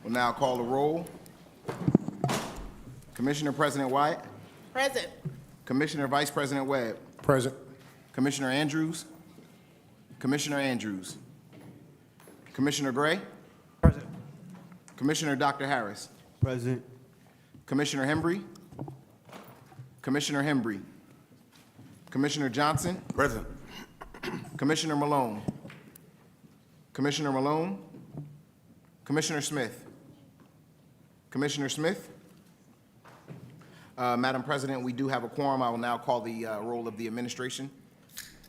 We'll now call the roll. Commissioner President Wyatt. Present. Commissioner Vice President Webb. Present. Commissioner Andrews. Commissioner Andrews. Commissioner Gray. Present. Commissioner Dr. Harris. Present. Commissioner Hembry. Commissioner Hembry. Commissioner Johnson. Present. Commissioner Malone. Commissioner Malone. Commissioner Smith. Commissioner Smith. Madam President, we do have a quorum. I will now call the roll of the administration.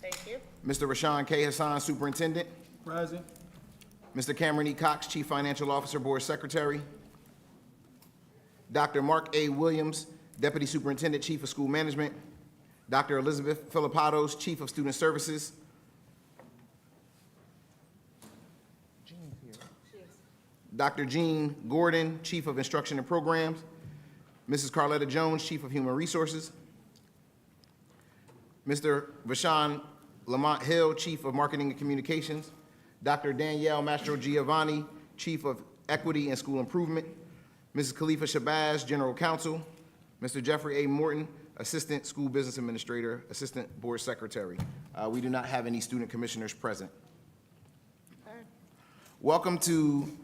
Thank you. Mr. Rashawn K. Hassan, Superintendent. Present. Mr. Cameron E. Cox, Chief Financial Officer, Board Secretary. Dr. Mark A. Williams, Deputy Superintendent, Chief of School Management. Dr. Elizabeth Filipados, Chief of Student Services. Dr. Jean Gordon, Chief of Instruction and Programs. Mrs. Carletta Jones, Chief of Human Resources. Mr. Vashawn Lamont Hill, Chief of Marketing and Communications. Dr. Danielle Mastro Giovanni, Chief of Equity and School Improvement. Mrs. Khalifa Shabazz, General Counsel. Mr. Jeffrey A. Morton, Assistant School Business Administrator, Assistant Board Secretary. We do not have any student commissioners present. Welcome to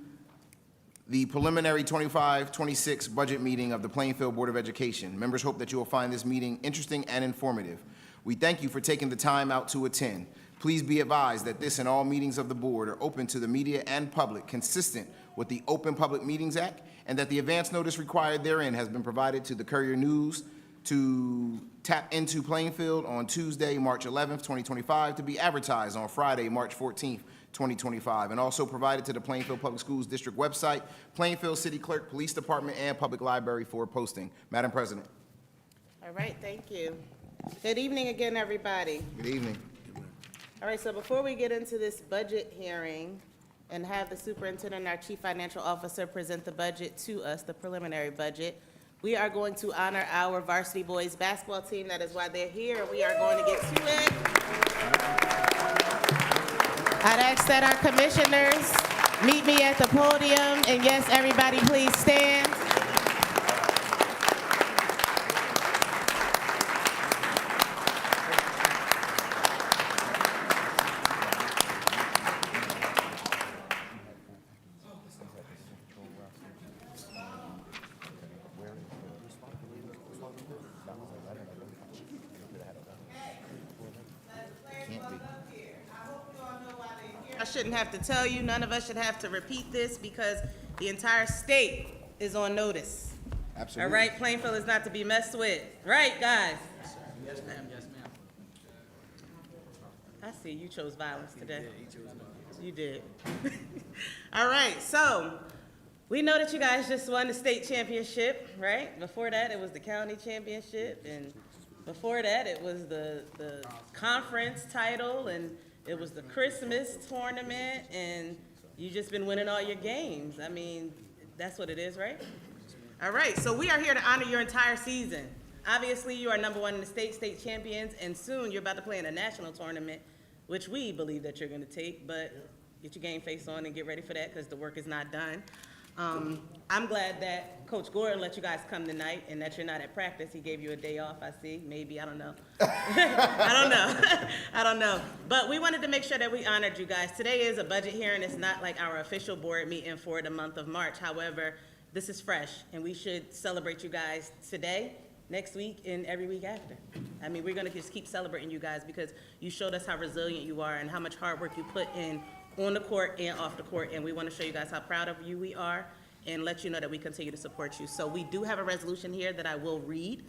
the preliminary 25-26 budget meeting of the Plainfield Board of Education. Members hope that you will find this meeting interesting and informative. We thank you for taking the time out to attend. Please be advised that this and all meetings of the board are open to the media and public, consistent with the Open Public Meetings Act, and that the advance notice required therein has been provided to the Courier News to tap into Plainfield on Tuesday, March 11th, 2025, to be advertised on Friday, March 14th, 2025, and also provided to the Plainfield Public Schools District website, Plainfield City Clerk, Police Department, and Public Library for posting. Madam President. All right, thank you. Good evening again, everybody. Good evening. All right, so before we get into this budget hearing and have the superintendent and our chief financial officer present the budget to us, the preliminary budget, we are going to honor our varsity boys basketball team. That is why they're here. We are going to get to it. I'd ask that our commissioners meet me at the podium, and yes, everybody please stand. I shouldn't have to tell you, none of us should have to repeat this because the entire state is on notice. Absolutely. All right, Plainfield is not to be messed with. Right, guys? Yes, ma'am. Yes, ma'am. I see you chose violence today. You did. All right, so we know that you guys just won the state championship, right? Before that, it was the county championship, and before that, it was the conference title, and it was the Christmas tournament, and you just been winning all your games. I mean, that's what it is, right? All right, so we are here to honor your entire season. Obviously, you are #1 in the state champions, and soon you're about to play in a national tournament, which we believe that you're gonna take, but get your game face on and get ready for that because the work is not done. I'm glad that Coach Gordon let you guys come tonight and that you're not at practice. He gave you a day off, I see. Maybe, I don't know. I don't know. I don't know. But we wanted to make sure that we honored you guys. Today is a budget hearing. It's not like our official board meeting for the month of March. However, this is fresh, and we should celebrate you guys today, next week, and every week after. I mean, we're gonna just keep celebrating you guys because you showed us how resilient you are and how much hard work you put in on the court and off the court, and we want to show you guys how proud of you we are and let you know that we continue to support you. So we do have a resolution here that I will read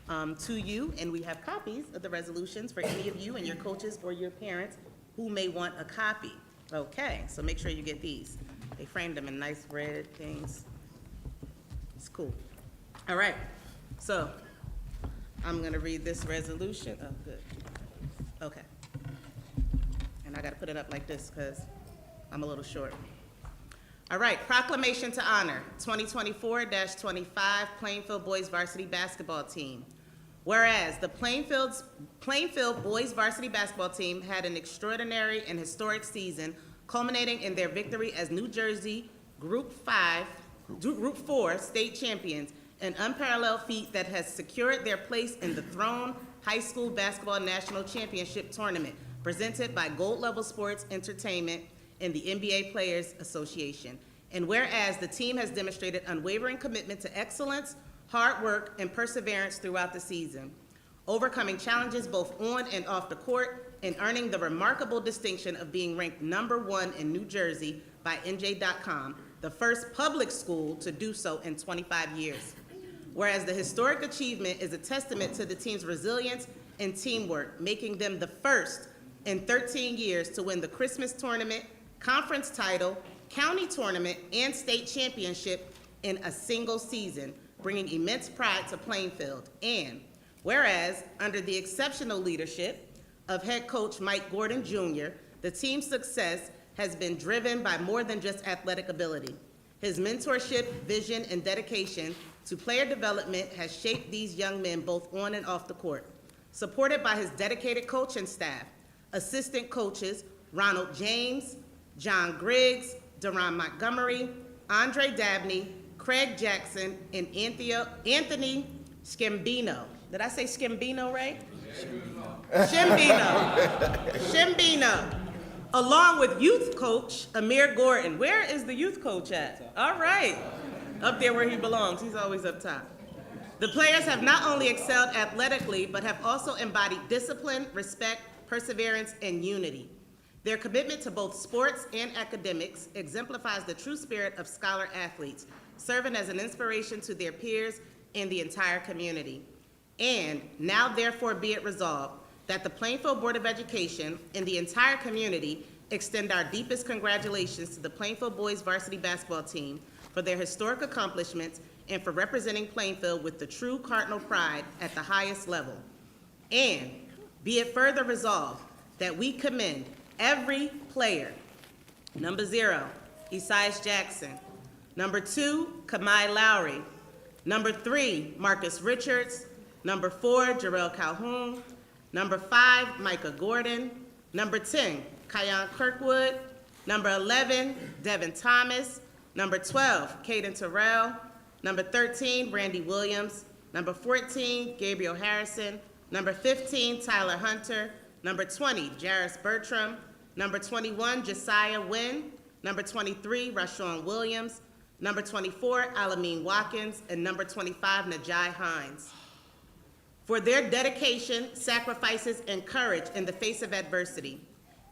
to you, and we have copies of the resolutions for any of you and your coaches or your parents who may want a copy. Okay, so make sure you get these. They framed them in nice red things. It's cool. All right, so I'm gonna read this resolution. Oh, good. Okay. And I gotta put it up like this because I'm a little short. All right, proclamation to honor 2024-25 Plainfield Boys Varsity Basketball Team. Whereas the Plainfield Boys Varsity Basketball Team had an extraordinary and historic season, culminating in their victory as New Jersey Group 5 Group 4 state champions, an unparalleled feat that has secured their place in the Throne High School Basketball National Championship Tournament, presented by Gold Level Sports Entertainment and the NBA Players Association. And whereas the team has demonstrated unwavering commitment to excellence, hard work, and perseverance throughout the season, overcoming challenges both on and off the court, and earning the remarkable distinction of being ranked #1 in New Jersey by NJ.com, the first public school to do so in 25 years. Whereas the historic achievement is a testament to the team's resilience and teamwork, making them the first in 13 years to win the Christmas tournament, conference title, county tournament, and state championship in a single season, bringing immense pride to Plainfield. And whereas, under the exceptional leadership of head coach Mike Gordon Jr., the team's success has been driven by more than just athletic ability. His mentorship, vision, and dedication to player development has shaped these young men both on and off the court. Supported by his dedicated coaching staff, assistant coaches Ronald James, John Griggs, Deron Montgomery, Andre Dabney, Craig Jackson, and Anthony Sciambino. Did I say Sciambino right? Sciambino. Along with youth coach Amir Gordon. Where is the youth coach at? All right. Up there where he belongs. He's always up top. The players have not only excelled athletically, but have also embodied discipline, respect, perseverance, and unity. Their commitment to both sports and academics exemplifies the true spirit of scholar athletes, serving as an inspiration to their peers and the entire community. And now therefore be it resolved that the Plainfield Board of Education and the entire community extend our deepest congratulations to the Plainfield Boys Varsity Basketball Team for their historic accomplishments and for representing Plainfield with the true Cardinal pride at the highest level. And be it further resolved that we commend every player. Number 0, Esias Jackson. Number 2, Kamai Lowry. Number 3, Marcus Richards. Number 4, Jarrell Calhoun. Number 5, Micah Gordon. Number 10, Kyon Kirkwood. Number 11, Devin Thomas. Number 12, Caden Terrell. Number 13, Randy Williams. Number 14, Gabriel Harrison. Number 15, Tyler Hunter. Number 20, Jarris Bertram. Number 21, Josiah Wynn. Number 23, Rashawn Williams. Number 24, Alameen Watkins. And number 25, Najai Hines. For their dedication, sacrifices, and courage in the face of adversity.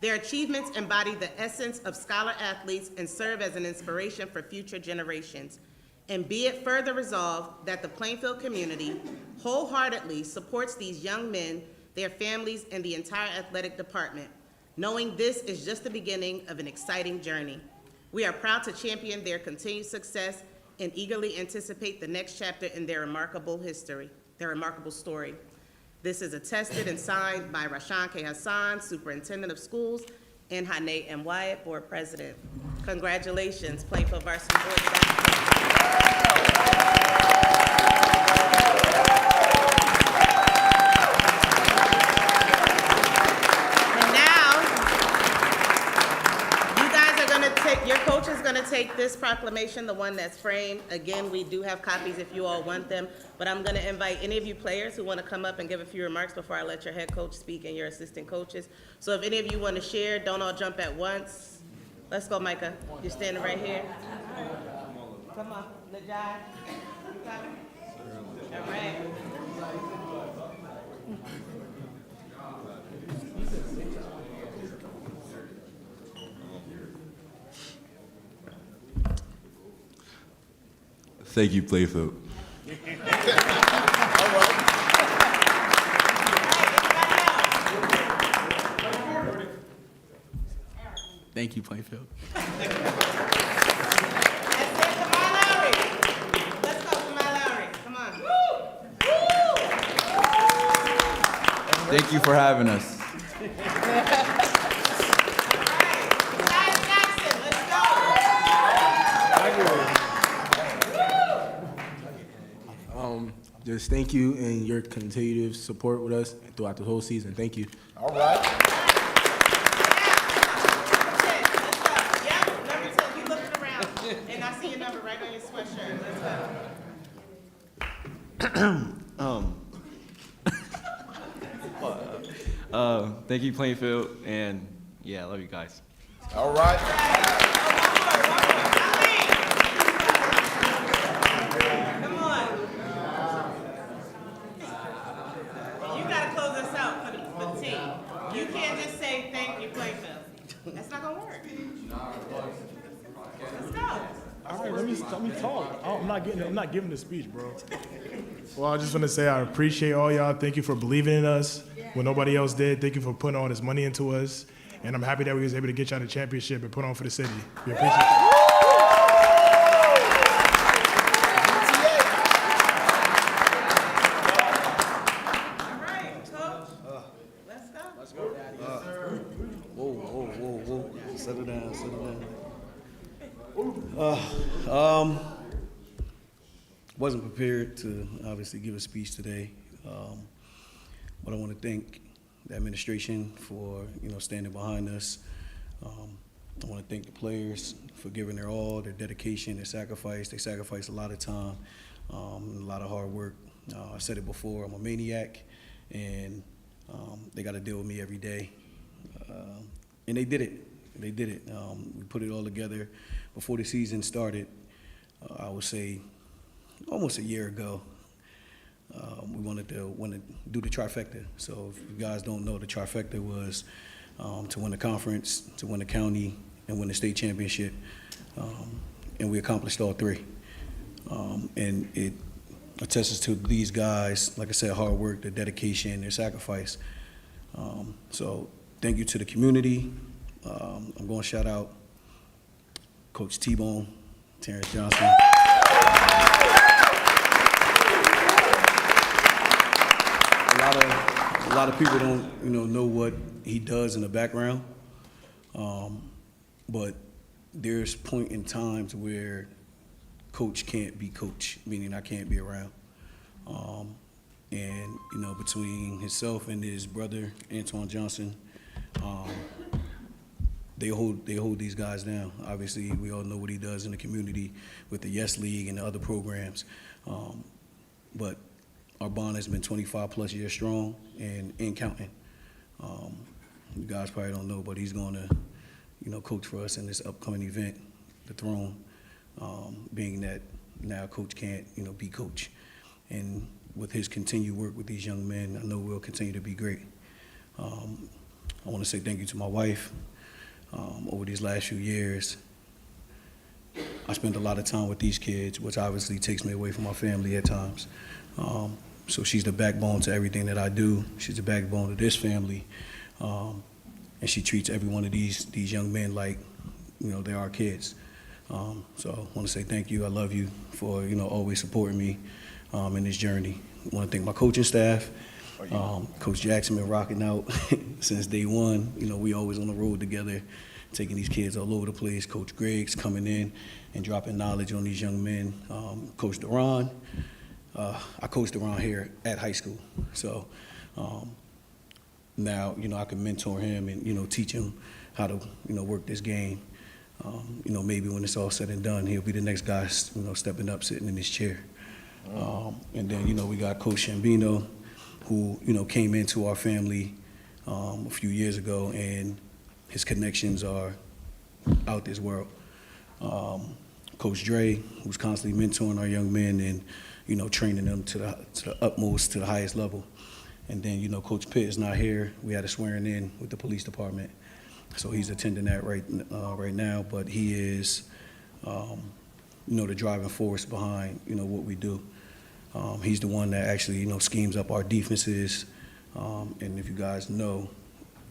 Their achievements embody the essence of scholar athletes and serve as an inspiration for future generations. And be it further resolved that the Plainfield community wholeheartedly supports these young men, their families, and the entire athletic department, knowing this is just the beginning of an exciting journey. We are proud to champion their continued success and eagerly anticipate the next chapter in their remarkable history, their remarkable story. This is attested and signed by Rashawn K. Hassan, Superintendent of Schools, and Hanae M. Wyatt, Board President. Congratulations, Plainfield Varsity Board Basketball. Your coach is going to take this proclamation, the one that's framed. Again, we do have copies if you all want them, but I'm going to invite any of you players who want to come up and give a few remarks before I let your head coach speak and your assistant coaches. So if any of you want to share, don't all jump at once. Let's go, Micah. You're standing right here. Come on, Najai. You coming? All right. Thank you, Plainfield. Thank you, Plainfield. Thank you for having us. Just thank you and your continued support with us throughout the whole season. Thank you. All right. Yep, number 10, you looking around, and I see your number right on your sweatshirt. Thank you, Plainfield, and yeah, I love you guys. All right. Come on. You gotta close us out for the team. You can't just say thank you, Plainfield. That's not gonna work. Let's go. All right, let me talk. I'm not giving the speech, bro. Well, I just want to say I appreciate all y'all. Thank you for believing in us when nobody else did. Thank you for putting all this money into us. And I'm happy that we was able to get y'all the championship and put on for the city. We appreciate it. All right, coach. Let's go. Whoa. Settle down. Wasn't prepared to obviously give a speech today, but I want to thank the administration for standing behind us. I want to thank the players for giving their all, their dedication, their sacrifice. They sacrificed a lot of time, a lot of hard work. I said it before, I'm a maniac, and they got to deal with me every day. And they did it. We put it all together before the season started. I would say almost a year ago. We wanted to do the trifecta. So if you guys don't know, the trifecta was to win the conference, to win the county, and win the state championship. And we accomplished all three. And it attests to these guys, like I said, hard work, their dedication, their sacrifice. So thank you to the community. I'm going to shout out Coach T-Bone, Terrence Johnson. A lot of people don't, know what he does in the background, but there's point in times where coach can't be coach, meaning I can't be around. And between himself and his brother Antoine Johnson, they hold these guys down. Obviously, we all know what he does in the community with the Yes League and the other programs, but our bond has been 25 plus years strong and counting. You guys probably don't know, but he's going to, coach for us in this upcoming event, the Throne, being that now coach can't, be coach. And with his continued work with these young men, I know we'll continue to be great. I want to say thank you to my wife. Over these last few years, I spent a lot of time with these kids, which obviously takes me away from my family at times. So she's the backbone to everything that I do. She's the backbone of this family. And she treats every one of these young men like, they're our kids. So I want to say thank you. I love you for, always supporting me in this journey. I want to thank my coaching staff. Coach Jackson been rocking out since day one. We always on the road together, taking these kids all over the place. Coach Greg's coming in and dropping knowledge on these young men. Coach Duran. I coached Duran here at high school. So now, I can mentor him and, teach him how to, work this game. Maybe when it's all said and done, he'll be the next guy, stepping up, sitting in his chair. And then, we got Coach Shambino, who, came into our family a few years ago, and his connections are out this world. Coach Dre, who's constantly mentoring our young men and, training them to the utmost, to the highest level. And then, Coach Pitt is not here. We had a swearing in with the police department. So he's attending that right now, but he is, the driving force behind, what we do. He's the one that actually, schemes up our defenses. And if you guys know,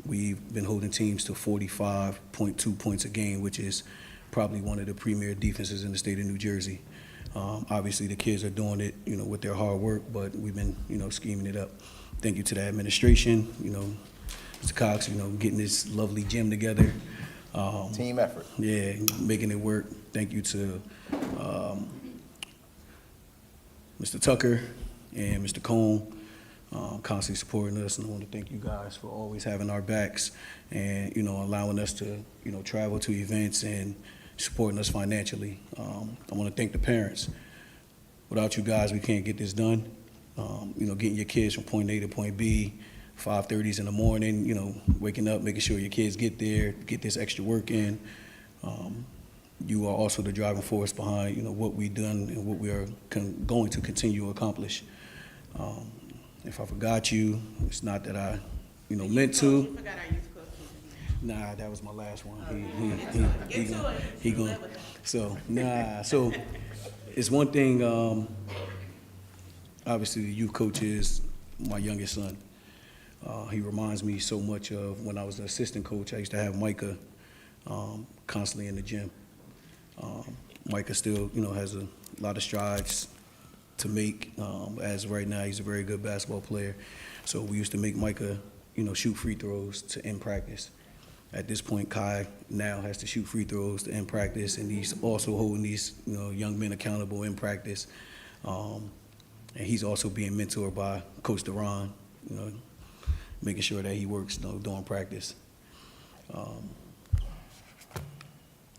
we've been holding teams to 45.2 points a game, which is probably one of the premier defenses in the state of New Jersey. Obviously, the kids are doing it, with their hard work, but we've been, scheming it up. Thank you to the administration, Mr. Cox, getting this lovely gym together. Team effort. Yeah, making it work. Thank you to Mr. Tucker and Mr. Cone, constantly supporting us. And I want to thank you guys for always having our backs and, allowing us to, travel to events and supporting us financially. I want to thank the parents. Without you guys, we can't get this done. getting your kids from point A to point B, 5:30s in the morning, waking up, making sure your kids get there, get this extra work in. You are also the driving force behind, what we've done and what we are going to continue to accomplish. If I forgot you, it's not that I, meant to. You forgot our youth coach. Nah, that was my last one. Get to it. He gonna. So so it's one thing. Obviously, the youth coach is my youngest son. He reminds me so much of when I was the assistant coach. I used to have Micah constantly in the gym. Micah still, has a lot of strides to make. As of right now, he's a very good basketball player. So we used to make Micah, shoot free throws to end practice. At this point, Kai now has to shoot free throws to end practice, and he's also holding these, young men accountable in practice. And he's also being mentored by Coach Duran, making sure that he works, during practice.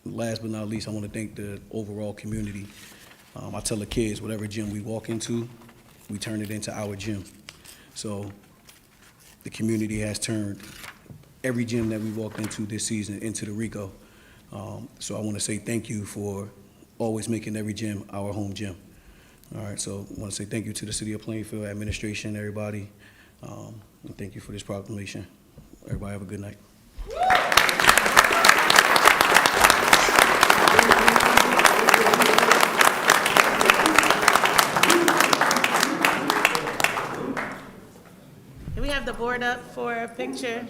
Last but not least, I want to thank the overall community. I tell the kids, whatever gym we walk into, we turn it into our gym. So the community has turned every gym that we walked into this season into the Rico. So I want to say thank you for always making every gym our home gym. All right, so I want to say thank you to the City of Plainfield administration, everybody, and thank you for this proclamation. Everybody have a good night. Can we have the board up for a picture?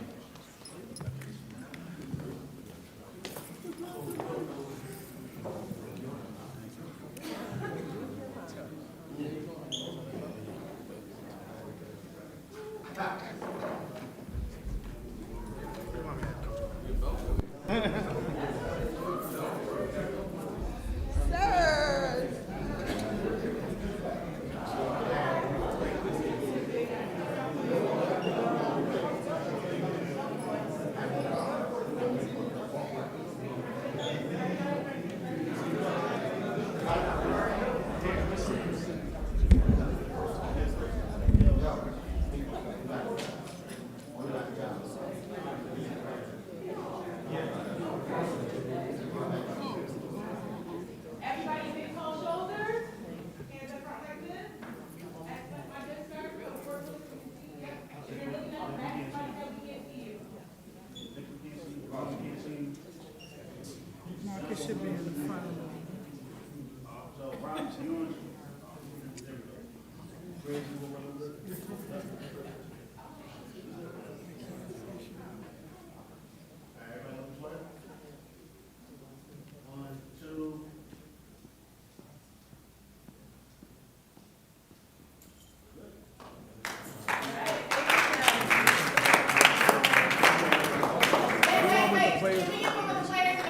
Marcus should be in the front.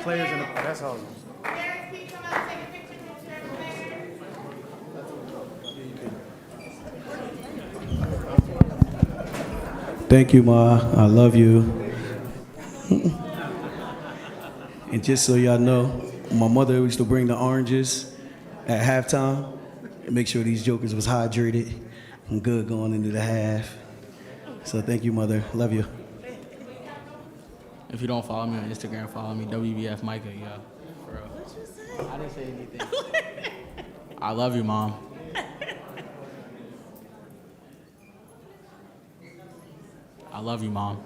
Players in the, that's all. Thank you, Ma. I love you. And just so y'all know, my mother used to bring the oranges at halftime and make sure these jokers was hydrated and good going into the half. So thank you, Mother. Love you. If you don't follow me on Instagram, follow me, WBF Micah, yo. For real. What you say? I didn't say anything. I love you, Mom. I love you, Mom.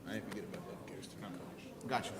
I didn't forget about that. Got you.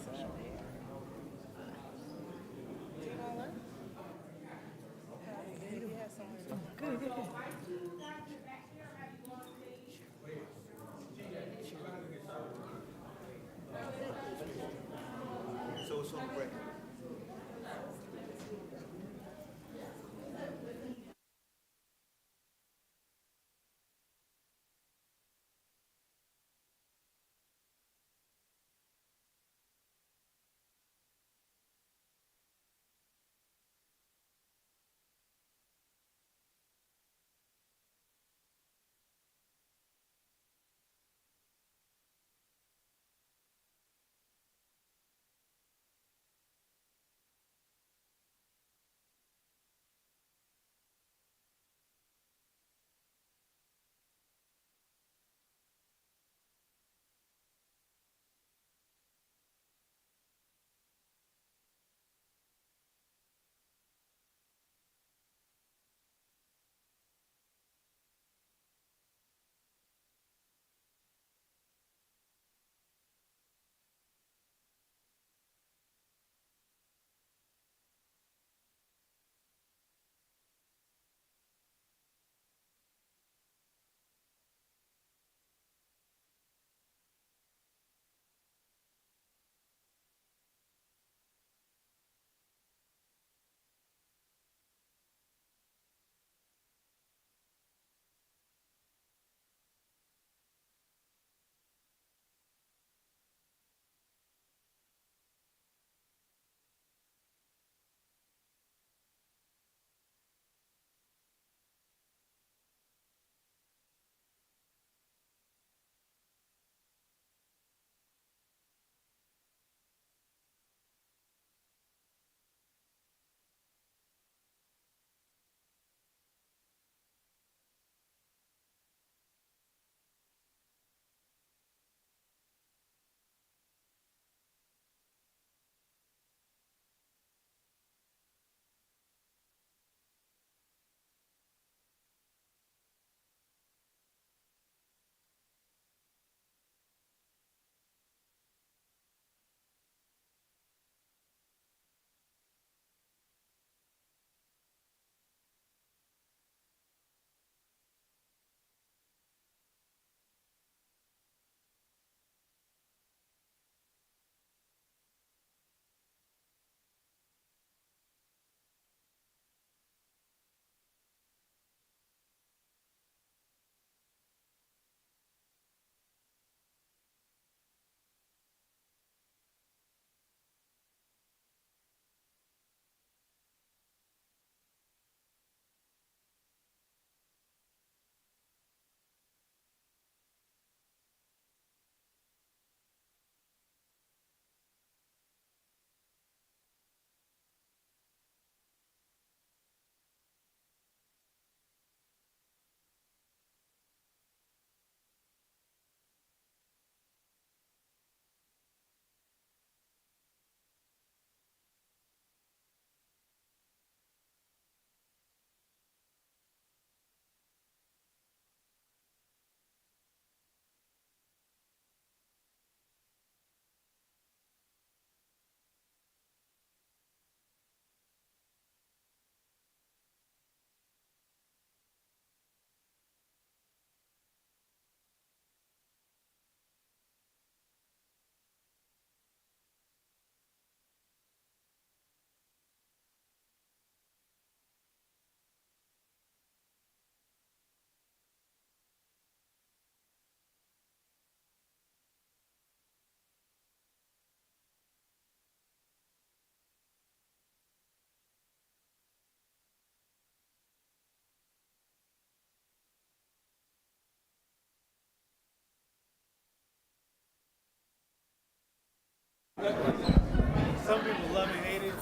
Some people love it, hate it. It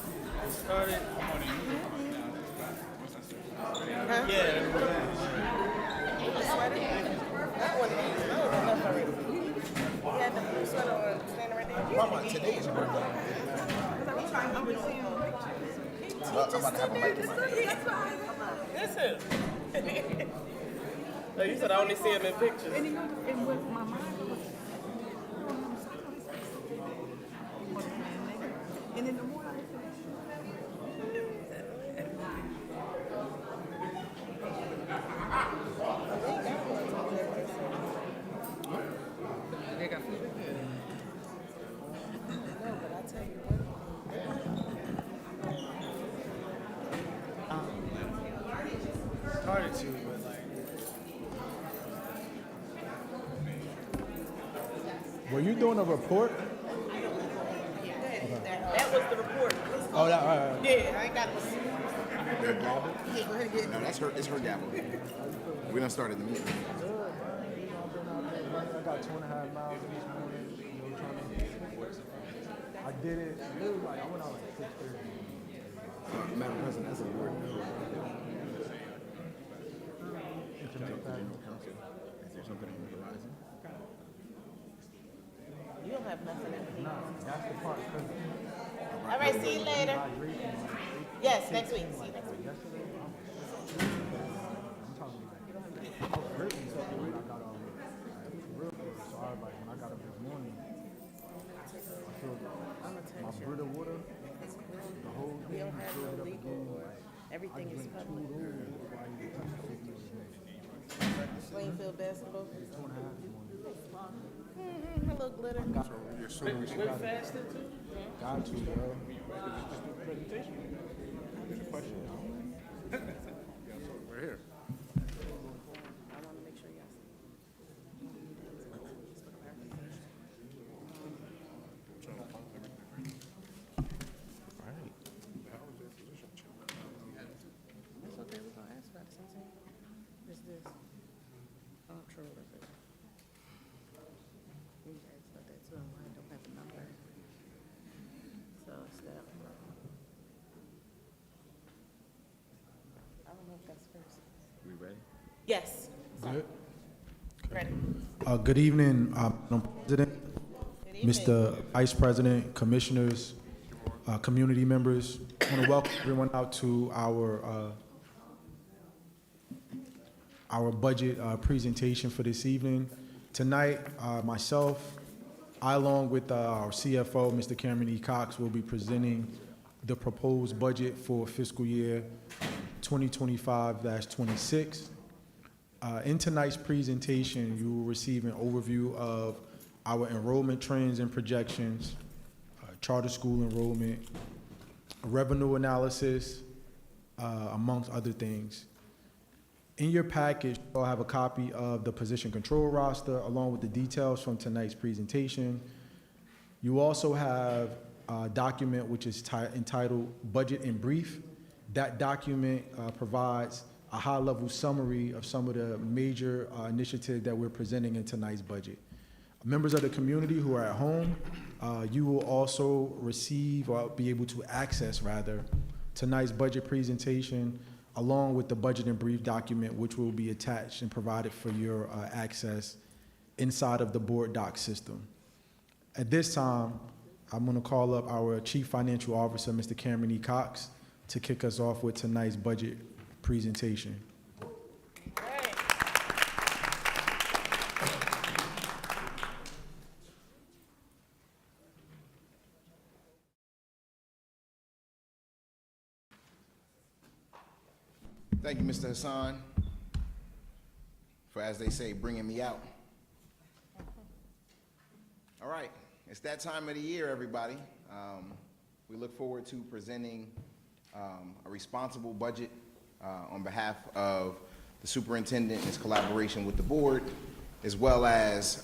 started. Yeah. The sweater? That one, that was enough already. He had the blue sweater on, standing right there. Mama, today is your birthday. Well, I'm about to have a mic in my hand. That's him. No, you said I only see him in pictures. And with my mind, and in the morning, They got food. No, but I tell you what. Started to, but like. Were you doing a report? That was the report. Oh, that, all right. Yeah, I ain't got this. Yeah, go ahead and get it. No, that's her. It's her gavel. We done started the meeting. I got 2.5 miles this morning. I did it. Literally, like, I went out like 6:30. Madam President, that's a word. Internet package. Is there something on the horizon? You don't have nothing in here. That's the part. All right, see you later. Yes, next week. See you next week. I'm talking like, I was hurting something when I got off work. Real good. So I was like, when I got up this morning, I feel my Brita water, the whole We thing, don't have filled no it up legal. again. Everything is public. I Plainfield basketball. 2.5 this morning. A little glitter. We're fasted too? Got to, bro. We're here. I want to make sure y'all see. It's okay, we're gonna ask about it sometime. It's this. Comptroller, but. We asked about that too, and why I don't have the number. So it's that. I don't know if that's first. We ready? Yes. Good. Ready. Good evening, Madam President, Good evening. Mr. Vice President, Commissioners, community members. I want to welcome everyone out to our budget presentation for this evening. Tonight, myself, I along with our CFO, Mr. Cameron E. Cox, will be presenting the proposed budget for fiscal year 2025-26. In tonight's presentation, you will receive an overview of our enrollment trends and projections, charter school enrollment, revenue analysis, amongst other things. In your package, you'll have a copy of the position control roster along with the details from tonight's presentation. You also have a document which is entitled Budget in Brief. That document provides a high-level summary of some of the major initiatives that we're presenting in tonight's budget. Members of the community who are at home, you will also receive or be able to access, rather, tonight's budget presentation along with the budget and brief document, which will be attached and provided for your access inside of the board doc system. At this time, I'm going to call up our Chief Financial Officer, Mr. Cameron E. Cox, to kick us off with tonight's budget presentation. Thank you, Mr. Hassan, for, as they say, bringing me out. All right, it's that time of the year, everybody. We look forward to presenting a responsible budget on behalf of the superintendent in his collaboration with the board, as well as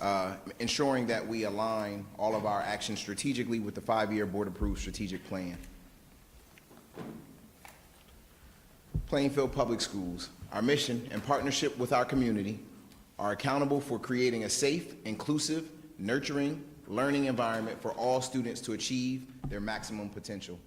ensuring that we align all of our actions strategically with the 5-year board-approved strategic plan. Plainfield Public Schools, our mission and partnership with our community are accountable for creating a safe, inclusive, nurturing, learning environment for all students to achieve their maximum potential.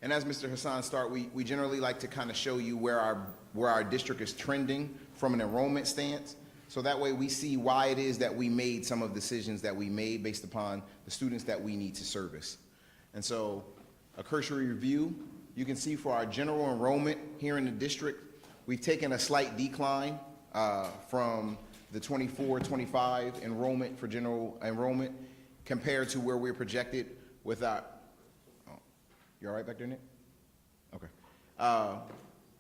And as Mr. Hassan started, we generally like to kind of show you where our district is trending from an enrollment stance. So that way we see why it is that we made some of the decisions that we made based upon the students that we need to service. And so a cursory review, you can see for our general enrollment here in the district, we've taken a slight decline from the 24-25 enrollment for general enrollment compared to where we're projected with our, oh, you all right back there, Nick? Okay.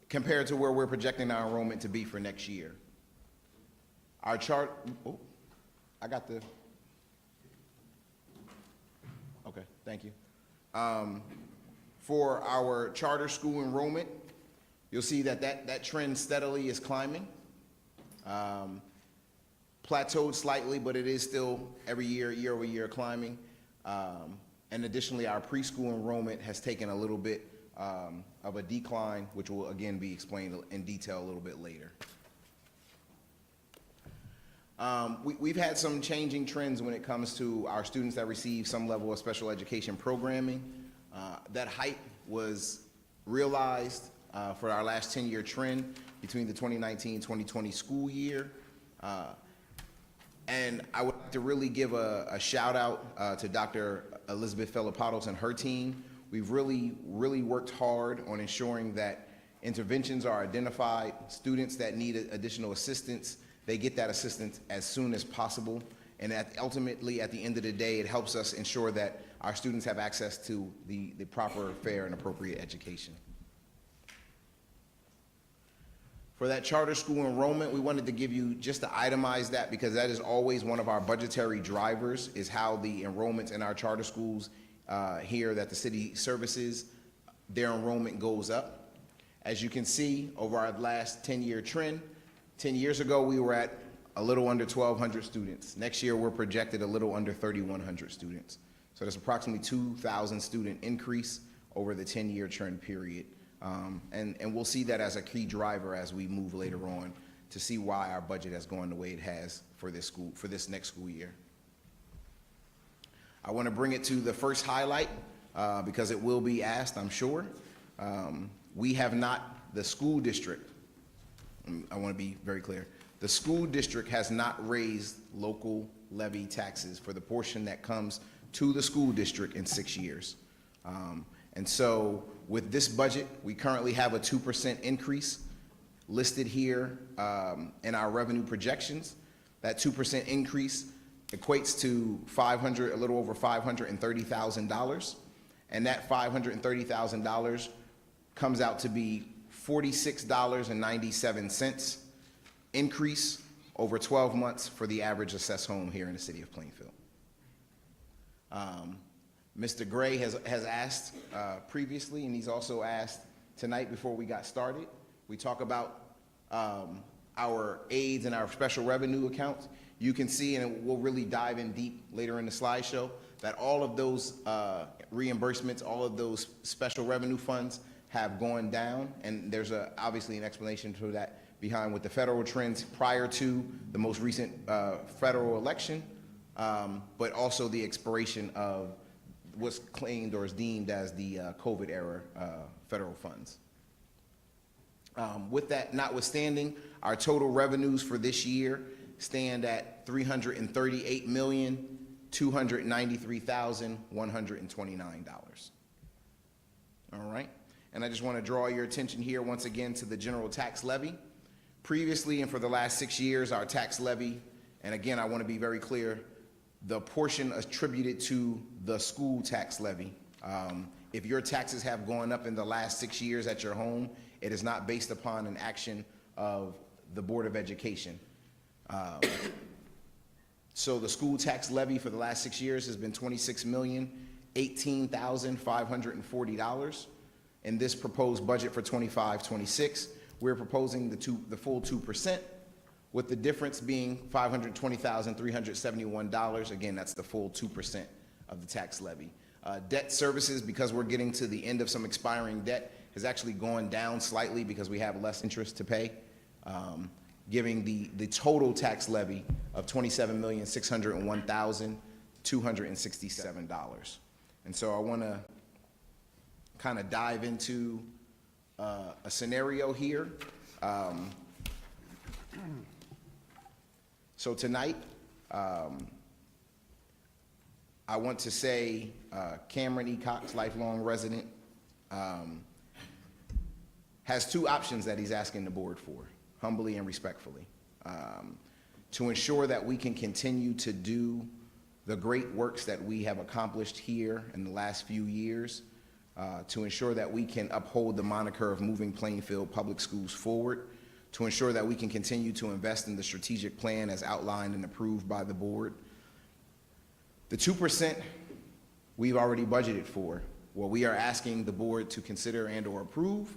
Compared to where we're projecting our enrollment to be for next year. Our chart, oh, I got the, okay, thank you. For our charter school enrollment, you'll see that trend steadily is climbing. Plateaued slightly, but it is still every year, year over year climbing. And additionally, our preschool enrollment has taken a little bit of a decline, which will again be explained in detail a little bit later. We've had some changing trends when it comes to our students that receive some level of special education programming. That height was realized for our last 10-year trend between the 2019-2020 school year. And I would like to really give a shout out to Dr. Elizabeth Filipatos and her team. We've really worked hard on ensuring that interventions are identified, students that need additional assistance, they get that assistance as soon as possible. And ultimately, at the end of the day, it helps us ensure that our students have access to the proper, fair, and appropriate education. For that charter school enrollment, we wanted to give you, just to itemize that, because that is always one of our budgetary drivers, is how the enrollments in our charter schools here that the city services, their enrollment goes up. As you can see, over our last 10-year trend, 10 years ago, we were at a little under 1,200 students. Next year, we're projected a little under 3,100 students. So that's approximately 2,000 student increase over the 10-year trend period. And we'll see that as a key driver as we move later on to see why our budget has gone the way it has for this next school year. I want to bring it to the first highlight because it will be asked, I'm sure. We have not, the school district, I want to be very clear, the school district has not raised local levy taxes for the portion that comes to the school district in 6 years. And so with this budget, we currently have a 2% increase listed here in our revenue projections. That 2% increase equates to a little over $530,000. And that $530,000 comes out to be $46.97 increase over 12 months for the average assessed home here in the city of Plainfield. Mr. Gray has asked previously, and he's also asked tonight before we got started. We talk about our aids and our special revenue accounts. You can see, and we'll really dive in deep later in the slideshow, that all of those reimbursements, all of those special revenue funds have gone down, and there's obviously an explanation for that behind with the federal trends prior to the most recent federal election, but also the expiration of what's claimed or is deemed as the COVID era federal funds. With that notwithstanding, our total revenues for this year stand at $338,293,129. All right, and I just want to draw your attention here once again to the general tax levy. Previously and for the last 6 years, our tax levy, and again, I want to be very clear, the portion attributed to the school tax levy. If your taxes have gone up in the last 6 years at your home, it is not based upon an action of the Board of Education. So the school tax levy for the last 6 years has been $26,018,540. In this proposed budget for 25-26, we're proposing the full 2%, with the difference being $520,371. Again, that's the full 2% of the tax levy. Debt services, because we're getting to the end of some expiring debt, has actually gone down slightly because we have less interest to pay, giving the total tax levy of $27,601,267. And so I want to kind of dive into a scenario here. So tonight, I want to say Cameron E. Cox, lifelong resident, has two options that he's asking the board for, humbly and respectfully. To ensure that we can continue to do the great works that we have accomplished here in the last few years, to ensure that we can uphold the moniker of moving Plainfield Public Schools forward, to ensure that we can continue to invest in the strategic plan as outlined and approved by the board. The 2% we've already budgeted for. What we are asking the board to consider and or approve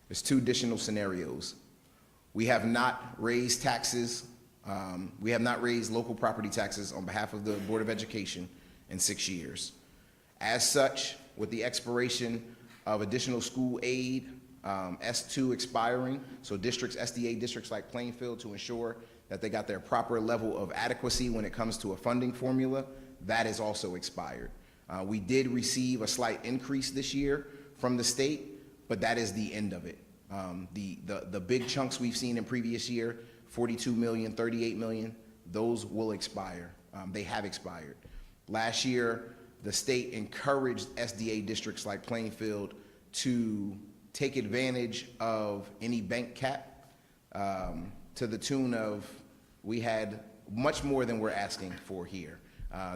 is two additional scenarios. We have not raised taxes, we have not raised local property taxes on behalf of the Board of Education in 6 years. As such, with the expiration of additional school aid, S2 expiring, so districts, SDA districts like Plainfield, to ensure that they got their proper level of adequacy when it comes to a funding formula, that is also expired. We did receive a slight increase this year from the state, but that is the end of it. The big chunks we've seen in previous year, 42 million, 38 million, those will expire. They have expired. Last year, the state encouraged SDA districts like Plainfield to take advantage of any bank cap to the tune of, we had much more than we're asking for here.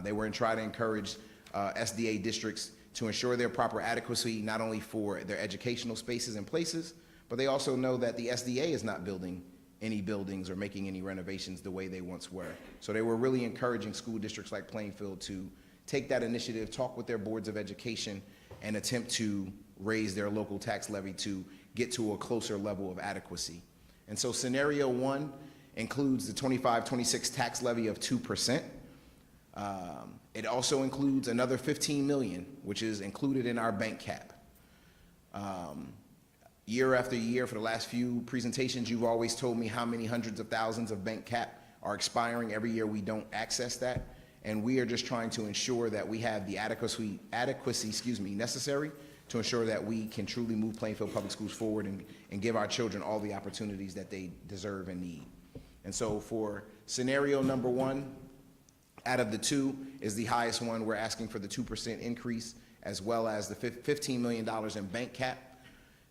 They were trying to encourage SDA districts to ensure their proper adequacy, not only for their educational spaces and places, but they also know that the SDA is not building any buildings or making any renovations the way they once were. So they were really encouraging school districts like Plainfield to take that initiative, talk with their boards of education, and attempt to raise their local tax levy to get to a closer level of adequacy. And so scenario one includes the 25-26 tax levy of 2%. It also includes another 15 million, which is included in our bank cap. Year after year, for the last few presentations, you've always told me how many hundreds of thousands of bank cap are expiring every year. We don't access that. And we are just trying to ensure that we have the adequacy necessary to ensure that we can truly move Plainfield Public Schools forward and give our children all the opportunities that they deserve and need. And so for scenario number one, out of the two is the highest one. We're asking for the 2% increase, as well as the $15 million in bank cap.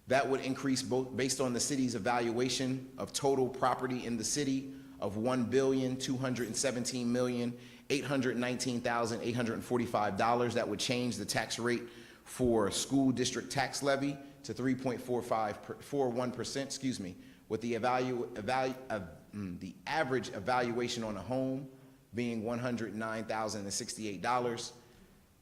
That would increase both based on the city's evaluation of total property in the city of $1,217,819,845. That would change the tax rate for school district tax levy to 3.41%, with the average evaluation on a home being $109,068.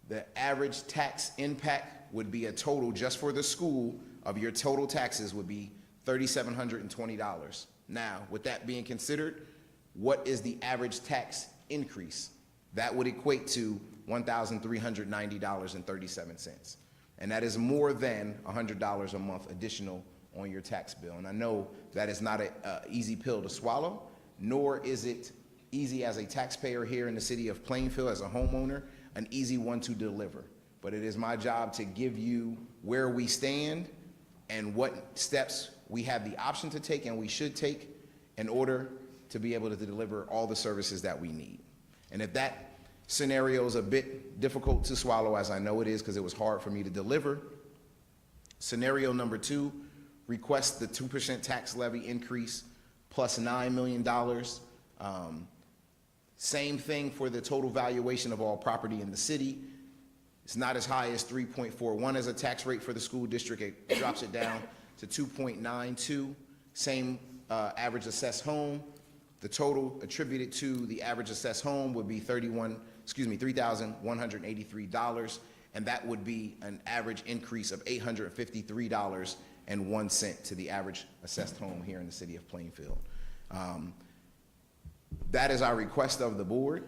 The average tax impact would be a total, just for the school, of your total taxes would be $3,720. Now, with that being considered, what is the average tax increase? That would equate to $1,390.37. And that is more than $100 a month additional on your tax bill. And I know that is not an easy pill to swallow, nor is it easy as a taxpayer here in the city of Plainfield, as a homeowner, an easy one to deliver. But it is my job to give you where we stand and what steps we have the option to take and we should take in order to be able to deliver all the services that we need. And if that scenario is a bit difficult to swallow, as I know it is because it was hard for me to deliver, scenario number two requests the 2% tax levy increase plus $9 million. Same thing for the total valuation of all property in the city. It's not as high as 3.41 as a tax rate for the school district. It drops it down to 2.92. Same average assessed home. The total attributed to the average assessed home would be $3,183, and that would be an average increase of $853.01 to the average assessed home here in the city of Plainfield. That is our request of the board.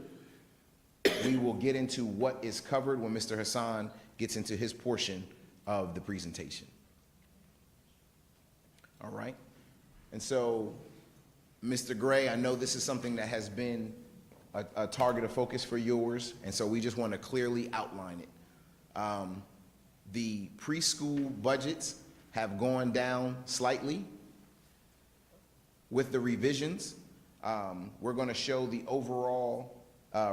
We will get into what is covered when Mr. Hassan gets into his portion of the presentation. All right? And so, Mr. Gray, I know this is something that has been a target of focus for yours, and so we just want to clearly outline it. The preschool budgets have gone down slightly. With the revisions, we're going to show the overall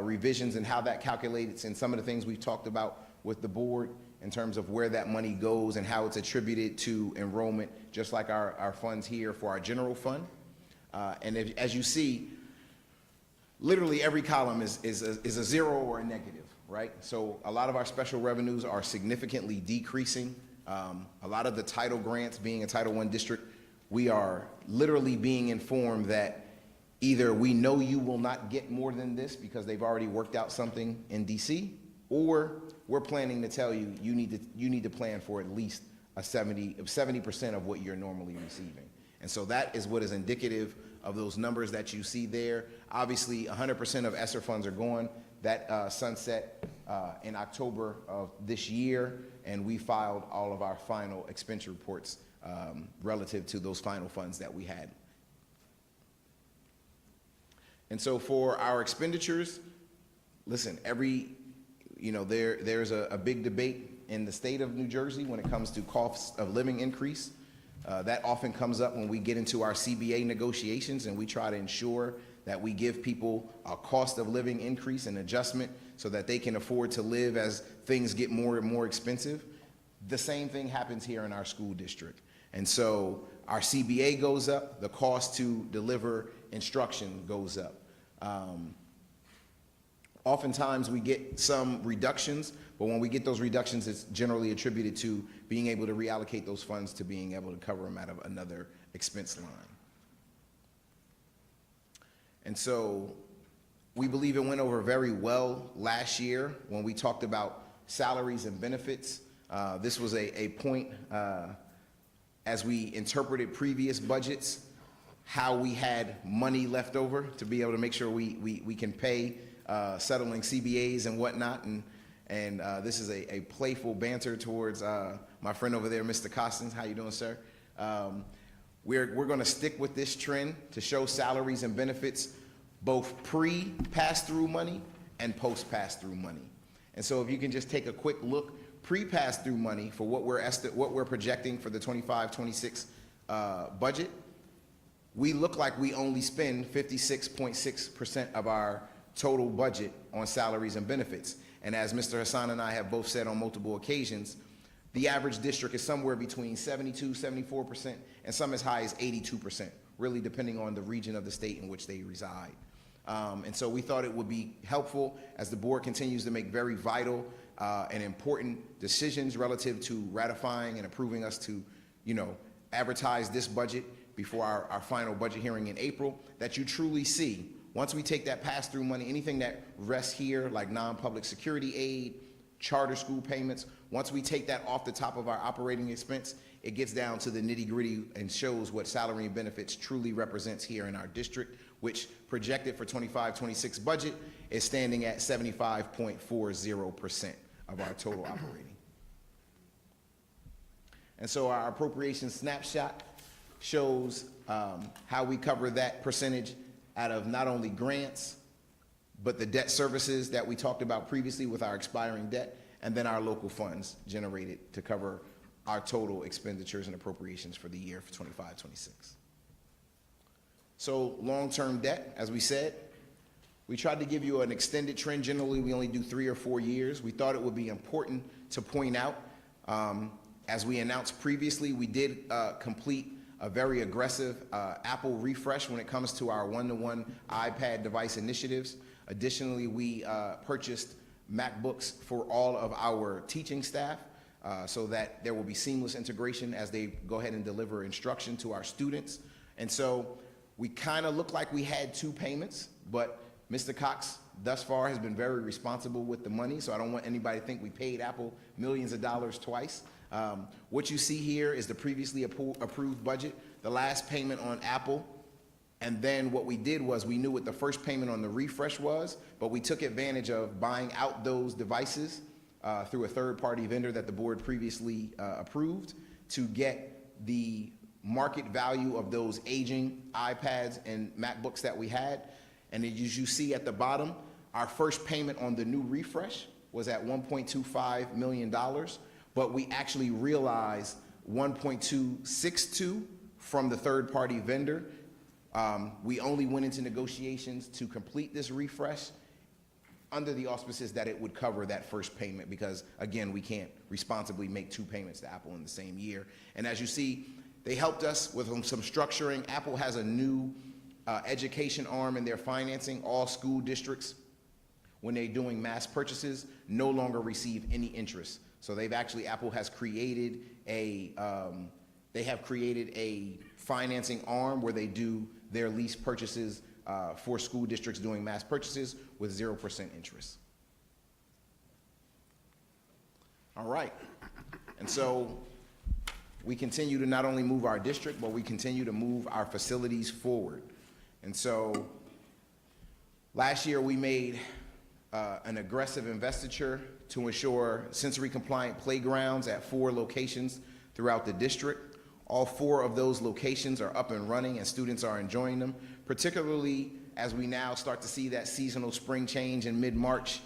revisions and how that calculates and some of the things we've talked about with the board in terms of where that money goes and how it's attributed to enrollment, just like our funds here for our general fund. As you see, literally every column is a zero or a negative, right? So a lot of our special revenues are significantly decreasing. A lot of the title grants, being a Title I district, we are literally being informed that either we know you will not get more than this because they've already worked out something in DC, or we're planning to tell you, you need to plan for at least a 70% of what you're normally receiving. And so that is what is indicative of those numbers that you see there. Obviously, 100% of ESSER funds are gone. That sunset in October of this year, and we filed all of our final expense reports relative to those final funds that we had. And so for our expenditures, listen, there's a big debate in the state of New Jersey when it comes to cost of living increase. That often comes up when we get into our CBA negotiations, and we try to ensure that we give people a cost of living increase and adjustment so that they can afford to live as things get more and more expensive. The same thing happens here in our school district. And so our CBA goes up, the cost to deliver instruction goes up. Oftentimes we get some reductions, but when we get those reductions, it's generally attributed to being able to reallocate those funds to being able to cover them out of another expense line. And so we believe it went over very well last year when we talked about salaries and benefits. This was a point as we interpreted previous budgets, how we had money left over to be able to make sure we can pay settling CBAs and whatnot. And this is a playful banter towards my friend over there, Mr. Costins. How you doing, sir? We're going to stick with this trend to show salaries and benefits, both pre-pass-through money and post-pass-through money. And so if you can just take a quick look, pre-pass-through money for what we're projecting for the 25-26 budget, we look like we only spend 56.6% of our total budget on salaries and benefits. And as Mr. Hassan and I have both said on multiple occasions, the average district is somewhere between 72, 74%, and some as high as 82%, really depending on the region of the state in which they reside. And so we thought it would be helpful as the board continues to make very vital and important decisions relative to ratifying and approving us to, advertise this budget before our final budget hearing in April, that you truly see, once we take that pass-through money, anything that rests here, like non-public security aid, charter school payments, once we take that off the top of our operating expense, it gets down to the nitty-gritty and shows what salary and benefits truly represents here in our district, which projected for 25-26 budget is standing at 75.40% of our total operating. And so our appropriation snapshot shows how we cover that percentage out of not only grants, but the debt services that we talked about previously with our expiring debt, and then our local funds generated to cover our total expenditures and appropriations for the year for 25-26. So long-term debt, as we said, we tried to give you an extended trend. Generally, we only do 3 or 4 years. We thought it would be important to point out, as we announced previously, we did complete a very aggressive Apple refresh when it comes to our one-to-one iPad device initiatives. Additionally, we purchased MacBooks for all of our teaching staff so that there will be seamless integration as they go ahead and deliver instruction to our students. And so we kind of look like we had 2 payments, but Mr. Cox thus far has been very responsible with the money, so I don't want anybody to think we paid Apple millions of dollars twice. What you see here is the previously approved budget, the last payment on Apple, and then what we did was we knew what the first payment on the refresh was, but we took advantage of buying out those devices through a third-party vendor that the board previously approved to get the market value of those aging iPads and MacBooks that we had. And as you see at the bottom, our first payment on the new refresh was at $1.25 million, but we actually realized 1.262 from the third-party vendor. We only went into negotiations to complete this refresh under the auspices that it would cover that first payment because, again, we can't responsibly make 2 payments to Apple in the same year. And as you see, they helped us with some structuring. Apple has a new education arm in their financing. All school districts, when they're doing mass purchases, no longer receive any interest. So Apple has created a financing arm where they do their lease purchases for school districts doing mass purchases with 0% interest. All right. And so we continue to not only move our district, but we continue to move our facilities forward. And so last year we made an aggressive investiture to ensure sensory-compliant playgrounds at 4 locations throughout the district. All 4 of those locations are up and running and students are enjoying them, particularly as we now start to see that seasonal spring change in mid-March.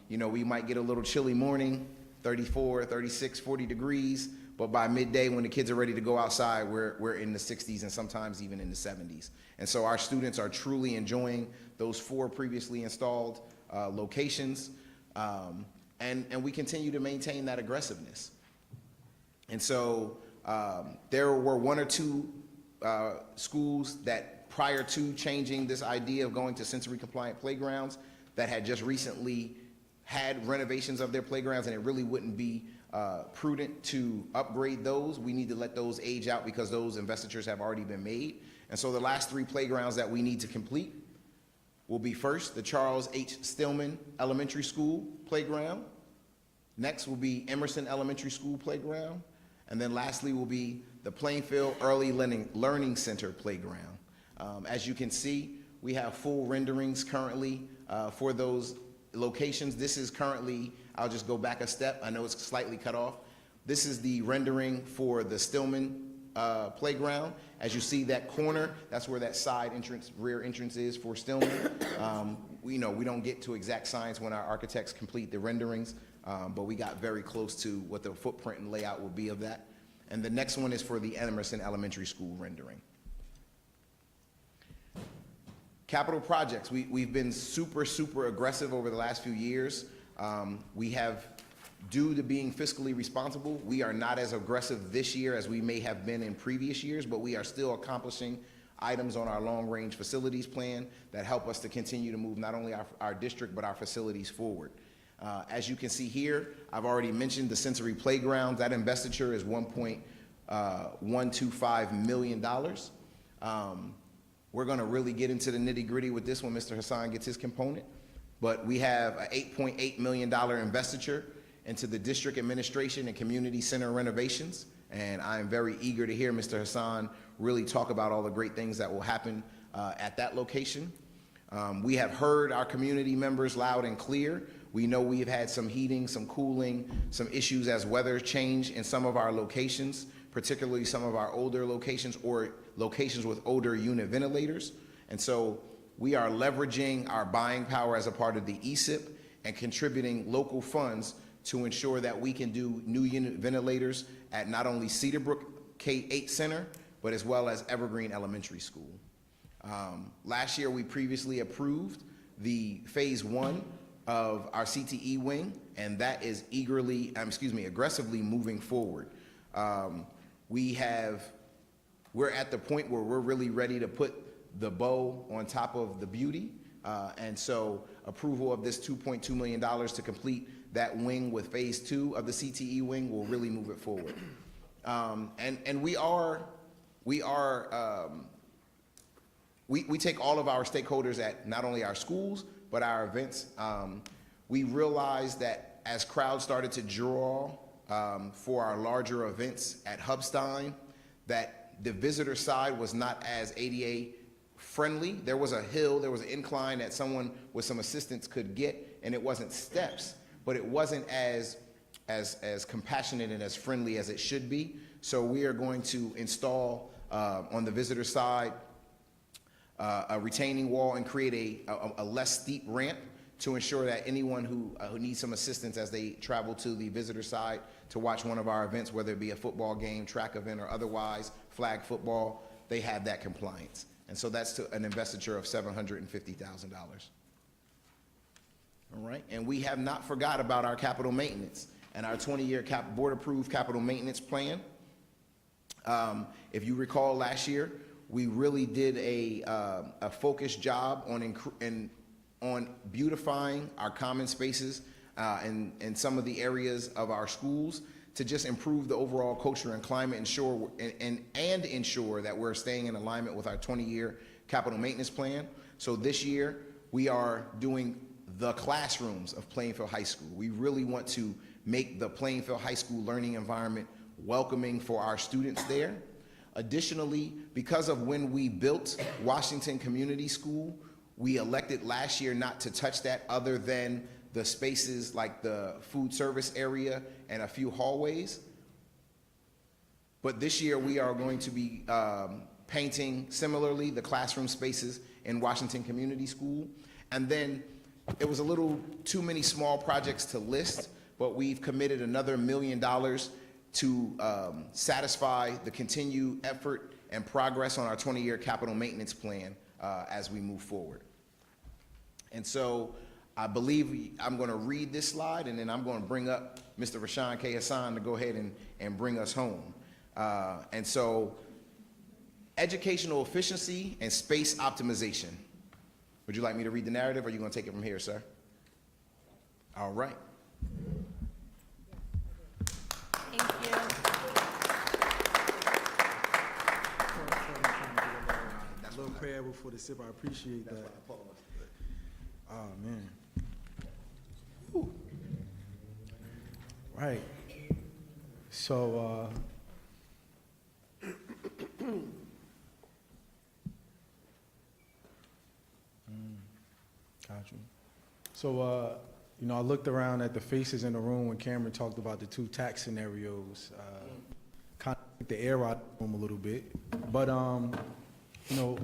We might get a little chilly morning, 34, 36, 40 degrees, but by midday when the kids are ready to go outside, we're in the 60s and sometimes even in the 70s. And so our students are truly enjoying those 4 previously installed locations, and we continue to maintain that aggressiveness. And so there were 1 or 2 schools that prior to changing this idea of going to sensory compliant playgrounds that had just recently had renovations of their playgrounds, and it really wouldn't be prudent to upgrade those. We need to let those age out because those investitures have already been made. And so the last 3 playgrounds that we need to complete will be first the Charles H. Stillman Elementary School playground. Next will be Emerson Elementary School playground. And then lastly will be the Plainfield Early Learning Center playground. As you can see, we have full renderings currently for those locations. This is currently, I'll just go back a step. I know it's slightly cut off. This is the rendering for the Stillman playground. As you see that corner, that's where that side entrance, rear entrance is for Stillman. We don't get to exact science when our architects complete the renderings, but we got very close to what the footprint and layout will be of that. And the next one is for the Emerson Elementary School rendering. Capital projects, we've been super aggressive over the last few years. We have, due to being fiscally responsible, we are not as aggressive this year as we may have been in previous years, but we are still accomplishing items on our long-range facilities plan that help us to continue to move not only our district, but our facilities forward. As you can see here, I've already mentioned the sensory playground. That investiture is $1.125 million. We're gonna really get into the nitty-gritty with this when Mr. Hassan gets his component, but we have an $8.8 million investiture into the district administration and community center renovations, and I am very eager to hear Mr. Hassan really talk about all the great things that will happen at that location. We have heard our community members loud and clear. We know we've had some heating, some cooling, some issues as weather change in some of our locations, particularly some of our older locations or locations with older unit ventilators. And so we are leveraging our buying power as a part of the ESIP and contributing local funds to ensure that we can do new unit ventilators at not only Cedarbrook K-8 Center, but as well as Evergreen Elementary School. Last year, we previously approved the phase 1 of our CTE wing, and that is aggressively moving forward. We're at the point where we're really ready to put the bow on top of the beauty, and so approval of this $2.2 million to complete that wing with phase 2 of the CTE wing will really move it forward. And we take all of our stakeholders at not only our schools, but our events. We realized that as crowds started to draw for our larger events at Hubstein, that the visitor side was not as ADA friendly. There was a hill, there was an incline that someone with some assistance could get, and it wasn't steps, but it wasn't as compassionate and as friendly as it should be. So we are going to install on the visitor side a retaining wall and create a less steep ramp to ensure that anyone who needs some assistance as they travel to the visitor side to watch one of our events, whether it be a football game, track event, or otherwise, flag football, they have that compliance. And so that's to an investiture of $750,000. All right, and we have not forgot about our capital maintenance and our 20-year board-approved capital maintenance plan. If you recall last year, we really did a focused job on beautifying our common spaces and some of the areas of our schools to just improve the overall culture and climate, ensure that we're staying in alignment with our 20-year capital maintenance plan. So this year, we are doing the classrooms of Plainfield High School. We really want to make the Plainfield High School learning environment welcoming for our students there. Additionally, because of when we built Washington Community School, we elected last year not to touch that other than the spaces like the food service area and a few hallways. But this year we are going to be painting similarly the classroom spaces in Washington Community School. And then it was a little too many small projects to list, but we've committed another $1 million to satisfy the continued effort and progress on our 20-year capital maintenance plan as we move forward. And so I believe I'm going to read this slide, and then I'm going to bring up Mr. Rashawn K. Hassan to go ahead and bring us home. And so educational efficiency and space optimization. Would you like me to read the narrative, or are you going to take it from here, sir? All right. Thank you. That little prayer before the sip, I appreciate that. Oh, man. Whew. Right. So, got you. So, you know, I looked around at the faces in the room when Cameron talked about the two tax scenarios, kind of took the air out of them a little bit. But, you know,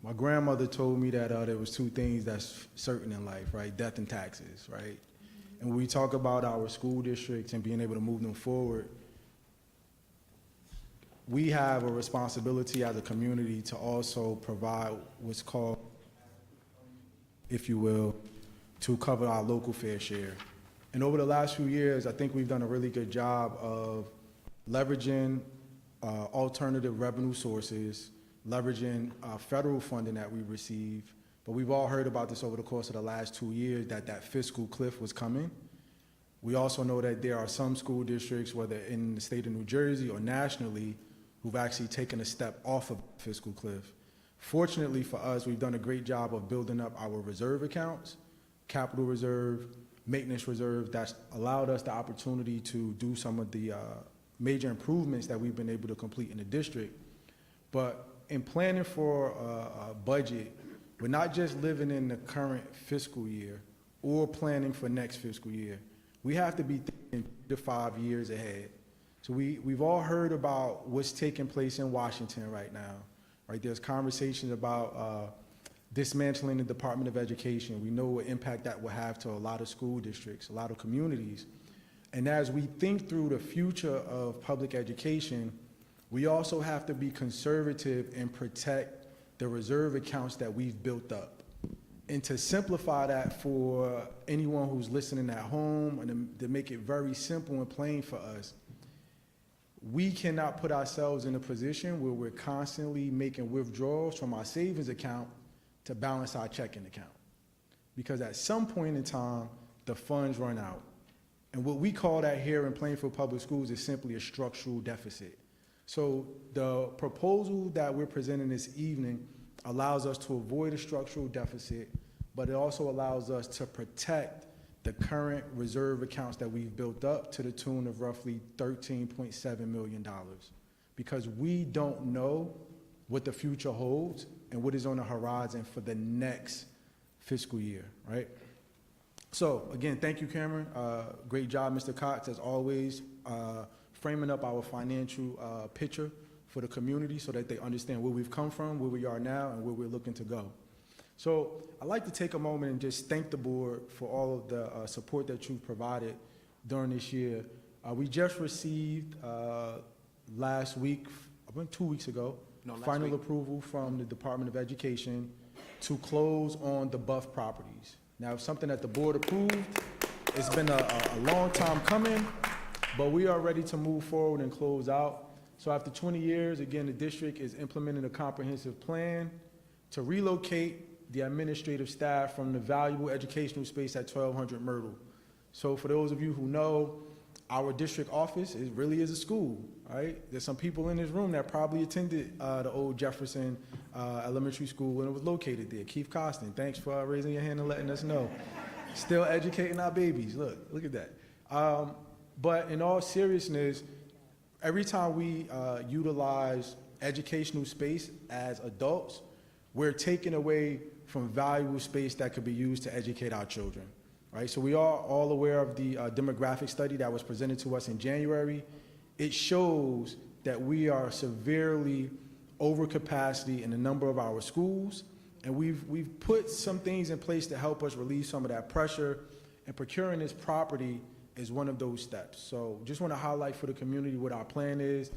my grandmother told me that there was two things that's certain in life, right? Death and taxes, right? And when we talk about our school districts and being able to move them forward, we have a responsibility as a community to also provide what's called, if you will, to cover our local fair share. And over the last few years, I think we've done a really good job of leveraging alternative revenue sources, leveraging federal funding that we receive. But we've all heard about this over the course of the last 2 years, that fiscal cliff was coming. We also know that there are some school districts, whether in the state of New Jersey or nationally, who've actually taken a step off of fiscal cliff. Fortunately for us, we've done a great job of building up our reserve accounts, capital reserve, maintenance reserve, that's allowed us the opportunity to do some of the major improvements that we've been able to complete in the district. But in planning for a budget, we're not just living in the current fiscal year or planning for next fiscal year. We have to be thinking 3 to 5 years ahead. So we've all heard about what's taking place in Washington right now, right? There's conversations about dismantling the Department of Education. We know what impact that will have to a lot of school districts, a lot of communities. And as we think through the future of public education, we also have to be conservative and protect the reserve accounts that we've built up. And to simplify that for anyone who's listening at home, and to make it very simple and plain for us, we cannot put ourselves in a position where we're constantly making withdrawals from our savings account to balance our checking account. Because at some point in time, the funds run out. And what we call that here in Plainfield Public Schools is simply a structural deficit. So the proposal that we're presenting this evening allows us to avoid a structural deficit, but it also allows us to protect the current reserve accounts that we've built up to the tune of roughly $13.7 million. Because we don't know what the future holds and what is on the horizon for the next fiscal year, right? So again, thank you, Cameron. Great job, Mr. Cox, as always, framing up our financial picture for the community so that they understand where we've come from, where we are now, and where we're looking to go. So I'd like to take a moment and just thank the board for all of the support that you've provided during this year. We just received last week, I think 2 weeks ago, final approval from the Department of Education to close on the Buff properties. Now, it's something that the board approved. It's been a long time coming, but we are ready to move forward and close out. So after 20 years, again, the district is implementing a comprehensive plan to relocate the administrative staff from the valuable educational space at 1200 Myrtle. So for those of you who know, our district office really is a school, right? There's some people in this room that probably attended the old Jefferson Elementary School when it was located there. Keith Costin, thanks for raising your hand and letting us know. Still educating our babies, look at that. But in all seriousness, every time we utilize educational space as adults, we're taking away from valuable space that could be used to educate our children. Right, so we are all aware of the demographic study that was presented to us in January. It shows that we are severely over capacity in a number of our schools, and we've put some things in place to help us relieve some of that pressure, and procuring this property is one of those steps. So just want to highlight for the community what our plan is.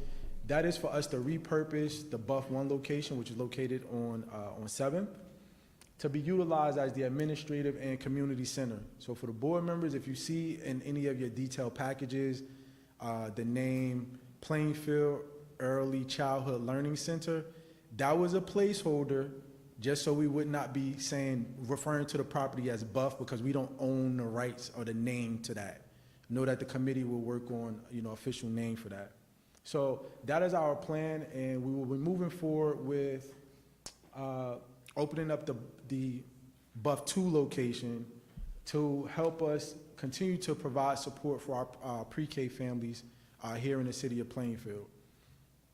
That is for us to repurpose the Buff 1 location, which is located on 7th, to be utilized as the administrative and community center. So for the board members, if you see in any of your detailed packages, the name Plainfield Early Childhood Learning Center, that was a placeholder just so we would not be referring to the property as Buff because we don't own the rights or the name to that. Know that the committee will work on, official name for that. So that is our plan, and we will be moving forward with opening up the Buff 2 location to help us continue to provide support for our pre-K families here in the city of Plainfield.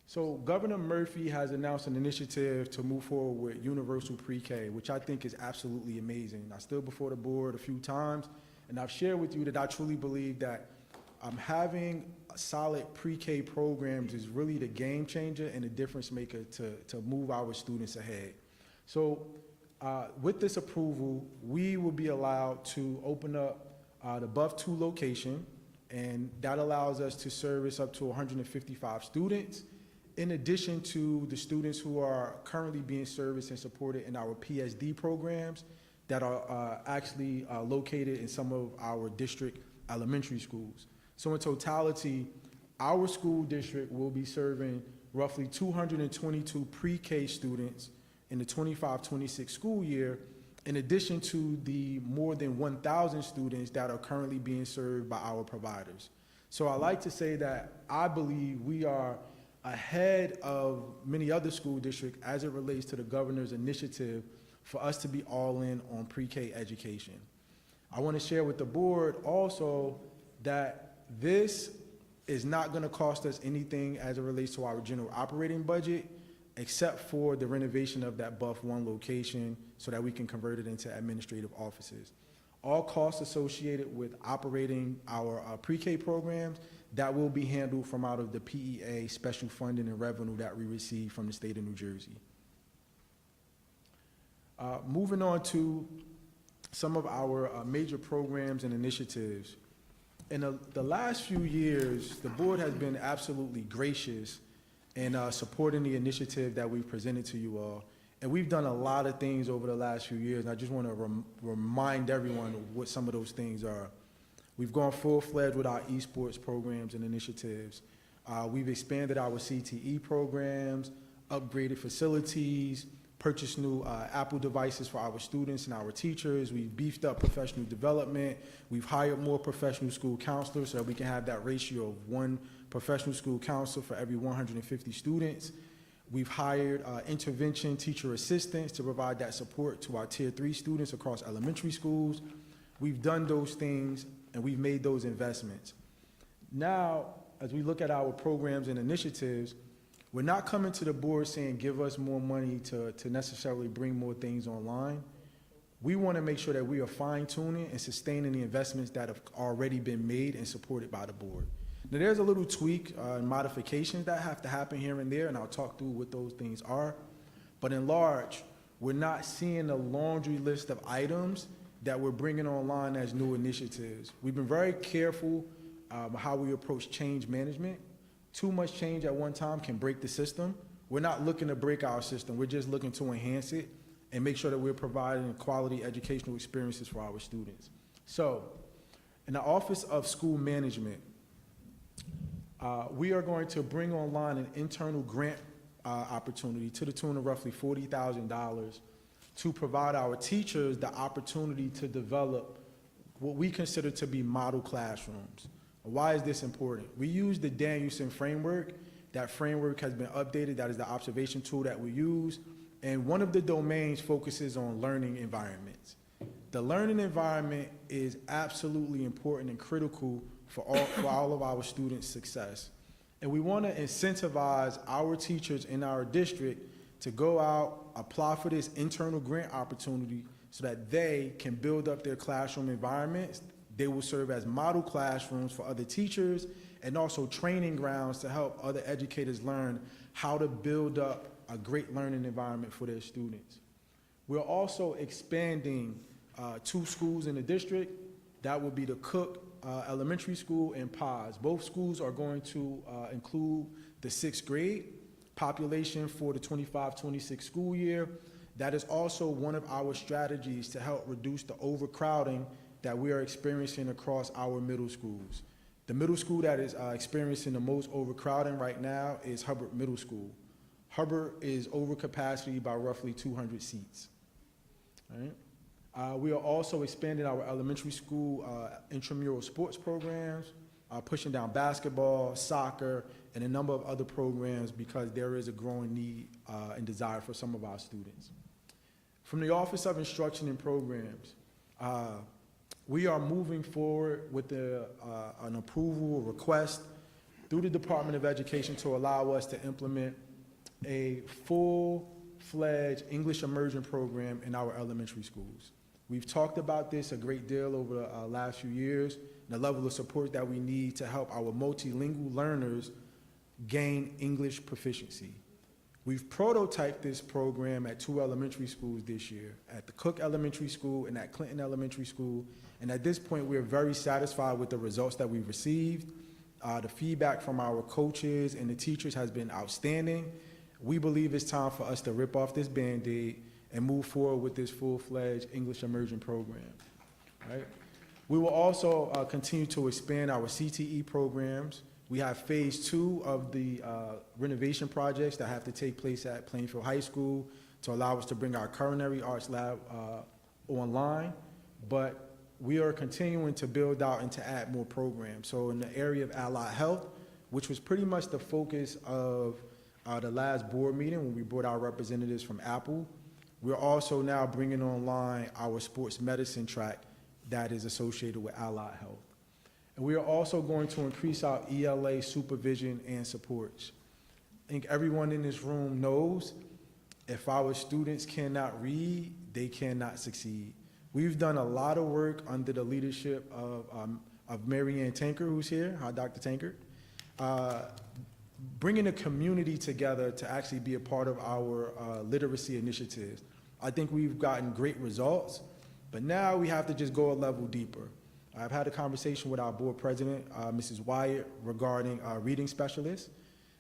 So Governor Murphy has announced an initiative to move forward with universal pre-K, which I think is absolutely amazing. I stood before the board a few times, and I've shared with you that I truly believe that having solid pre-K programs is really the game changer and the difference maker to move our students ahead. So with this approval, we will be allowed to open up the Buff 2 location, and that allows us to service up to 155 students, in addition to the students who are currently being serviced and supported in our PSD programs that are actually located in some of our district elementary schools. So in totality, our school district will be serving roughly 222 pre-K students in the 25-26 school year, in addition to the more than 1,000 students that are currently being served by our providers. So I like to say that I believe we are ahead of many other school districts as it relates to the governor's initiative for us to be all in on pre-K education. I want to share with the board also that this is not going to cost us anything as it relates to our general operating budget, except for the renovation of that Buff 1 location so that we can convert it into administrative offices. All costs associated with operating our pre-K programs, that will be handled from out of the PEA special funding and revenue that we receive from the state of New Jersey. Moving on to some of our major programs and initiatives. In the last few years, the board has been absolutely gracious in supporting the initiative that we've presented to you all. And we've done a lot of things over the last few years, and I just want to remind everyone of what some of those things are. We've gone full-fledged with our esports programs and initiatives. We've expanded our CTE programs, upgraded facilities, purchased new Apple devices for our students and our teachers. We've beefed up professional development. We've hired more professional school counselors so that we can have that ratio of one professional school counselor for every 150 students. We've hired intervention teacher assistants to provide that support to our Tier 3 students across elementary schools. We've done those things and we've made those investments. Now, as we look at our programs and initiatives, we're not coming to the board saying give us more money to necessarily bring more things online. We want to make sure that we are fine-tuning and sustaining the investments that have already been made and supported by the board. Now, there's a little tweak and modifications that have to happen here and there, and I'll talk through what those things are. But in large, we're not seeing a laundry list of items that we're bringing online as new initiatives. We've been very careful how we approach change management. Too much change at one time can break the system. We're not looking to break our system. We're just looking to enhance it and make sure that we're providing quality educational experiences for our students. So, in the Office of School Management, we are going to bring online an internal grant opportunity to the tune of roughly $40,000 to provide our teachers the opportunity to develop what we consider to be model classrooms. Why is this important? We use the Danielson framework. That framework has been updated. That is the observation tool that we use. And one of the domains focuses on learning environments. The learning environment is absolutely important and critical for all of our students' success. And we want to incentivize our teachers in our district to go out, apply for this internal grant opportunity so that they can build up their classroom environments. They will serve as model classrooms for other teachers and also training grounds to help other educators learn how to build up a great learning environment for their students. We're also expanding 2 schools in the district. That will be the Cook Elementary School and Paz. Both schools are going to include the 6th grade population for the 25-26 school year. That is also one of our strategies to help reduce the overcrowding that we are experiencing across our middle schools. The middle school that is experiencing the most overcrowding right now is Hubbard Middle School. Hubbard is over capacity by roughly 200 seats. All right? We are also expanding our elementary school intramural sports programs, pushing down basketball, soccer, and a number of other programs because there is a growing need and desire for some of our students. From the Office of Instruction and Programs, we are moving forward with an approval request through the Department of Education to allow us to implement a full-fledged English immersion program in our elementary schools. We've talked about this a great deal over the last few years, and the level of support that we need to help our multilingual learners gain English proficiency. We've prototyped this program at 2 elementary schools this year, at the Cook Elementary School and at Clinton Elementary School, and at this point, we're very satisfied with the results that we've received. The feedback from our coaches and the teachers has been outstanding. We believe it's time for us to rip off this Band-Aid and move forward with this full-fledged English immersion program, right? We will also continue to expand our CTE programs. We have phase 2 of the renovation projects that have to take place at Plainfield High School to allow us to bring our culinary arts lab online, but we are continuing to build out and to add more programs. So in the area of allied health, which was pretty much the focus of the last board meeting when we brought our representatives from Apple, we're also now bringing online our sports medicine track that is associated with allied health. And we are also going to increase our ELA supervision and supports. I think everyone in this room knows if our students cannot read, they cannot succeed. We've done a lot of work under the leadership of Mary Ann Tanker, who's here. Hi, Dr. Tanker. Bringing the community together to actually be a part of our literacy initiatives. I think we've gotten great results, but now we have to just go a level deeper. I've had a conversation with our board president, Mrs. Wyatt, regarding reading specialists.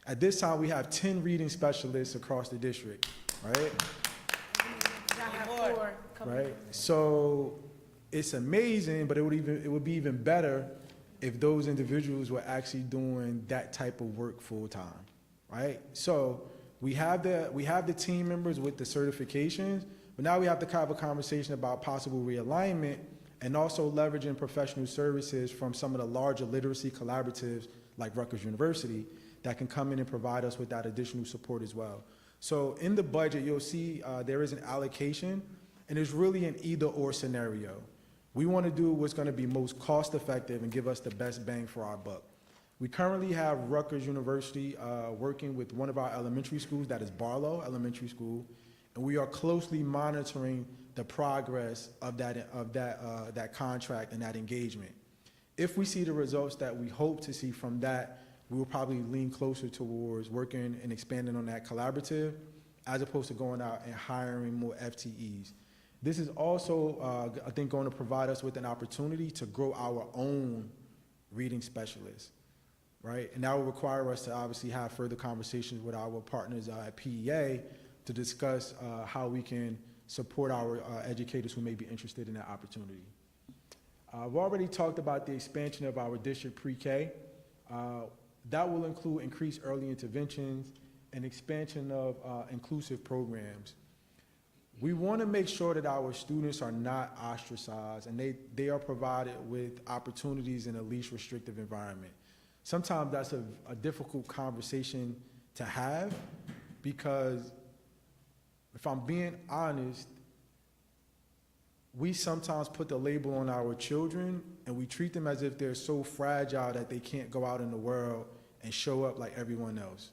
At this time, we have 10 reading specialists across the district, right? Right. So it's amazing, but it would be even better if those individuals were actually doing that type of work full time, right? So we have the team members with the certifications, but now we have to have a conversation about possible realignment and also leveraging professional services from some of the larger literacy collaboratives like Rutgers University that can come in and provide us with that additional support as well. So in the budget, you'll see there is an allocation, and it's really an either-or scenario. We want to do what's going to be most cost-effective and give us the best bang for our buck. We currently have Rutgers University working with one of our elementary schools, that is Barlow Elementary School, and we are closely monitoring the progress of that contract and that engagement. If we see the results that we hope to see from that, we will probably lean closer towards working and expanding on that collaborative, as opposed to going out and hiring more FTEs. This is also, I think, going to provide us with an opportunity to grow our own reading specialists, right? And that will require us to obviously have further conversations with our partners at PEA to discuss how we can support our educators who may be interested in that opportunity. I've already talked about the expansion of our district pre-K. That will include increased early interventions and expansion of inclusive programs. We want to make sure that our students are not ostracized and they are provided with opportunities in a least restrictive environment. Sometimes that's a difficult conversation to have, because if I'm being honest, we sometimes put the label on our children and we treat them as if they're so fragile that they can't go out in the world and show up like everyone else.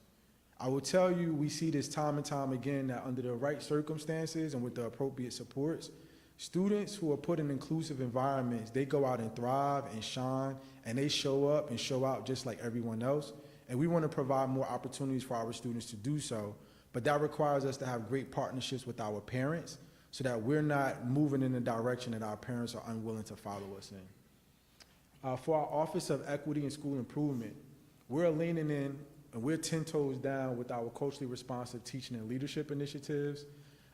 I will tell you, we see this time and time again that under the right circumstances and with the appropriate supports, students who are put in inclusive environments, they go out and thrive and shine, and they show up and show out just like everyone else. And we want to provide more opportunities for our students to do so, but that requires us to have great partnerships with our parents so that we're not moving in the direction that our parents are unwilling to follow us in. For our Office of Equity and School Improvement, we're leaning in and we're 10 toes down with our culturally responsive teaching and leadership initiatives.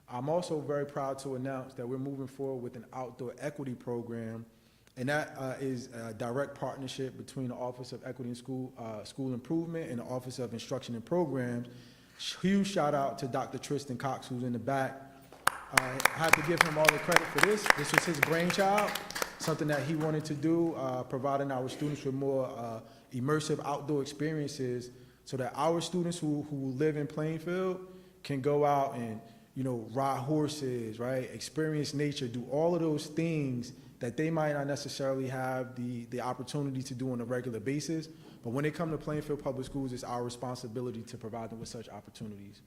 I'm also very proud to announce that we're moving forward with an outdoor equity program, and that is a direct partnership between the Office of Equity and School Improvement and the Office of Instruction and Programs. Huge shout out to Dr. Tristan Cox, who's in the back. I have to give him all the credit for this. This was his brainchild, something that he wanted to do, providing our students with more immersive outdoor experiences so that our students who live in Plainfield can go out and, ride horses, right? Experience nature, do all of those things that they might not necessarily have the opportunity to do on a regular basis. But when they come to Plainfield Public Schools, it's our responsibility to provide them with such opportunities.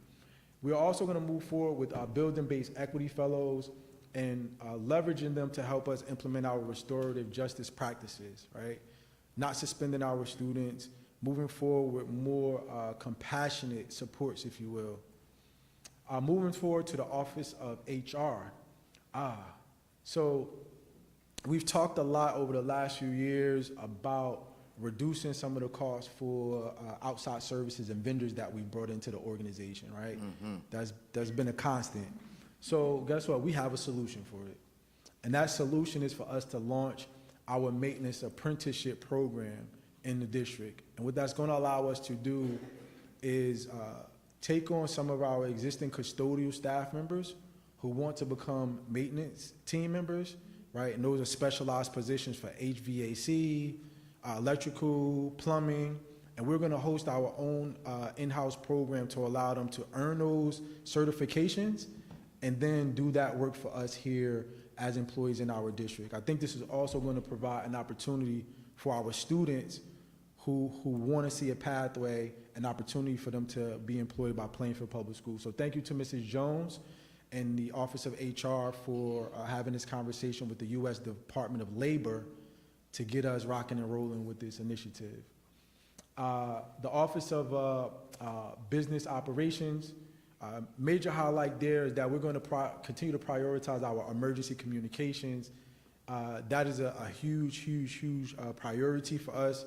We are also going to move forward with building-based equity fellows and leveraging them to help us implement our restorative justice practices, right? Not suspending our students, moving forward with more compassionate supports, if you will. Moving forward to the Office of HR. So we've talked a lot over the last few years about reducing some of the costs for outside services and vendors that we brought into the organization, right? Mm-hmm. That's been a constant. So guess what? We have a solution for it. And that solution is for us to launch our maintenance apprenticeship program in the district. And what that's going to allow us to do is take on some of our existing custodial staff members who want to become maintenance team members, right? And those are specialized positions for HVAC, electrical, plumbing, and we're going to host our own in-house program to allow them to earn those certifications and then do that work for us here as employees in our district. I think this is also going to provide an opportunity for our students who want to see a pathway, an opportunity for them to be employed by Plainfield Public Schools. So thank you to Mrs. Jones and the Office of HR for having this conversation with the U.S. Department of Labor to get us rocking and rolling with this initiative. The Office of Business Operations, major highlight there is that we're going to continue to prioritize our emergency communications. That is a huge priority for us.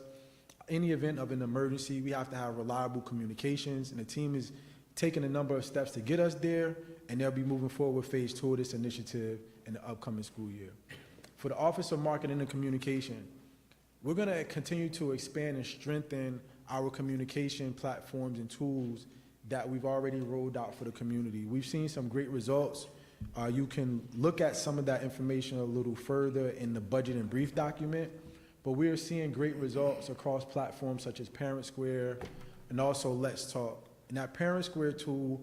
Any event of an emergency, we have to have reliable communications, and the team is taking a number of steps to get us there, and they'll be moving forward with phase 2 of this initiative in the upcoming school year. For the Office of Marketing and Communication, we're going to continue to expand and strengthen our communication platforms and tools that we've already rolled out for the community. We've seen some great results. You can look at some of that information a little further in the budget and brief document, but we're seeing great results across platforms such as Parent Square and also Let's Talk. In that Parent Square tool,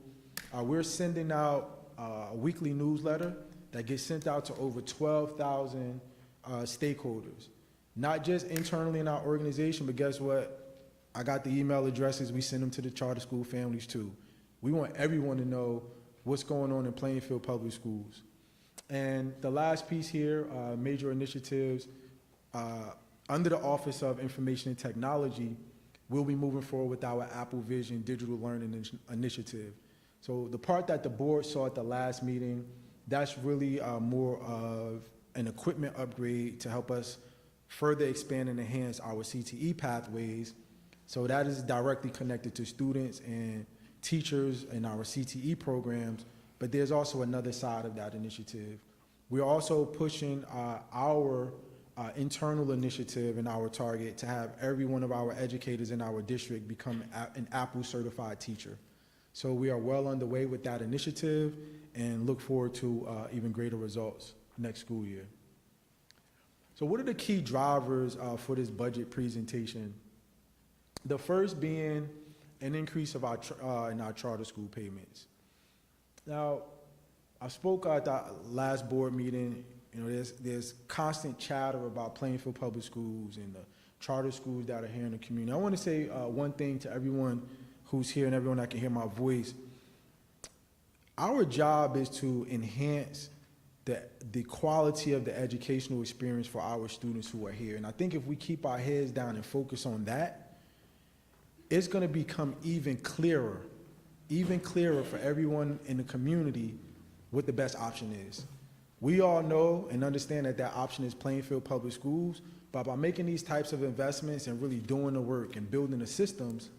we're sending out a weekly newsletter that gets sent out to over 12,000 stakeholders, not just internally in our organization, but guess what? I got the email addresses. We send them to the charter school families too. We want everyone to know what's going on in Plainfield Public Schools. And the last piece here, major initiatives, Under the Office of Information and Technology, we'll be moving forward with our Apple Vision digital learning initiative. So the part that the board saw at the last meeting, that's really more of an equipment upgrade to help us further expand and enhance our CTE pathways. So that is directly connected to students and teachers in our CTE programs, but there's also another side of that initiative. We're also pushing our internal initiative and our target to have every one of our educators in our district become an Apple certified teacher. So we are well underway with that initiative and look forward to even greater results next school year. So what are the key drivers for this budget presentation? The first being an increase of in our charter school payments. Now, I spoke at the last board meeting. You know, there's constant chatter about Plainfield Public Schools and the charter schools that are here in the community. I want to say one thing to everyone who's here and everyone that can hear my voice. Our job is to enhance the quality of the educational experience for our students who are here. And I think if we keep our heads down and focus on that, it's going to become even clearer for everyone in the community what the best option is. We all know and understand that option is Plainfield Public Schools, but by making these types of investments and really doing the work and building the systems,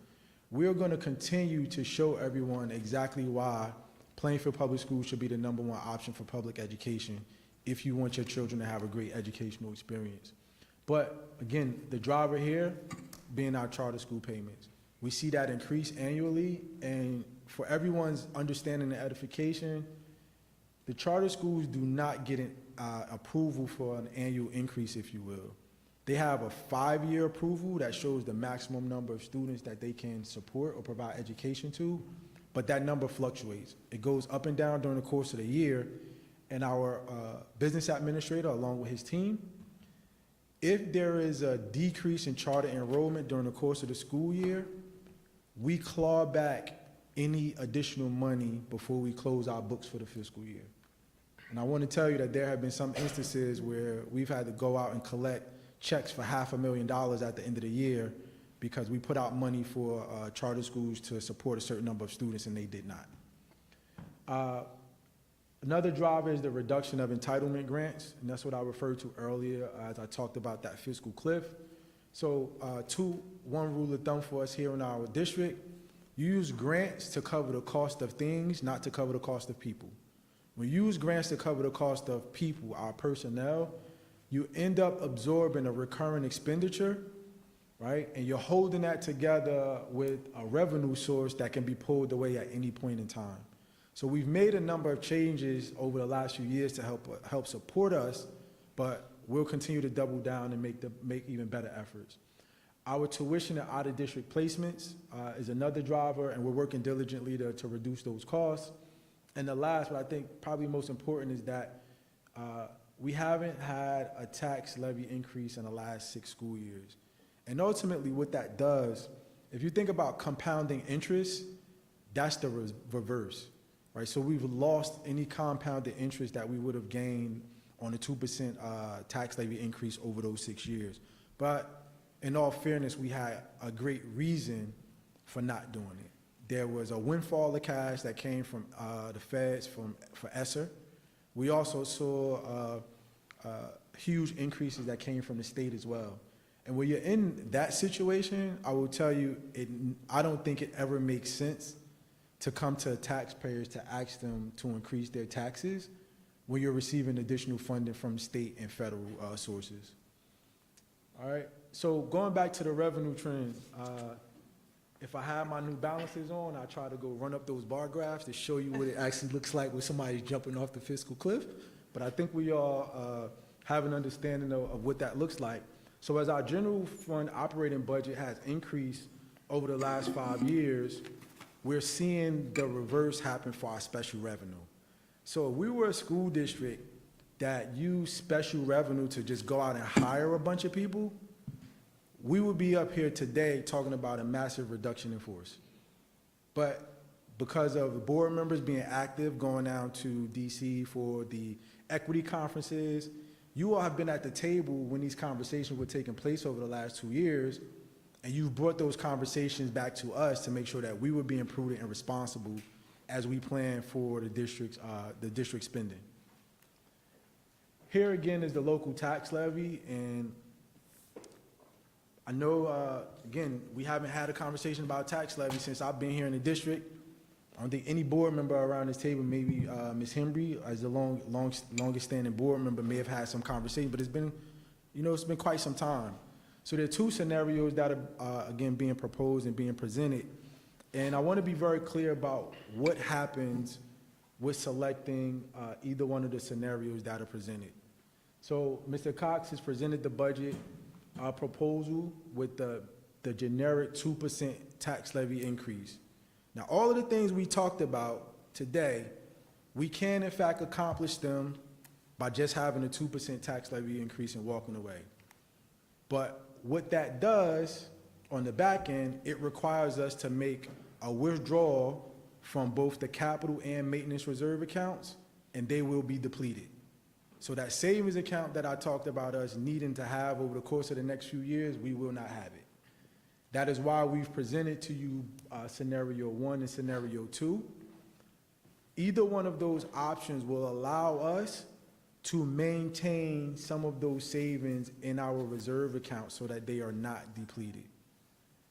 we're going to continue to show everyone exactly why Plainfield Public Schools should be the #1 option for public education if you want your children to have a great educational experience. But again, the driver here being our charter school payments. We see that increase annually, and for everyone's understanding and edification, the charter schools do not get an approval for an annual increase, if you will. They have a 5-year approval that shows the maximum number of students that they can support or provide education to, but that number fluctuates. It goes up and down during the course of the year, and our business administrator, along with his team, if there is a decrease in charter enrollment during the course of the school year, we claw back any additional money before we close our books for the fiscal year. And I want to tell you that there have been some instances where we've had to go out and collect checks for $500,000 at the end of the year because we put out money for charter schools to support a certain number of students and they did not. Another driver is the reduction of entitlement grants, and that's what I referred to earlier as I talked about that fiscal cliff. So one rule of thumb for us here in our district, you use grants to cover the cost of things, not to cover the cost of people. When you use grants to cover the cost of people, our personnel, you end up absorbing a recurring expenditure, right? And you're holding that together with a revenue source that can be pulled away at any point in time. So we've made a number of changes over the last few years to help support us, but we'll continue to double down and make even better efforts. Our tuition and out-of-district placements is another driver, and we're working diligently to reduce those costs. And the last, but I think probably most important, is that we haven't had a tax levy increase in the last 6 school years. And ultimately what that does, if you think about compounding interest, that's the reverse, right? So we've lost any compounded interest that we would have gained on a 2% tax levy increase over those 6 years. But in all fairness, we had a great reason for not doing it. There was a windfall of cash that came from the feds for ESSER. We also saw huge increases that came from the state as well. And when you're in that situation, I will tell you, I don't think it ever makes sense to come to taxpayers to ask them to increase their taxes when you're receiving additional funding from state and federal sources. All right, so going back to the revenue trend, if I have my New Balances on, I try to go run up those bar graphs to show you what it actually looks like when somebody's jumping off the fiscal cliff. But I think we all have an understanding of what that looks like. So as our general fund operating budget has increased over the last 5 years, we're seeing the reverse happen for our special revenue. So if we were a school district that used special revenue to just go out and hire a bunch of people, we would be up here today talking about a massive reduction in force. But because of the board members being active, going down to DC for the equity conferences, you all have been at the table when these conversations were taking place over the last 2 years, and you've brought those conversations back to us to make sure that we were being prudent and responsible as we plan for the district spending. Here again is the local tax levy, and I know, again, we haven't had a conversation about tax levy since I've been here in the district. I don't think any board member around this table, maybe Ms. Hembry, as the longest standing board member, may have had some conversation, but it's been, it's been quite some time. So there are two scenarios that are, again, being proposed and being presented. And I want to be very clear about what happens with selecting either one of the scenarios that are presented. So Mr. Cox has presented the budget proposal with the generic 2% tax levy increase. Now, all of the things we talked about today, we can in fact accomplish them by just having a 2% tax levy increase and walking away. But what that does on the back end, it requires us to make a withdrawal from both the capital and maintenance reserve accounts, and they will be depleted. So that savings account that I talked about us needing to have over the course of the next few years, we will not have it. That is why we've presented to you scenario 1 and scenario 2. Either one of those options will allow us to maintain some of those savings in our reserve account so that they are not depleted.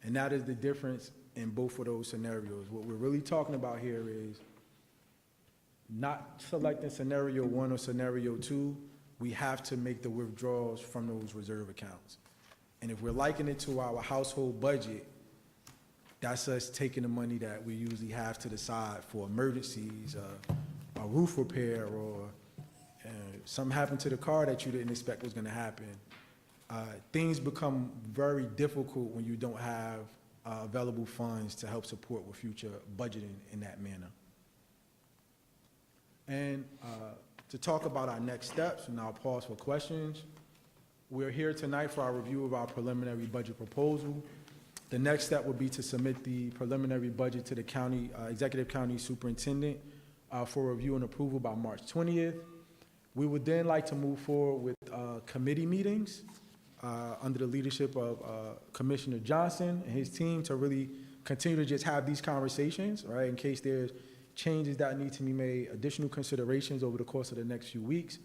And that is the difference in both of those scenarios. What we're really talking about here is not selecting scenario 1 or scenario 2. We have to make the withdrawals from those reserve accounts. And if we're likening it to our household budget, that's us taking the money that we usually have to the side for emergencies, a roof repair, or something happened to the car that you didn't expect was going to happen. Things become very difficult when you don't have available funds to help support with future budgeting in that manner. And to talk about our next steps, and I'll pause for questions. We're here tonight for our review of our preliminary budget proposal. The next step would be to submit the preliminary budget to the county, executive county superintendent for review and approval by March 20th. We would then like to move forward with committee meetings under the leadership of Commissioner Johnson and his team to really continue to just have these conversations, right, in case there's changes that need to be made, additional considerations over the course of the next few weeks,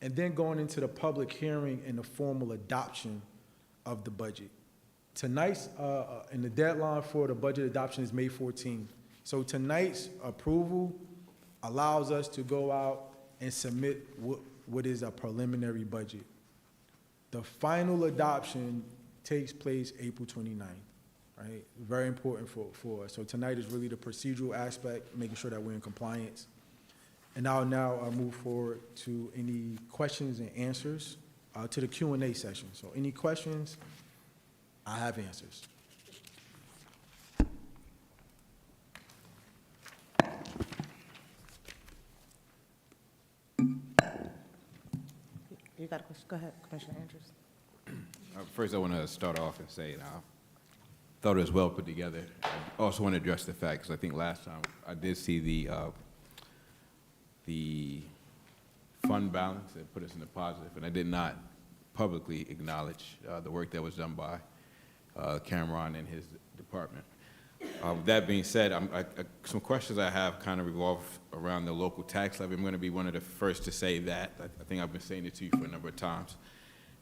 and then going into the public hearing and the formal adoption of the budget. Tonight's, and the deadline for the budget adoption is May 14th. So tonight's approval allows us to go out and submit what is a preliminary budget. The final adoption takes place April 29th, right? Very important for us. So tonight is really the procedural aspect, making sure that we're in compliance. And I'll now move forward to any questions and answers to the Q&A session. So any questions? I have answers. You got a question? Go ahead, Commissioner Andrews. First, I want to start off and say I thought it was well put together. I also want to address the fact, because I think last time I did see the fund balance that put us in the positive, and I did not publicly acknowledge the work that was done by Cameron and his department. That being said, some questions I have kind of revolve around the local tax levy. I'm going to be one of the first to say that. I think I've been saying it to you for a number of times.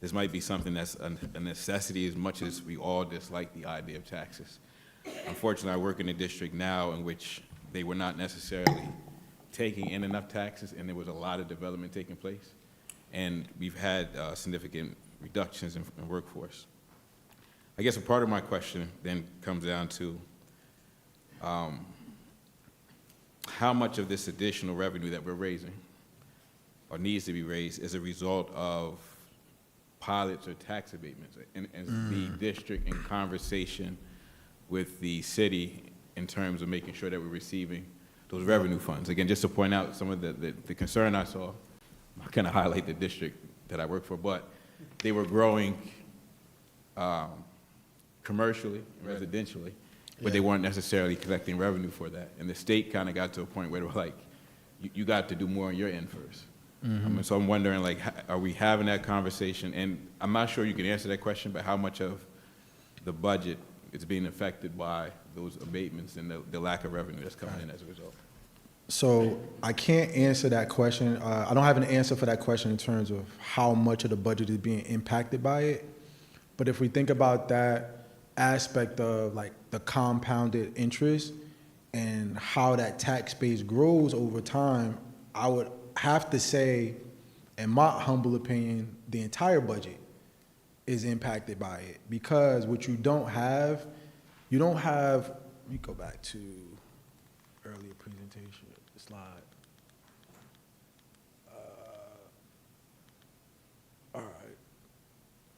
This might be something that's a necessity as much as we all dislike the idea of taxes. Unfortunately, I work in a district now in which they were not necessarily taking in enough taxes, and there was a lot of development taking place. And we've had significant reductions in workforce. I guess a part of my question then comes down to how much of this additional revenue that we're raising or needs to be raised is a result of pilots or tax abatements, and the district in conversation with the city in terms of making sure that we're receiving those revenue funds. Again, just to point out some of the concern I saw, I kind of highlight the district that I work for, but they were growing commercially, residentially, but they weren't necessarily collecting revenue for that. And the state kind of got to a point where they were like, you got to do more on your end first. So I'm wondering, like, are we having that conversation? And I'm not sure you can answer that question, but how much of the budget is being affected by those abatements and the lack of revenue that's coming in as a result? So I can't answer that question. I don't have an answer for that question in terms of how much of the budget is being impacted by it. But if we think about that aspect of like the compounded interest and how that tax base grows over time, I would have to say, in my humble opinion, the entire budget is impacted by it. Because what you don't have, let me go back to earlier presentation, the slide. All right.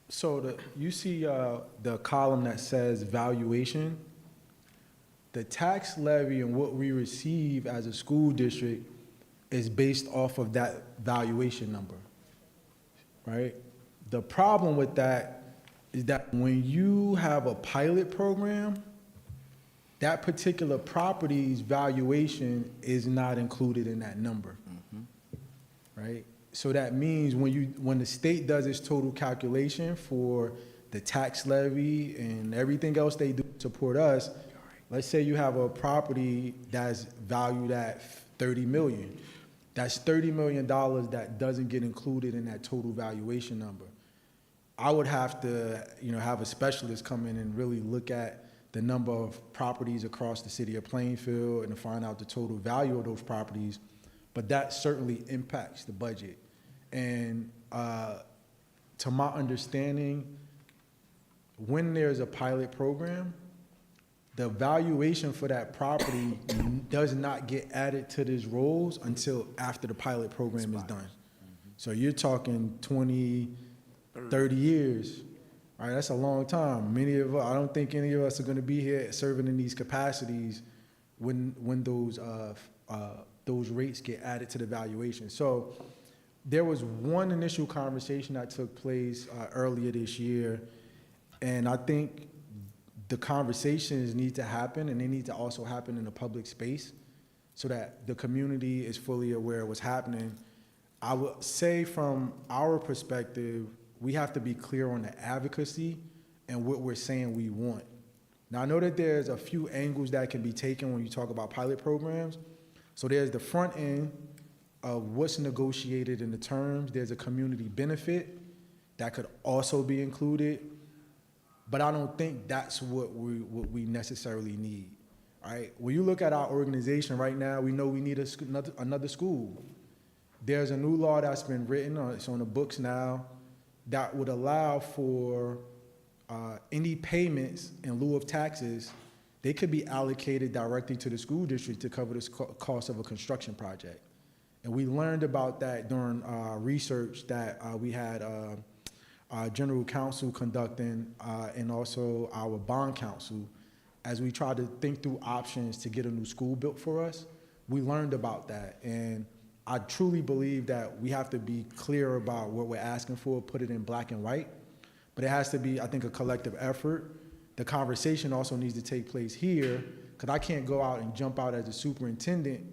So you see the column that says valuation. The tax levy and what we receive as a school district is based off of that valuation number, right? The problem with that is that when you have a pilot program, that particular property's valuation is not included in that number, right? So that means when the state does its total calculation for the tax levy and everything else they do to support us, let's say you have a property that's valued at $30 million. That's $30 million that doesn't get included in that total valuation number. I would have to, have a specialist come in and really look at the number of properties across the city of Plainfield and to find out the total value of those properties. But that certainly impacts the budget. And to my understanding, when there's a pilot program, the valuation for that property does not get added to these rolls until after the pilot program is done. So you're talking 20, 30 years. All right, that's a long time. I don't think any of us are going to be here serving in these capacities when those rates get added to the valuation. So there was one initial conversation that took place earlier this year, and I think the conversations need to happen, and they need to also happen in a public space so that the community is fully aware of what's happening. I would say from our perspective, we have to be clear on the advocacy and what we're saying we want. Now, I know that there's a few angles that can be taken when you talk about pilot programs. So there's the front end of what's negotiated in the terms. There's a community benefit that could also be included. But I don't think that's what we necessarily need, right? When you look at our organization right now, we know we need another school. There's a new law that's been written, it's on the books now, that would allow for any payments in lieu of taxes, they could be allocated directly to the school district to cover the cost of a construction project. And we learned about that during research that we had our general counsel conducting and also our bond counsel as we tried to think through options to get a new school built for us. We learned about that, and I truly believe that we have to be clear about what we're asking for, put it in black and white, but it has to be, I think, a collective effort. The conversation also needs to take place here, because I can't go out and jump out as a superintendent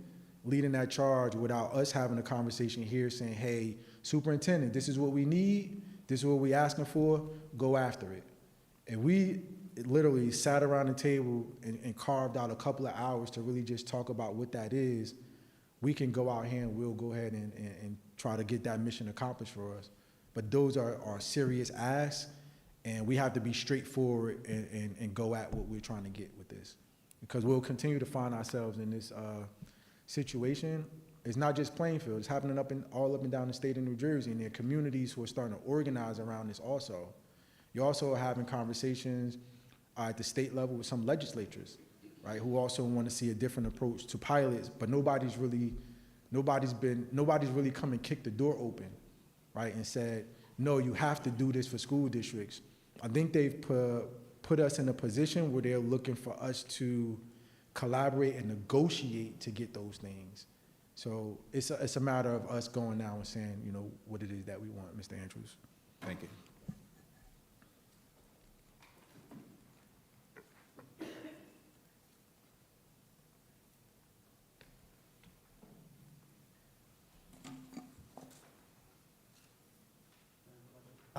leading that charge without us having a conversation here saying, hey, superintendent, this is what we need, this is what we're asking for, go after it. And we literally sat around the table and carved out a couple of hours to really just talk about what that is. We can go out here and we'll go ahead and try to get that mission accomplished for us. But those are serious asks, and we have to be straightforward and go at what we're trying to get with this. Because we'll continue to find ourselves in this situation. It's not just Plainfield, it's happening all up and down the state of New Jersey, and there are communities who are starting to organize around this also. You're also having conversations at the state level with some legislatures, right, who also want to see a different approach to pilots, but nobody's really come and kicked the door open, right, and said, no, you have to do this for school districts. I think they've put us in a position where they're looking for us to collaborate and negotiate to get those things. So it's a matter of us going now and saying, what it is that we want, Mr. Andrews. Thank you.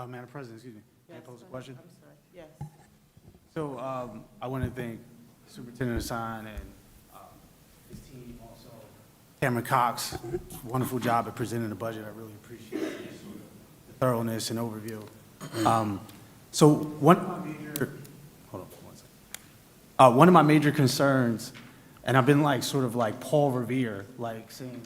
Madam President, excuse me. Can I Yes, pose a go ahead. question? I'm sorry. Yes. So I want to thank Superintendent Hassan and his team also. Cameron Cox, wonderful job at presenting the budget. I really appreciate the thoroughness and overview. So one of my major, hold on one second. One of my major concerns, and I've been like sort of like Paul Revere, like saying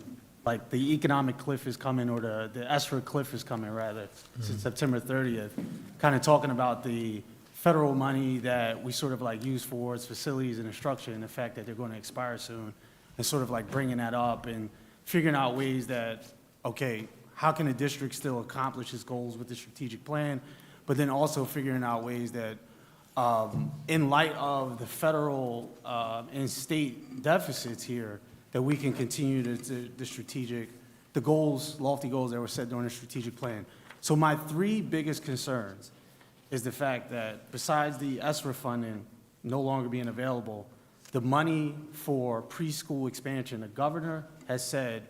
like the economic cliff is coming, or the ESRA cliff is coming rather, since September 30th, kind of talking about the federal money that we sort of like use for its facilities and instruction, and the fact that they're going to expire soon, and sort of like bringing that up and figuring out ways that, okay, how can a district still accomplish its goals with the strategic plan, but then also figuring out ways that, in light of the federal and state deficits here, that we can continue the goals, lofty goals that were set during the strategic plan. So my three biggest concerns is the fact that besides the ESRA funding no longer being available, the money for preschool expansion, the governor has said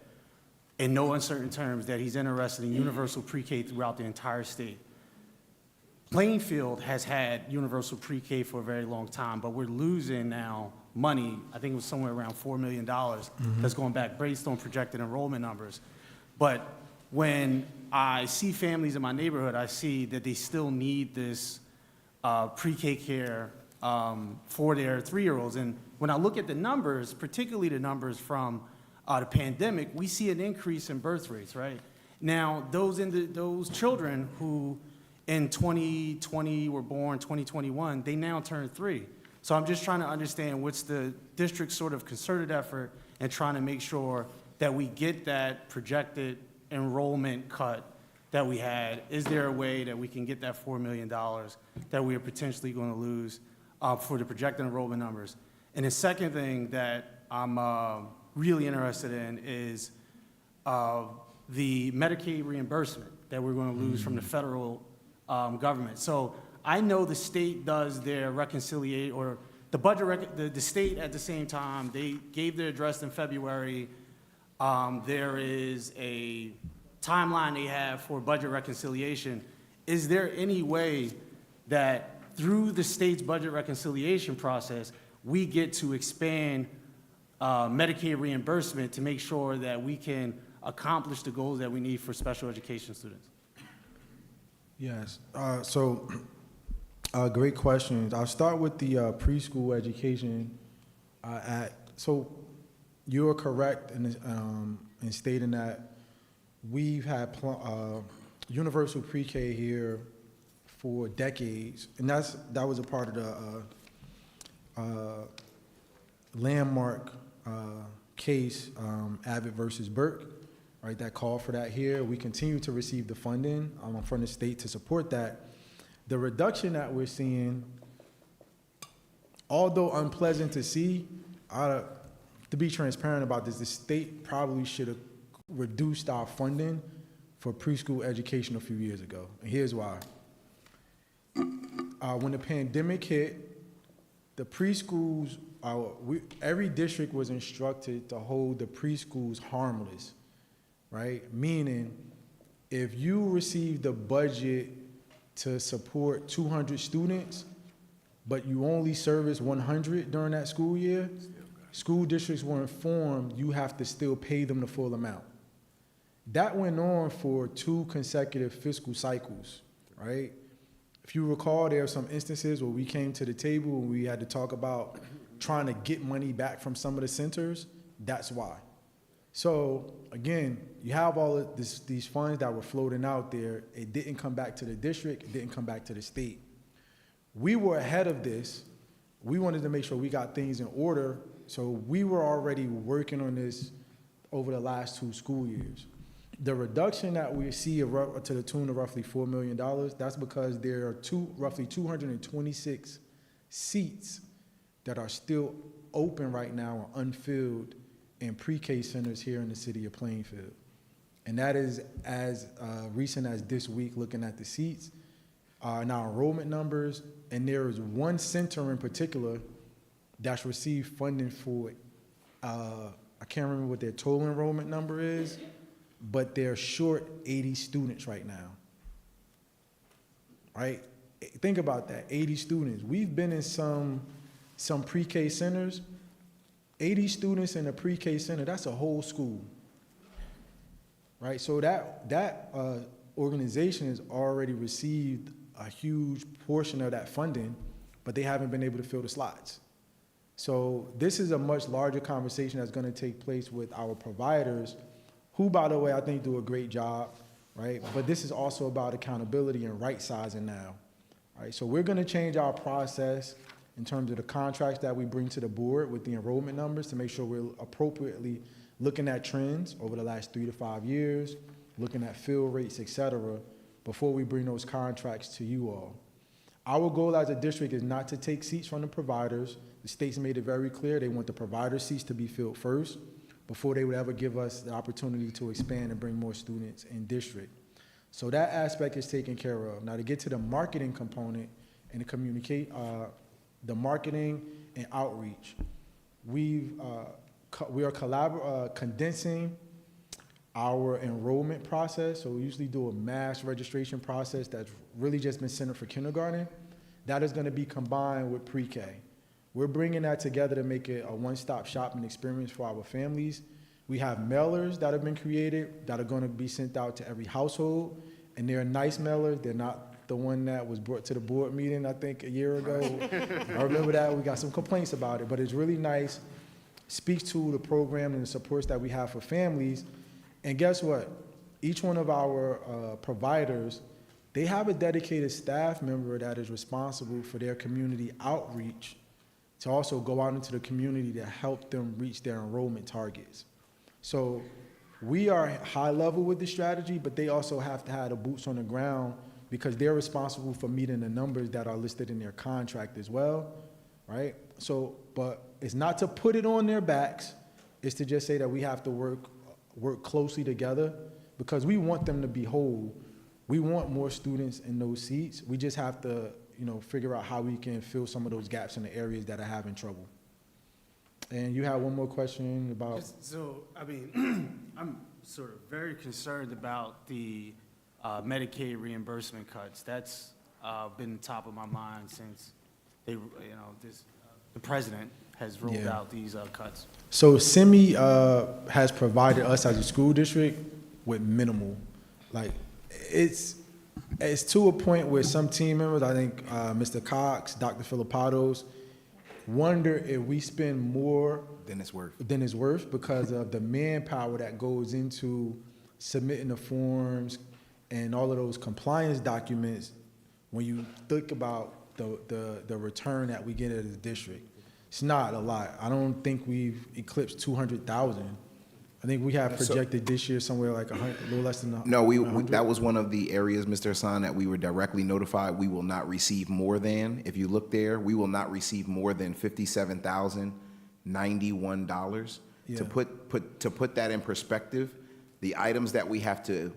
in no uncertain terms that he's interested in universal pre-K throughout the entire state. Plainfield has had universal pre-K for a very long time, but we're losing now money. I think it was somewhere around $4 million that's going back based on projected enrollment numbers. But when I see families in my neighborhood, I see that they still need this pre-K care for their 3-year-olds. And when I look at the numbers, particularly the numbers from the pandemic, we see an increase in birth rates, right? Now, those children who in 2020 were born, 2021, they now turn 3. So I'm just trying to understand what's the district's sort of concerted effort and trying to make sure that we get that projected enrollment cut that we had. Is there a way that we can get that $4 million that we are potentially going to lose for the projected enrollment numbers? And the second thing that I'm really interested in is the Medicaid reimbursement that we're going to lose from the federal government. So I know the state does their reconciliation, or the budget, the state at the same time, they gave their address in February. There is a timeline they have for budget reconciliation. Is there any way that through the state's budget reconciliation process, we get to expand Medicaid reimbursement to make sure that we can accomplish the goals that we need for special education students? Yes. Great questions. I'll start with the preschool education. So you're correct in stating that we've had universal pre-K here for decades, and that was a part of the landmark case, Abbott versus Burke, right? That called for that here. We continue to receive the funding from the state to support that. The reduction that we're seeing, although unpleasant to see, to be transparent about this, the state probably should have reduced our funding for preschool education a few years ago. And here's why. When the pandemic hit, the preschools, every district was instructed to hold the preschools harmless, right? Meaning, if you received a budget to support 200 students, but you only service 100 during that school year, school districts were informed you have to still pay them the full amount. That went on for 2 consecutive fiscal cycles, right? If you recall, there are some instances where we came to the table and we had to talk about trying to get money back from some of the centers. That's why. So again, you have all of these funds that were floating out there. It didn't come back to the district. It didn't come back to the state. We were ahead of this. We wanted to make sure we got things in order. So we were already working on this over the last 2 school years. The reduction that we see to the tune of roughly $4 million, that's because there are roughly 226 seats that are still open right now or unfilled in pre-K centers here in the city of Plainfield. And that is as recent as this week, looking at the seats and our enrollment numbers. And there is one center in particular that's received funding for, I can't remember what their total enrollment number is, but they're short 80 students right now. right? Think about that, 80 students. We've been in some pre-K centers. 80 students in a pre-K center, that's a whole school, right? So that organization has already received a huge portion of that funding, but they haven't been able to fill the slots. So this is a much larger conversation that's gonna take place with our providers, who, by the way, I think do a great job, right? But this is also about accountability and right sizing now, right? So we're gonna change our process in terms of the contracts that we bring to the board with the enrollment numbers to make sure we're appropriately looking at trends over the last 3 to 5 years, looking at fill rates, et cetera, before we bring those contracts to you all. Our goal as a district is not to take seats from the providers. The state's made it very clear they want the provider seats to be filled first before they would ever give us the opportunity to expand and bring more students in district. So that aspect is taken care of. Now to get to the marketing component and to communicate, the marketing and outreach, we are condensing our enrollment process. So we usually do a mass registration process that's really just been centered for kindergarten. That is going to be combined with pre-K. We're bringing that together to make it a one-stop shopping experience for our families. We have mailers that have been created that are going to be sent out to every household, and they're nice mailers. They're not the one that was brought to the board meeting, I think, a year ago. I remember that. We got some complaints about it, but it's really nice. Speaks to the program and the supports that we have for families. And guess what? Each one of our providers, they have a dedicated staff member that is responsible for their community outreach to also go out into the community to help them reach their enrollment targets. So we are high level with the strategy, but they also have to have the boots on the ground because they're responsible for meeting the numbers that are listed in their contract as well, right? So, but it's not to put it on their backs, it's to just say that we have to work closely together because we want them to be whole. We want more students in those seats. We just have to, figure out how we can fill some of those gaps in the areas that are having trouble. And you have one more question about? So, I mean, I'm sort of very concerned about the Medicaid reimbursement cuts. That's been top of my mind since the president has rolled out these cuts. So SEMI has provided us as a school district with minimal. Like, it's to a point where some team members, I think Mr. Cox, Dr. Filipados, wonder if we spend more Than it's worth because of the manpower that goes into submitting the forms and all of those compliance documents when you think about the return that we get as a district. It's not a lot. I don't think we've eclipsed 200,000. I think we have projected this year somewhere like a little less than 100. No, that was one of the areas, Mr. Hassan, that we were directly notified we will not receive more than. If you look there, we will not receive more than $57,091. Yeah. To put that in perspective, the items that we have to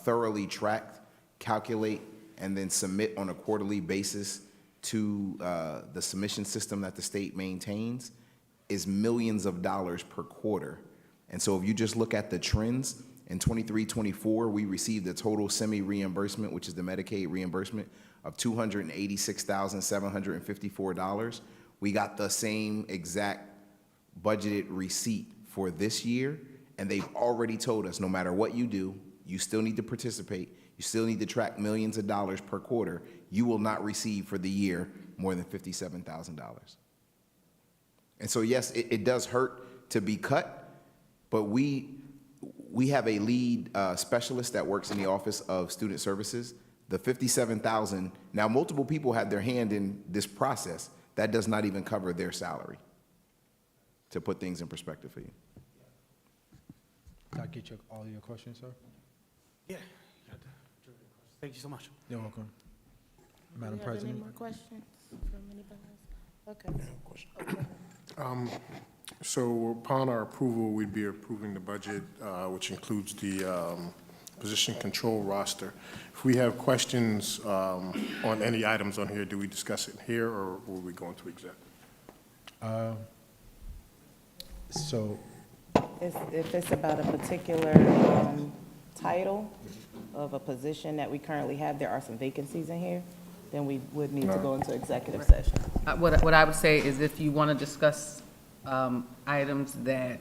thoroughly track, calculate, and then submit on a quarterly basis to the submission system that the state maintains is millions of dollars per quarter. And so if you just look at the trends, in 23-24, we received a total semi-reimbursement, which is the Medicaid reimbursement, of $286,754. We got the same exact budgeted receipt for this year, and they've already told us no matter what you do, you still need to participate, you still need to track millions of dollars per quarter, you will not receive for the year more than $57,000. And so yes, it does hurt to be cut, but we have a lead specialist that works in the Office of Student Services. The $57,000, now multiple people had their hand in this process. That does not even cover their salary, to put things in perspective for you. Did I get all your questions, sir? Yeah. Thank you so much. You're welcome. Madam Do you have any President? more questions from anybody else? Okay. So upon our approval, we'd be approving the budget, which includes the position control roster. If we have questions on any items on here, do we discuss it here or will we go into exec? So, If it's about a particular title, of a position that we currently have, there are some vacancies in here, then we would need to go into executive session. What I would say is if you want to discuss items that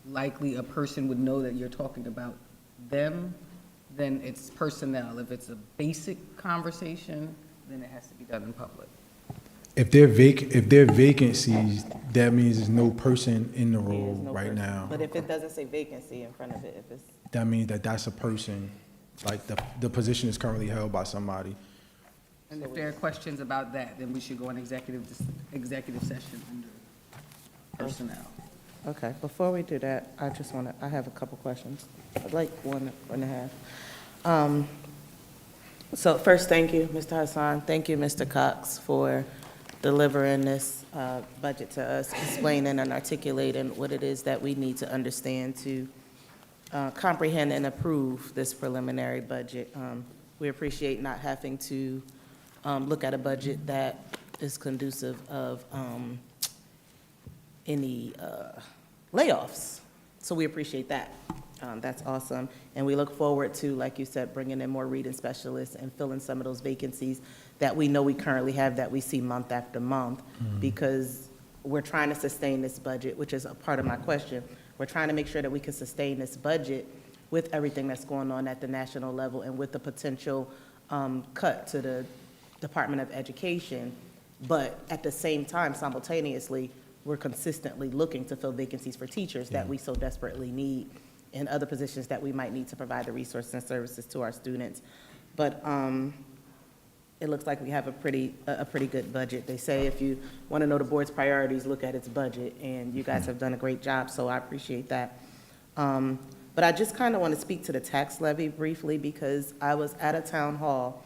likely a person would know that you're talking about them, then it's personnel. If it's a basic conversation, then it has to be done in public. If they're vacancies, that means there's no person in the role There's no right person. now. But if it doesn't say vacancy in front of it, if it's, That means that that's a person, like the position is currently held by somebody. And if there are questions about that, then we should go in executive session under personnel. okay, before we do that, I have a couple questions. I'd like one and a half. So first, thank you, Mr. Hassan. Thank you, Mr. Cox, for delivering this budget to us, explaining and articulating what it is that we need to understand to comprehend and approve this preliminary budget. We appreciate not having to look at a budget that is conducive of any layoffs. So we appreciate that. That's awesome. And we look forward to, like you said, bringing in more reading specialists and filling some of those vacancies that we know we currently have, that we see month after month, because we're trying to sustain this budget, which is a part of my question. We're trying to make sure that we can sustain this budget with everything that's going on at the national level and with the potential cut to the Department of Education. But at the same time, simultaneously, we're consistently looking to fill vacancies for teachers that we so desperately need, and other positions that we might need to provide the resources and services to our students. But it looks like we have a pretty good budget. They say if you want to know the board's priorities, look at its budget, and you guys have done a great job, so I appreciate that. But I just kind of want to speak to the tax levy briefly, because I was at a town hall,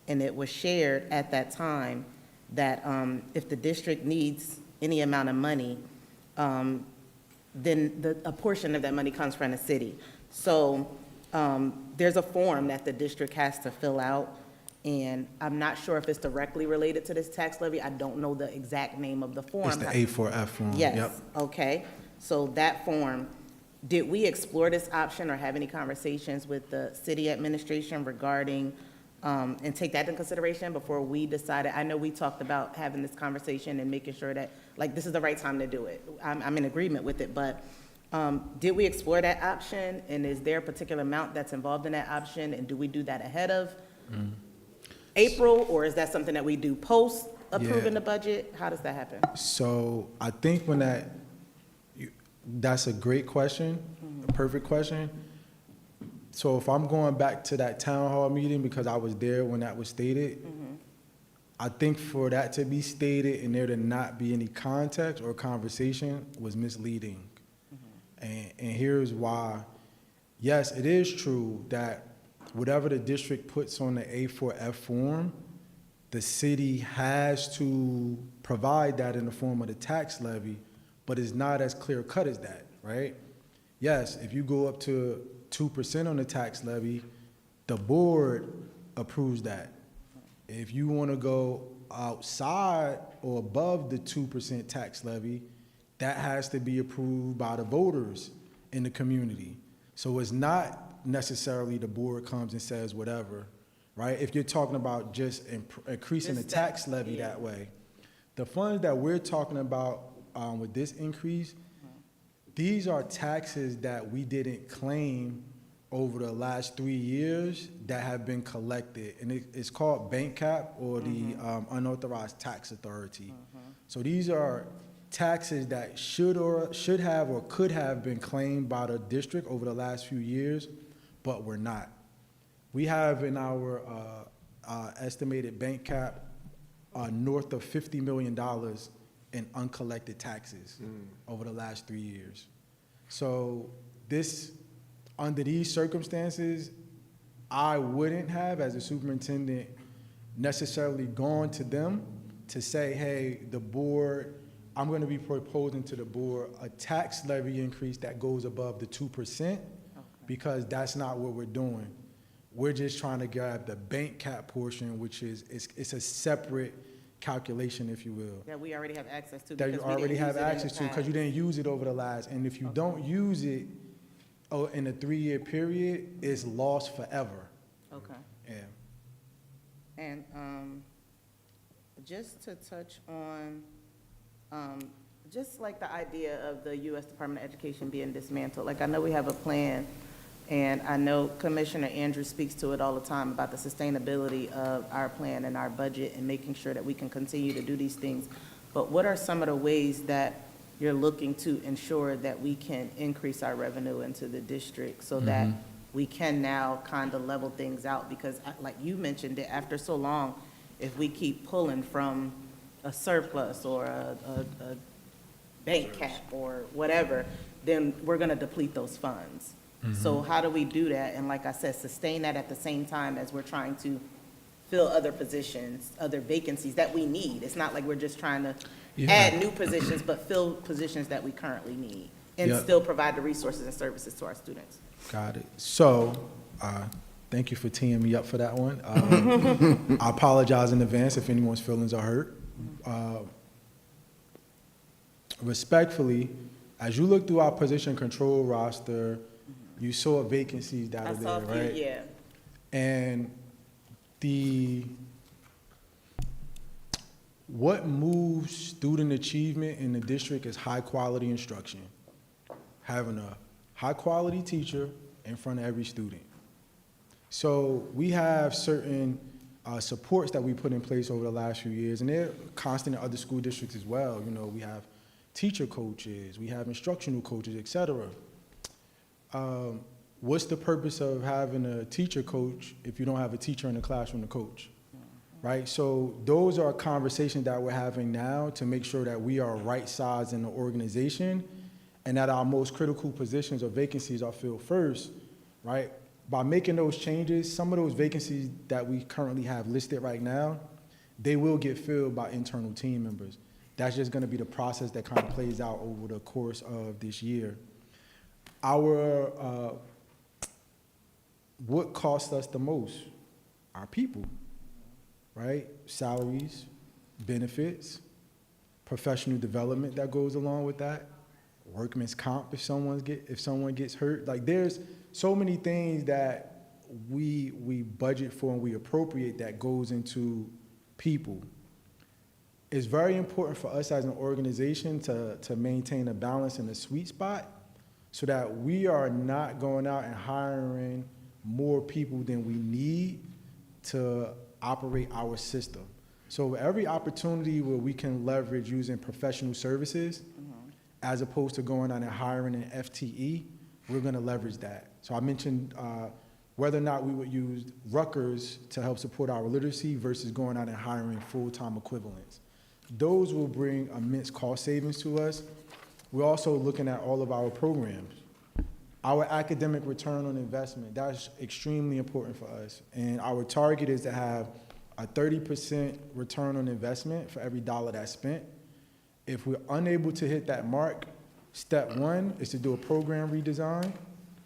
and it was shared at that time that if the district needs any amount of money, then a portion of that money comes from the city. So there's a form that the district has to fill out, and I'm not sure if it's directly related to this tax levy. I don't know the exact name of the form. It's the A4F form. Yes, Yep. okay. So that form, did we explore this option or have any conversations with the city administration regarding, and take that into consideration before we decided? I know we talked about having this conversation and making sure that, like, this is the right time to do it. I'm in agreement with it, but did we explore that option? And is there a particular amount that's involved in that option? And do we do that ahead of April, or is that something that we do post approving the budget? How does that happen? So I think when that's a great question, a perfect question. So if I'm going back to that town hall meeting, because I was there when that was stated, I think for that to be stated and there to not be any context or conversation was misleading. And here's why. Yes, it is true that whatever the district puts on the A4F form, the city has to provide that in the form of the tax levy, but it's not as clear cut as that, right? Yes, if you go up to 2% on the tax levy, the board approves that. If you want to go outside or above the 2% tax levy, that has to be approved by the voters in the community. So it's not necessarily the board comes and says whatever, right? If you're talking about just increasing the tax levy that way, the funds that we're talking about with this increase, these are taxes that we didn't claim over the last 3 years that have been collected. And it's called bank cap, or the unauthorized tax authority. So these are taxes that should have or could have been claimed by the district over the last few years, but were not. We have in our estimated bank cap north of $50 million in uncollected taxes over the last 3 years. So under these circumstances, I wouldn't have, as a superintendent, necessarily gone to them to say, hey, the board, I'm going to be proposing to the board a tax levy increase that goes above the 2%, because that's not what we're doing. We're just trying to grab the bank cap portion, which is it's a separate calculation, if you will. That we already have access to. That you already have access to because you didn't use it over the last. And if you don't use it in a 3-year period, it's lost forever. And just to touch on, just like the idea of the U.S. Department of Education being dismantled, like I know we have a plan, and I know Commissioner Andrews speaks to it all the time about the sustainability of our plan and our budget and making sure that we can continue to do these things. But what are some of the ways that you're looking to ensure that we can increase our revenue into the district so that we can now kind of level things out? Because like you mentioned it, after so long, if we keep pulling from a surplus or a bank cap or whatever, then we're gonna deplete those funds. So how do we do that? And like I said, sustain that at the same time as we're trying to fill other positions, other vacancies that we need. It's not like we're just trying to add new positions, but fill positions that we currently need and Yeah. still provide the resources and services to our students. Got it. So, thank you for teeing me up for that one. I apologize in advance if anyone's feelings are hurt. Respectfully, as you look through our position control roster, you saw vacancies that I are saw there, a few, right? yeah. And what moves student achievement in the district is high-quality instruction. Having a high-quality teacher in front of every student. So we have certain supports that we put in place over the last few years, and they're constant in other school districts as well. You know, we have teacher coaches, we have instructional coaches, et cetera. What's the purpose of having a teacher coach if you don't have a teacher in the classroom to coach? Right? So those are conversations that we're having now to make sure that we are right sized in the organization and that our most critical positions or vacancies are filled first, right? By making those changes, some of those vacancies that we currently have listed right now, they will get filled by internal team members. That's just gonna be the process that kind of plays out over the course of this year. What costs us the most? Our people, right? Salaries, benefits, professional development that goes along with that, workman's comp if someone gets hurt. Like there's so many things that we budget for and we appropriate that goes into people. It's very important for us as an organization to maintain a balance and a sweet spot so that we are not going out and hiring more people than we need to operate our system. So every opportunity where we can leverage using professional services, as opposed to going out and hiring an FTE, we're gonna leverage that. So I mentioned whether or not we would use Rutgers to help support our literacy versus going out and hiring full-time equivalents. Those will bring immense cost savings to us. We're also looking at all of our programs. Our academic return on investment, that's extremely important for us. And our target is to have a 30% return on investment for every dollar that's spent. If we're unable to hit that mark, step one is to do a program redesign.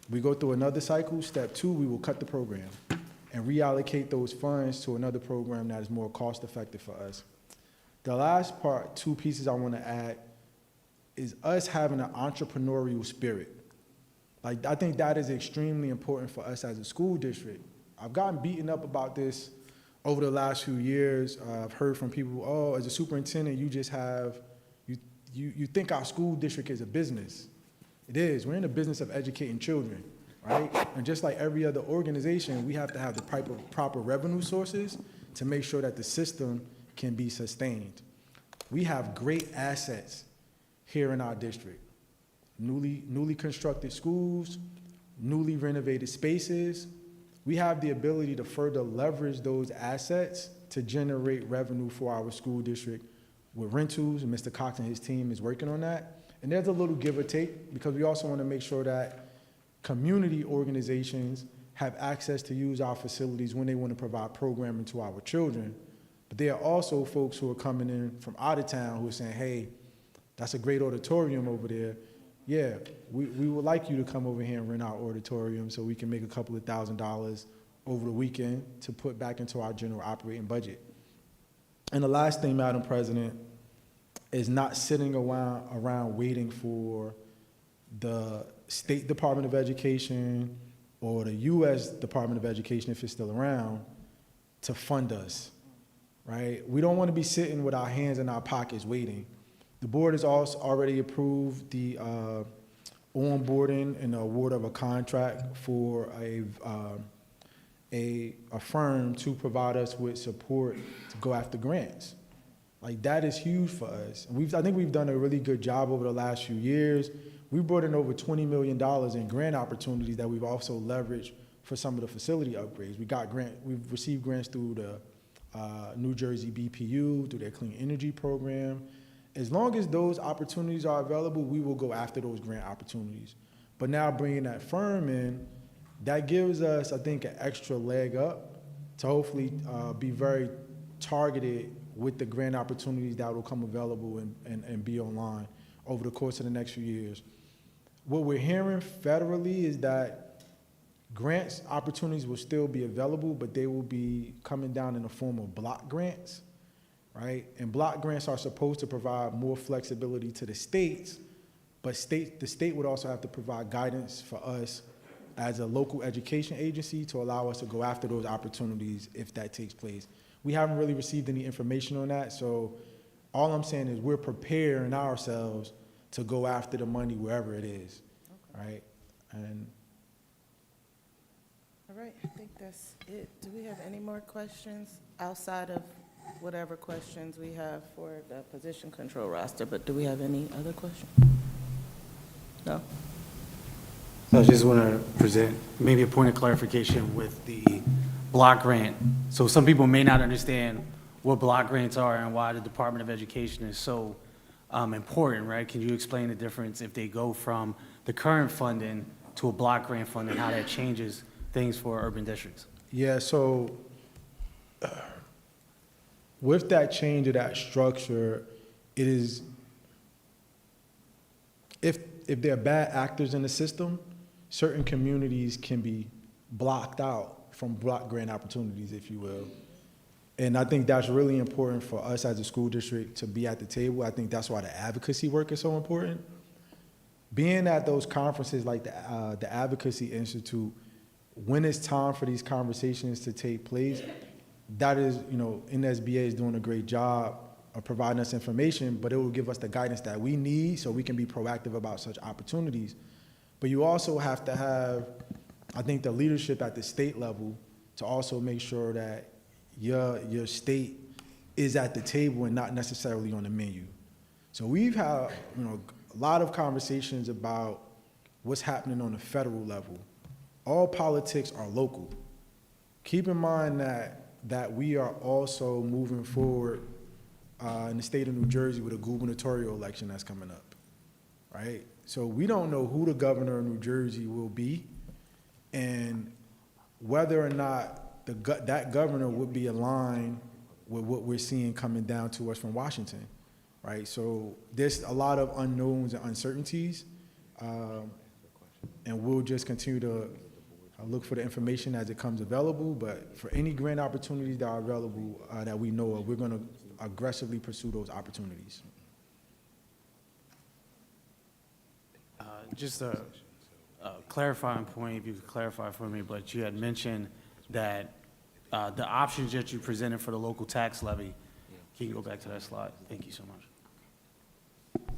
We go through another cycle. Step two, we will cut the program and reallocate those funds to another program that is more cost effective for us. The last part, two pieces I want to add, is us having an entrepreneurial spirit. Like, I think that is extremely important for us as a school district. I've gotten beaten up about this over the last few years. I've heard from people, oh, as a superintendent, you just have, you think our school district is a business. It is. We're in the business of educating children, right? And just like every other organization, we have to have the proper revenue sources to make sure that the system can be sustained. We have great assets here in our district. Newly constructed schools, newly renovated spaces. We have the ability to further leverage those assets to generate revenue for our school district with rentals, and Mr. Cox and his team is working on that. And there's a little give or take because we also want to make sure that community organizations have access to use our facilities when they want to provide programming to our children. But there are also folks who are coming in from out of town who are saying, hey, that's a great auditorium over there. Yeah, we would like you to come over here and rent our auditorium so we can make a couple of $1,000s over the weekend to put back into our general operating budget. And the last thing, Madam President, is not sitting around waiting for the State Department of Education or the U.S. Department of Education, if it's still around, to fund us, right? We don't want to be sitting with our hands in our pockets waiting. The board has also already approved the onboarding and the award of a contract for a firm to provide us with support to go after grants. Like, that is huge for us. And I think we've done a really good job over the last few years. We brought in over $20 million in grant opportunities that we've also leveraged for some of the facility upgrades. We've received grants through the New Jersey BPU, through their clean energy program. As long as those opportunities are available, we will go after those grant opportunities. But now bringing that firm in, that gives us, I think, an extra leg up to hopefully be very targeted with the grant opportunities that will come available and be online over the course of the next few years. What we're hearing federally is that grants opportunities will still be available, but they will be coming down in the form of block grants, right? And block grants are supposed to provide more flexibility to the states, but the state would also have to provide guidance for us as a local education agency to allow us to go after those opportunities if that takes place. We haven't really received any information on that, so all I'm saying is we're preparing ourselves to go after the money wherever it is, right? And All right, I think that's it. Do we have any more questions outside of whatever questions we have for the position control roster? But do we have any other questions? No? So I just want to present maybe a point of clarification with the block grant. So some people may not understand what block grants are and why the Department of Education is so important, right? Can you explain the difference if they go from the current funding to a block grant fund and how that changes things for urban districts? yeah, so with that change of that structure, it is, if there are bad actors in the system, certain communities can be blocked out from block grant opportunities, if you will. And I think that's really important for us as a school district to be at the table. I think that's why the advocacy work is so important. Being at those conferences like the Advocacy Institute, when it's time for these conversations to take place, that is, NSBA is doing a great job of providing us information, but it will give us the guidance that we need so we can be proactive about such opportunities. But you also have to have, I think, the leadership at the state level to also make sure that your state is at the table and not necessarily on the menu. So we've had, a lot of conversations about what's happening on the federal level. All politics are local. Keep in mind that we are also moving forward in the state of New Jersey with a gubernatorial election that's coming up, right? So we don't know who the governor of New Jersey will be and whether or not that governor would be aligned with what we're seeing coming down to us from Washington, right? So there's a lot of unknowns and uncertainties, and we'll just continue to look for the information as it comes available. But for any grant opportunities that are available that we know of, we're going to aggressively pursue those opportunities. Just a clarifying point, if you could clarify for me, but you had mentioned that the options that you presented for the local tax levy, can you go back to that slide? Thank you so much.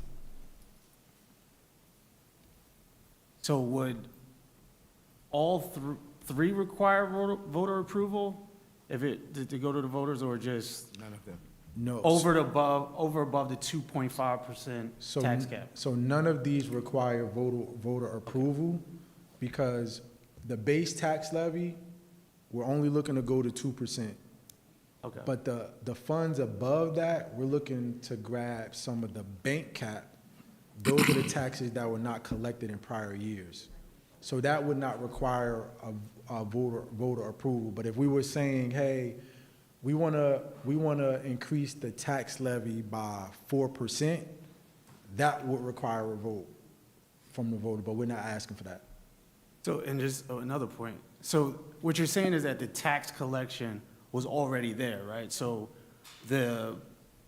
So would all three require voter approval if to go to the voters, or just None of them. No. over above the 2.5% tax cap? So none of these require voter approval because the base tax levy, we're only looking to go to 2%. Okay. But the funds above that, we're looking to grab some of the bank cap. Those are the taxes that were not collected in prior years. So that would not require a voter approval. But if we were saying, hey, we wanna increase the tax levy by 4%, that would require a vote from the voter, but we're not asking for that. So, and just another point. So what you're saying is that the tax collection was already there, right? So the,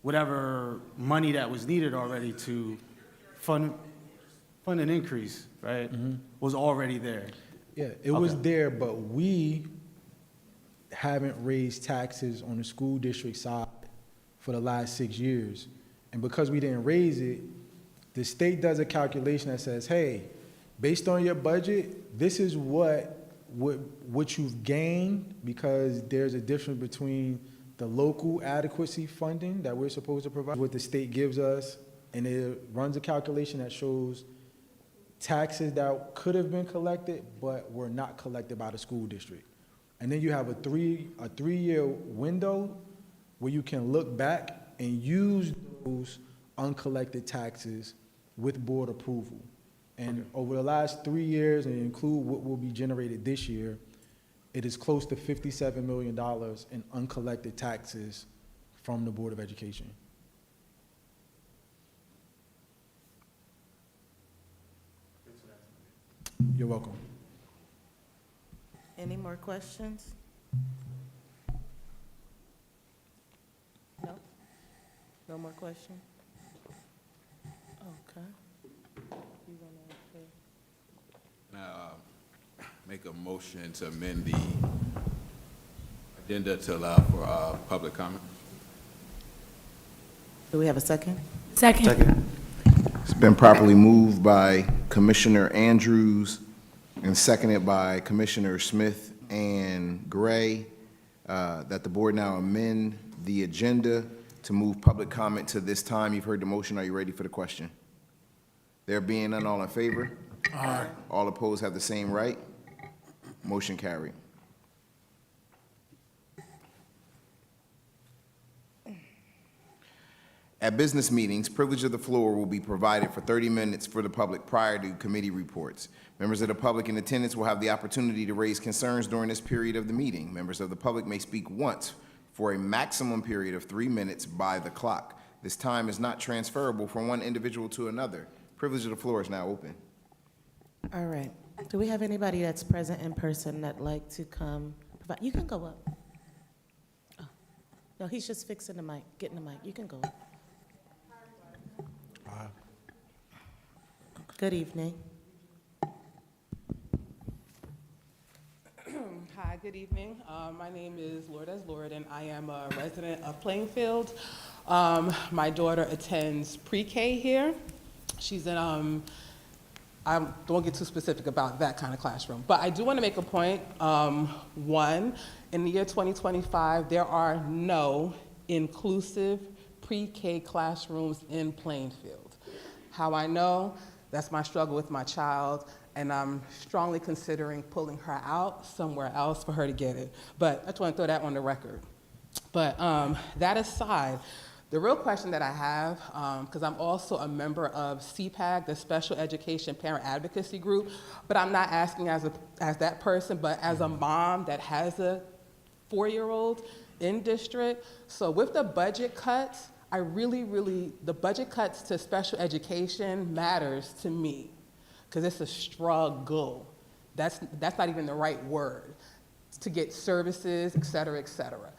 whatever money that was needed already to fund an increase, right, was already there. Yeah, it was Okay. there, but we haven't raised taxes on the school district side for the last 6 years. And because we didn't raise it, the state does a calculation that says, hey, based on your budget, this is what you've gained, because there's a difference between the local adequacy funding that we're supposed to provide, what the state gives us, and it runs a calculation that shows taxes that could have been collected but were not collected by the school district. And then you have a three-year window where you can look back and use those uncollected taxes with board approval. And over the last 3 years, and include what will be generated this year, it is close to $57 million in uncollected taxes from the Board of Education. You're welcome. Any more questions? No? No more questions? Okay. You wanna say? Now, make a motion to amend the agenda to allow for public comment. Do we have a second? Second. It's been properly moved by Commissioner Andrews and seconded by Commissioner Smith and Gray, that the board now amend the agenda to move public comment to this time. You've heard the motion. Are you ready for the question? There being none, all in favor? Aye. All opposed have the same right. Motion carried. At business meetings, privilege of the floor will be provided for 30 minutes for the public prior to committee reports. Members of the public in attendance will have the opportunity to raise concerns during this period of the meeting. Members of the public may speak once for a maximum period of 3 minutes by the clock. This time is not transferable from one individual to another. Privilege of the floor is now open. All right. Do we have anybody that's present in person that'd like to come? You can go up. Oh. No, he's just fixing the mic, getting the mic. You can go up. Good evening. Hi, good evening. My name is Lourdes Lord, and I am a resident of Plainfield. My daughter attends pre-K here. She's in, I don't get too specific about that kind of classroom, but I do want to make a point. One, in the year 2025, there are no inclusive pre-K classrooms in Plainfield. How I know? That's my struggle with my child, and I'm strongly considering pulling her out somewhere else for her to get it. But I just want to throw that on the record. But that aside, the real question that I have, because I'm also a member of CPAG, the Special Education Parent Advocacy Group, but I'm not asking as that person, but as a mom that has a 4-year-old in district. So with the budget cuts, the budget cuts to special education matters to me, because it's a struggle. That's not even the right word, to get services, et cetera, et cetera.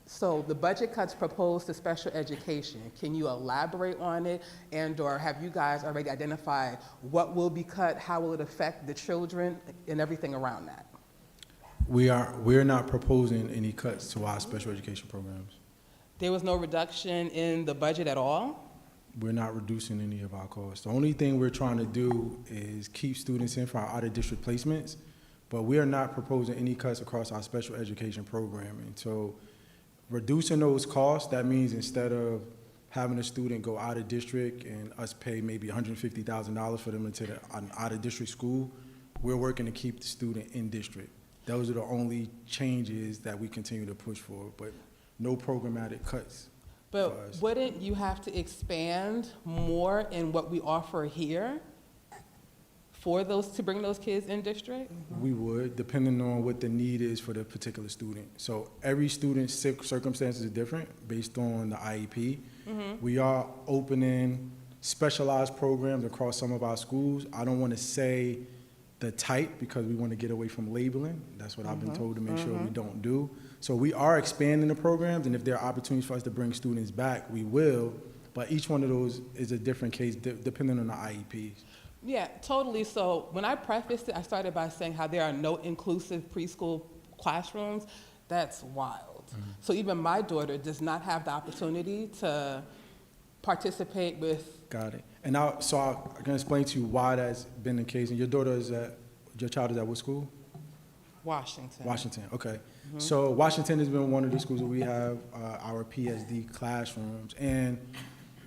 So the budget cuts proposed to special education, can you elaborate on it? And/or have you guys already identified what will be cut, how will it affect the children, and everything around that? We're not proposing any cuts to our special education programs. There was no reduction in the budget at all? We're not reducing any of our costs. The only thing we're trying to do is keep students in for our out-of-district placements, but we are not proposing any cuts across our special education programming. So reducing those costs, that means instead of having a student go out of district and us pay maybe $150,000 for them into an out-of-district school, we're working to keep the student in district. Those are the only changes that we continue to push for, but no programmatic cuts. But wouldn't you have to expand more in what we offer here for to bring those kids in district? We would, depending on what the need is for the particular student. So every student's circumstances are different based on the IEP. We are opening specialized programs across some of our schools. I don't want to say the type because we want to get away from labeling. That's what I've been told to make sure we don't do. So we are expanding the programs, and if there are opportunities for us to bring students back, we will. But each one of those is a different case depending on the IEPs. Yeah, totally. So when I prefaced it, I started by saying how there are no inclusive preschool classrooms. That's wild. So even my daughter does not have the opportunity to participate with, Got it. And now, so I can explain to you why that's been the case. And your child is at what school? Washington. Washington, okay. So Washington has been one of the schools where we have our PSD classrooms. And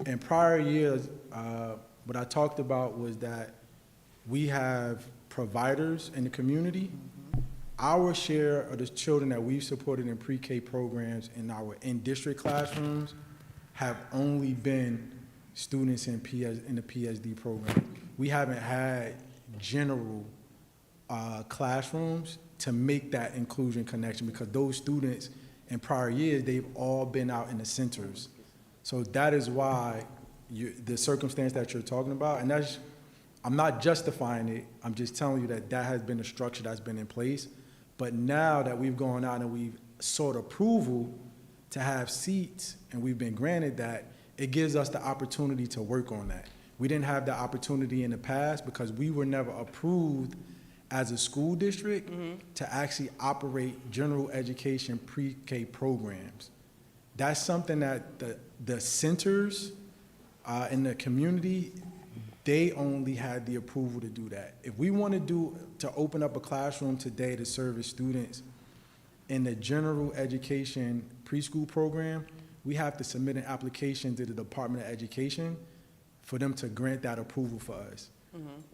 in prior years, what I talked about was that we have providers in the community. Our share of the children that we've supported in pre-K programs in our in-district classrooms have only been students in the PSD program. We haven't had general classrooms to make that inclusion connection, because those students in prior years, they've all been out in the centers. So that is why the circumstance that you're talking about, and I'm not justifying it, I'm just telling you that that has been a structure that's been in place. But now that we've gone out and we've sought approval to have seats, and we've been granted that, it gives us the opportunity to work on that. We didn't have the opportunity in the past because we were never approved as a school district to actually operate general education pre-K programs. That's something that the centers in the community, they only had the approval to do that. If we want to open up a classroom today to service students in the general education preschool program, we have to submit an application to the Department of Education for them to grant that approval for us.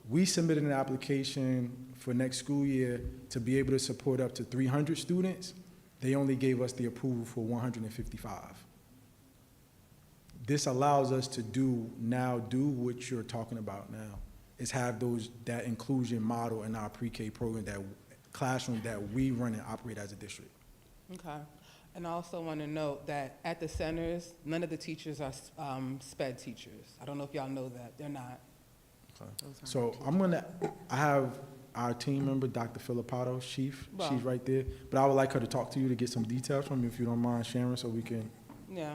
We submitted an application for next school year to be able to support up to 300 students. They only gave us the approval for 155. This allows us to do what you're talking about now, is have that inclusion model in our pre-K program, that classroom that we run and operate as a district. okay. And I also want to note that at the centers, none of the teachers are SPED teachers. I don't know if y'all know that, they're not. So I have our team member, Dr. Filippato, Chief, Well- she's right there. But I would like her to talk to you to get some details from you, if you don't mind sharing, so we can. Yeah,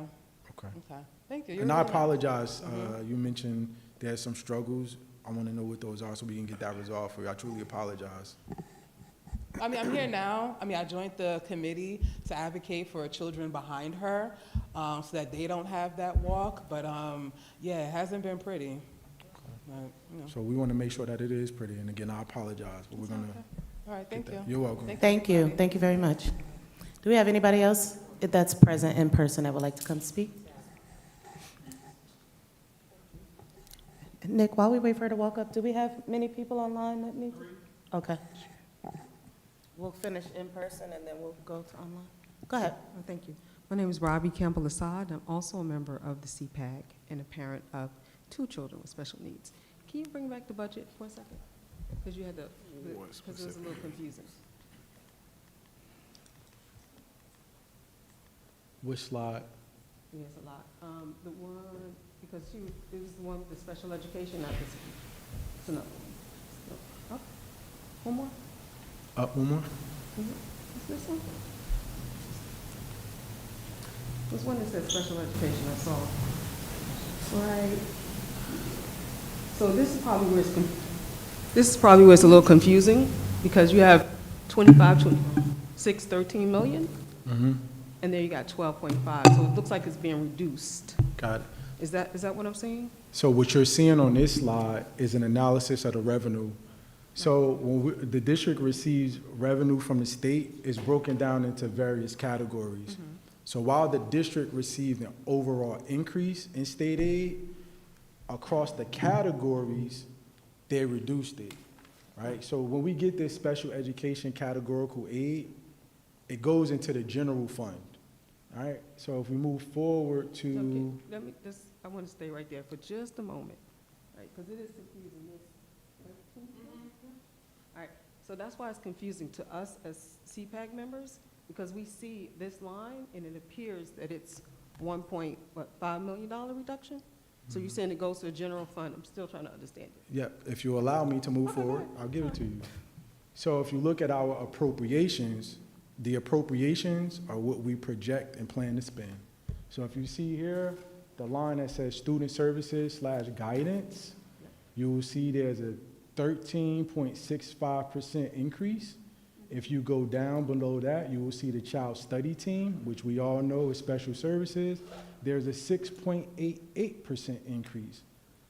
Okay. okay, thank you. You're And I really- apologize, you mentioned there's some struggles. I want to know what those are so we can get that resolved for you. I truly apologize. I mean, I'm here now. I mean, I joined the committee to advocate for children behind her, so that they don't have that walk. But yeah, it hasn't been pretty. But, you know. So we want to make sure that it is pretty. And again, I apologize, but we're going to. All right, thank you. You're welcome. Thank you. Thank you very much. Do we have anybody else that's present in person that would like to come speak? Nick, while we wait for her to walk up, do we have many people online that need? Okay. We'll finish in person and then we'll go to online. Go ahead. Thank you. My name is Robbie Campbell-Assad. I'm also a member of the CPAC and a parent of 2 children with special needs. Can you bring back the budget for a second? Because you had because it was a little confusing. Which slide? Yes, a lot. The one, because it was the one with the special education, not this one. So no. Up. One more. Up one more? Is this one? There's one that says special education, I saw. Right. So this is probably where it's a little confusing, because you have 25, 26, 13 million, and then you got 12.5, so it looks like it's being reduced. Got it. Is that what I'm saying? So what you're seeing on this slide is an analysis of the revenue. So when the district receives revenue from the state, it's broken down into various categories. So while the district received an overall increase in state aid, across the categories, they reduced it, right? So when we get this special education categorical aid, it goes into the general fund, all right? So if we move forward to... Okay, let me just, I want to stay right there for just a moment, right? Because it is confusing. All right, so that's why it's confusing to us as CPAC members, because we see this line and it appears that it's $1.5 million reduction? So you're saying it goes to a general fund? I'm still trying to understand it. Yeah, if you allow me to move forward, I'll give it to you. So if you look at our appropriations, the appropriations are what we project and plan to spend. So if you see here, the line that says student services / guidance, you will see there's a 13.65% increase. If you go down below that, you will see the child study team, which we all know is special services. There's a 6.88% increase.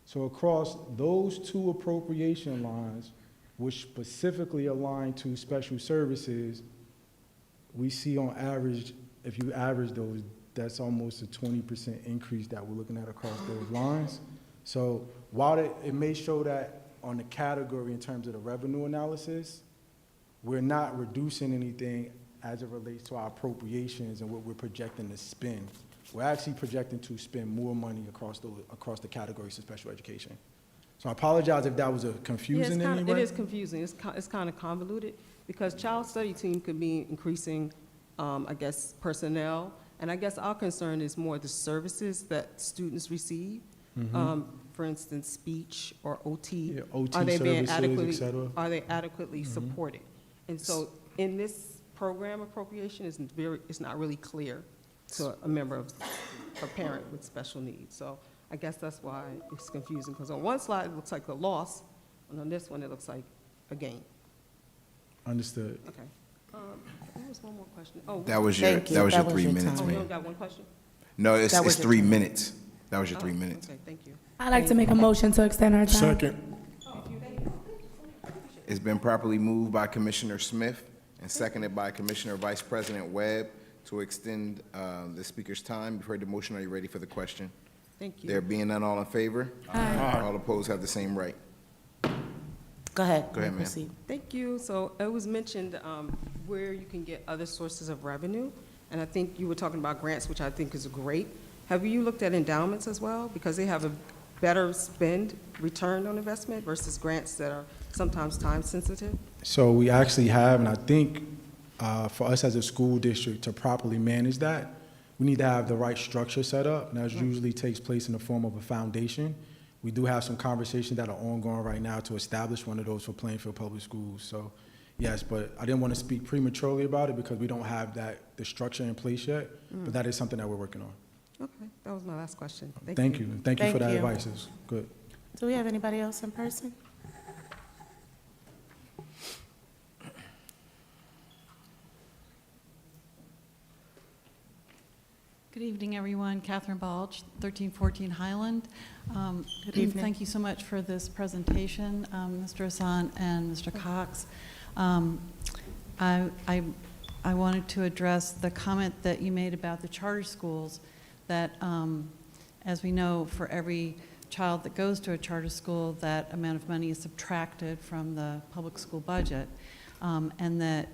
So across those two appropriation lines, which specifically align to special services, we see on average, if you average those, that's almost a 20% increase that we're looking at across those lines. So while it may show that on the category in terms of the revenue analysis, we're not reducing anything as it relates to our appropriations and what we're projecting to spend. We're actually projecting to spend more money across the categories of special education. So I apologize if that was a confusing in any way. It is confusing. It's kind of convoluted because child study team could be increasing, I guess, personnel. And I guess our concern is more the services that students receive. For instance, speech or OT. Yeah, OT Are they being services, adequately, et cetera. are they adequately supported? And so in this program appropriation, it's not really clear to a member of, a parent with special needs. So I guess that's why it's confusing, because on one slide, it looks like a loss, and on this one, it looks like a gain. Understood. Okay. There was one more question. Oh, That was your 3 minutes, oh, you ma'am. only got one question? No, it's That was 3 your- minutes. That was your 3 minutes. Okay, thank you. I'd like to make a motion to extend our time. Second. It's been properly moved by Commissioner Smith and seconded by Commissioner Vice President Webb to extend the speaker's time. You've heard the motion. Are you ready for the question? Thank you. There being none, all in favor? Aye. All opposed have the same right. Go ahead. Go ahead, ma'am. Proceed. Thank you. So it was mentioned where you can get other sources of revenue, and I think you were talking about grants, which I think is great. Have you looked at endowments as well? Because they have a better spend return on investment versus grants that are sometimes time sensitive? So we actually have, and I think for us as a school district to properly manage that, we need to have the right structure set up, and that usually takes place in the form of a foundation. We do have some conversations that are ongoing right now to establish one of those for Plainfield Public Schools. So yes, but I didn't want to speak prematurely about it because we don't have the structure in place yet, but that is something that we're working on. Okay, that was my last question. Thank you. Thank you for that Thank you. advice. It's good. Do we have anybody else in person? Good evening, everyone. Catherine Balch, 1314 Highland. Good evening. Thank you so much for this presentation, Mr. Hassan and Mr. Cox. I wanted to address the comment that you made about the charter schools, that as we know, for every child that goes to a charter school, that amount of money is subtracted from the public school budget, and that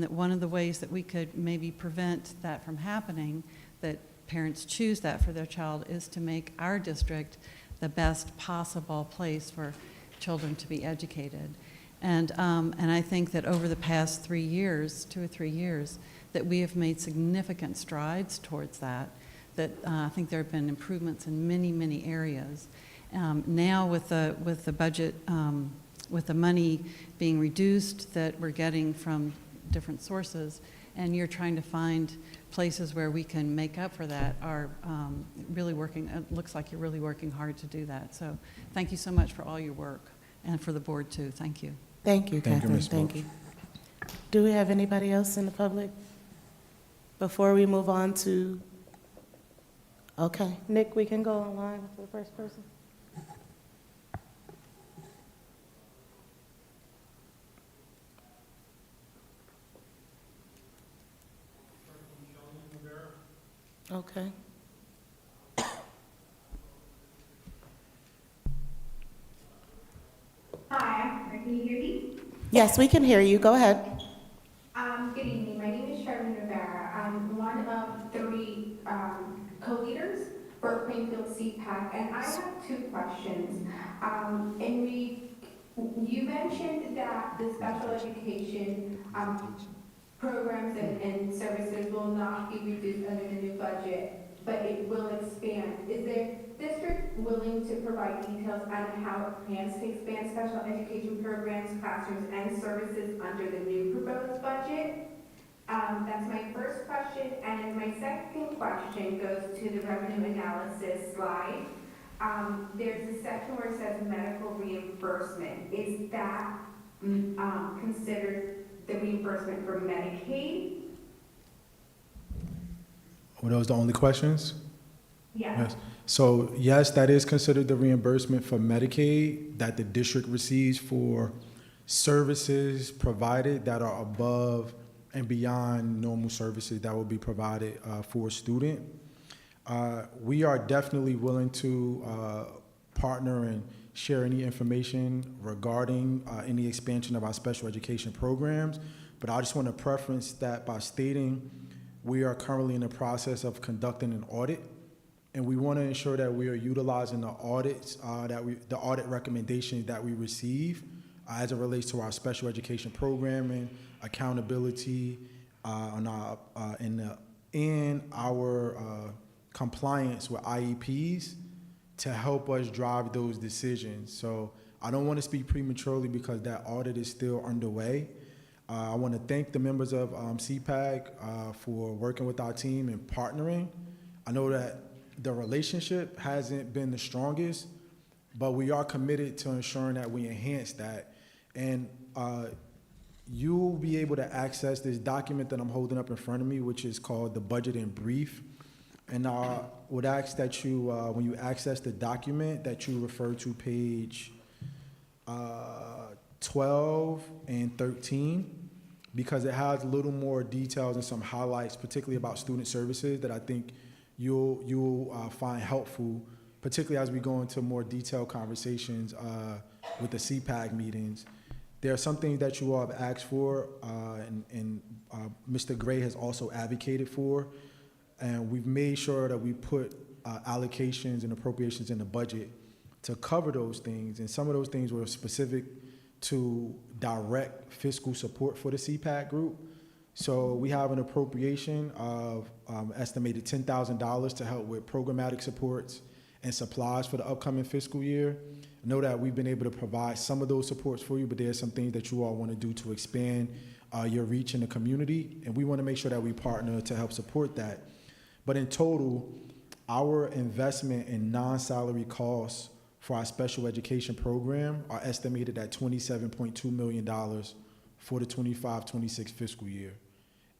one of the ways that we could maybe prevent that from happening, that parents choose that for their child, is to make our district the best possible place for children to be educated. And I think that over the past 3 years, 2 or 3 years, that we have made significant strides towards that, I think there have been improvements in many, many areas. Now with the budget, with the money being reduced that we're getting from different sources, and you're trying to find places where we can make up for that, are really working, it looks like you're really working hard to do that. So thank you so much for all your work, and for the board too. Thank you. Thank you, Thank you, Catherine. Ms. Thank Balch. you. Do we have anybody else in the public? Before we move on to, okay, Nick, we can go online for the first person. Okay. Hi, can you hear me? Yes, we can hear you. Go ahead. Good evening. My name is Sherman Rivera. I'm one of 3 co-leaders for Plainfield CPAC, and I have 2 questions. You mentioned that the special education programs and services will not be reduced under the new budget, but it will expand. Is the district willing to provide details on how it plans to expand special education programs, classrooms, and services under the new proposed budget? That's my first question. And my second question goes to the revenue analysis slide. There's a section where it says medical reimbursement. Is that considered the reimbursement for Medicaid? Were those the only questions? Yes. Yes. So yes, that is considered the reimbursement for Medicaid that the district receives for services provided that are above and beyond normal services that will be provided for a student. We are definitely willing to partner and share any information regarding any expansion of our special education programs, but I just want to preference that by stating we are currently in the process of conducting an audit, and we want to ensure that we are utilizing the audits the audit recommendations that we receive as it relates to our special education programming, accountability, in our compliance with IEPs to help us drive those decisions. So I don't want to speak prematurely because that audit is still underway. I want to thank the members of CPAG for working with our team and partnering. I know that the relationship hasn't been the strongest, but we are committed to ensuring that we enhance that. And you'll be able to access this document that I'm holding up in front of me, which is called the Budget in Brief. And I would ask that you, when you access the document, that you refer to page 12 and 13, because it has a little more details and some highlights, particularly about student services, that I think you'll find helpful, particularly as we go into more detailed conversations with the CPAG meetings. There are some things that you all have asked for, and Mr. Gray has also advocated for, and we've made sure that we put allocations and appropriations in the budget to cover those things, and some of those things were specific to direct fiscal support for the CPAC group. So we have an appropriation of estimated $10,000 to help with programmatic supports and supplies for the upcoming fiscal year. I know that we've been able to provide some of those supports for you, but there's some things that you all want to do to expand your reach in the community, and we want to make sure that we partner to help support that. But in total, our investment in non-salary costs for our special education program are estimated at $27.2 million for the 25-26 fiscal year.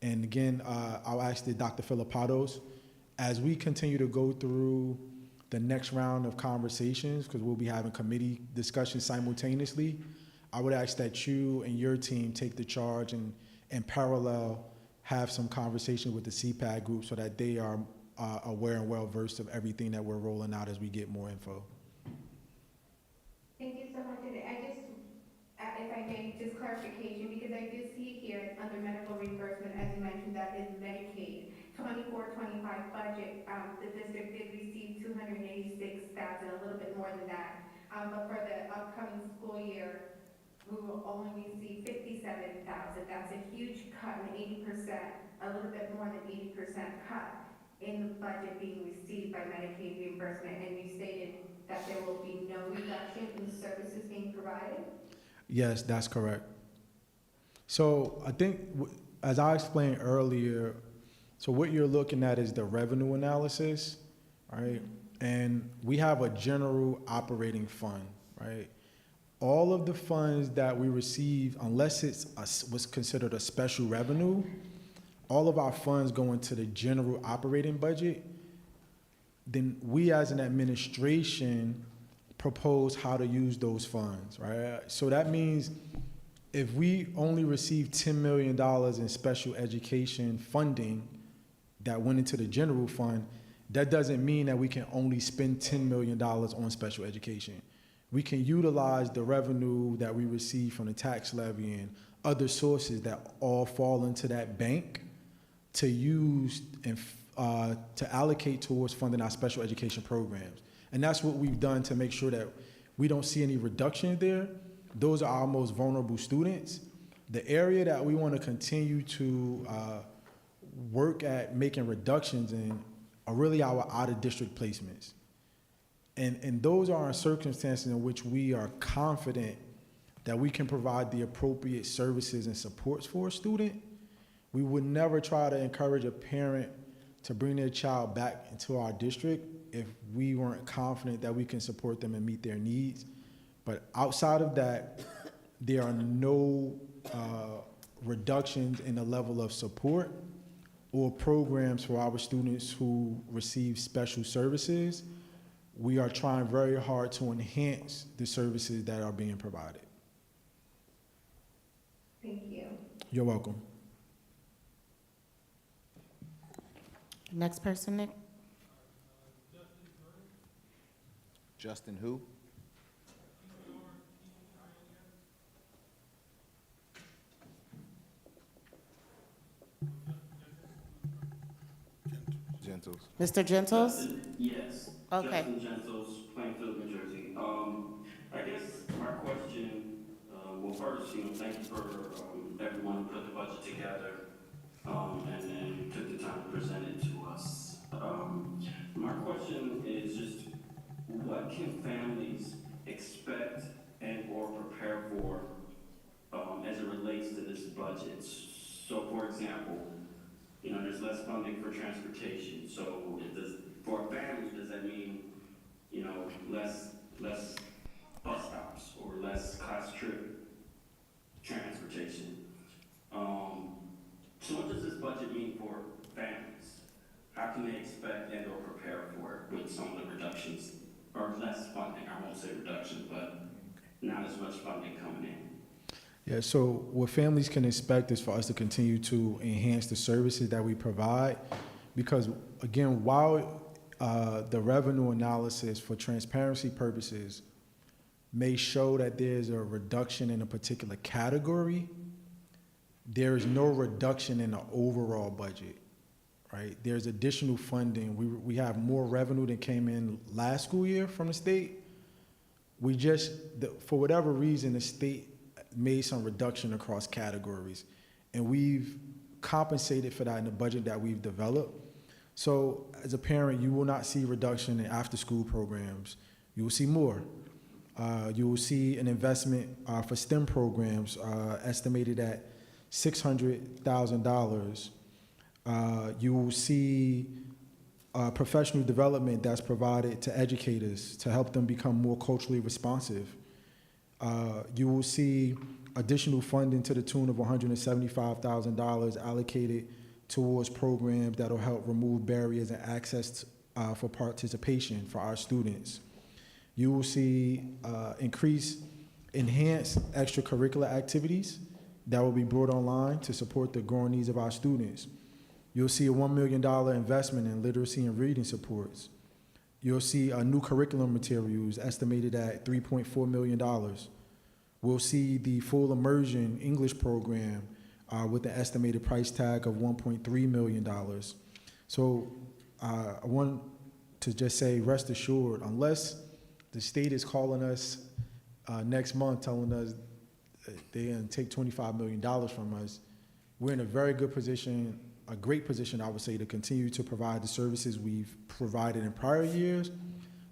And again, I'll ask Dr. Filipados, as we continue to go through the next round of conversations, because we'll be having committee discussions simultaneously, I would ask that you and your team take the charge and in parallel have some conversation with the CPAC group so that they are aware and well-versed of everything that we're rolling out as we get more info. Thank you so much. And I just, if I may, just clarification, because I did see here under medical reimbursement, as you mentioned, that is Medicaid. 24-25 budget, the district did receive $286,000, a little bit more than that. But for the upcoming school year, we will only receive $57,000. That's a huge cut, an 80%, a little bit more than 80% cut in the budget being received by Medicaid reimbursement. And you stated that there will be no reduction in services being provided? Yes, that's correct. So I think, as I explained earlier, so what you're looking at is the revenue analysis, right? And we have a general operating fund, right? All of the funds that we receive, unless it's what's considered a special revenue, all of our funds go into the general operating budget. Then we as an administration propose how to use those funds, right? So that means if we only receive $10 million in special education funding that went into the general fund, that doesn't mean that we can only spend $10 million on special education. We can utilize the revenue that we receive from the tax levy and other sources that all fall into that bank to use and to allocate towards funding our special education programs. And that's what we've done to make sure that we don't see any reduction there. Those are our most vulnerable students. The area that we want to continue to work at making reductions in are really our out-of-district placements. And those are in circumstances in which we are confident that we can provide the appropriate services and supports for a student. We would never try to encourage a parent to bring their child back into our district if we weren't confident that we can support them and meet their needs. But outside of that, there are no reductions in the level of support or programs for our students who receive special services. We are trying very hard to enhance the services that are being provided. Thank you. You're welcome. Next person, Nick. Justin who? Gentles. Mr. Gentles? Yes. Okay. Justin Gentles, Plainfield, New Jersey. I guess my question, well, first, thank you for everyone who put the budget together and took the time to present it to us. My question is just, what can families expect and or prepare for as it relates to this budget? So, for example, there's less funding for transportation. So for families, does that mean, less bus stops or less class trip transportation? So what does this budget mean for families? How can they expect and or prepare for it with some of the reductions or less funding? I won't say reduction, but not as much funding coming in. Yeah, so what families can expect is for us to continue to enhance the services that we provide, because again, while the revenue analysis for transparency purposes may show that there's a reduction in a particular category, there is no reduction in the overall budget, right? There's additional funding. We have more revenue than came in last school year from the state. We just, for whatever reason, the state made some reduction across categories, and we've compensated for that in the budget that we've developed. So as a parent, you will not see reduction in after-school programs. You will see more. You will see an investment for STEM programs estimated at $600,000. You will see professional development that's provided to educators to help them become more culturally responsive. You will see additional funding to the tune of $175,000 allocated towards programs that will help remove barriers and access for participation for our students. You will see enhanced extracurricular activities that will be brought online to support the growing needs of our students. You'll see a $1 million investment in literacy and reading supports. You'll see new curriculum materials estimated at $3.4 million. We'll see the full immersion English program with an estimated price tag of $1.3 million. So I want to just say, rest assured, unless the state is calling us next month telling us they're going to take $25 million from us, we're in a very good position, a great position, I would say, to continue to provide the services we've provided in prior years,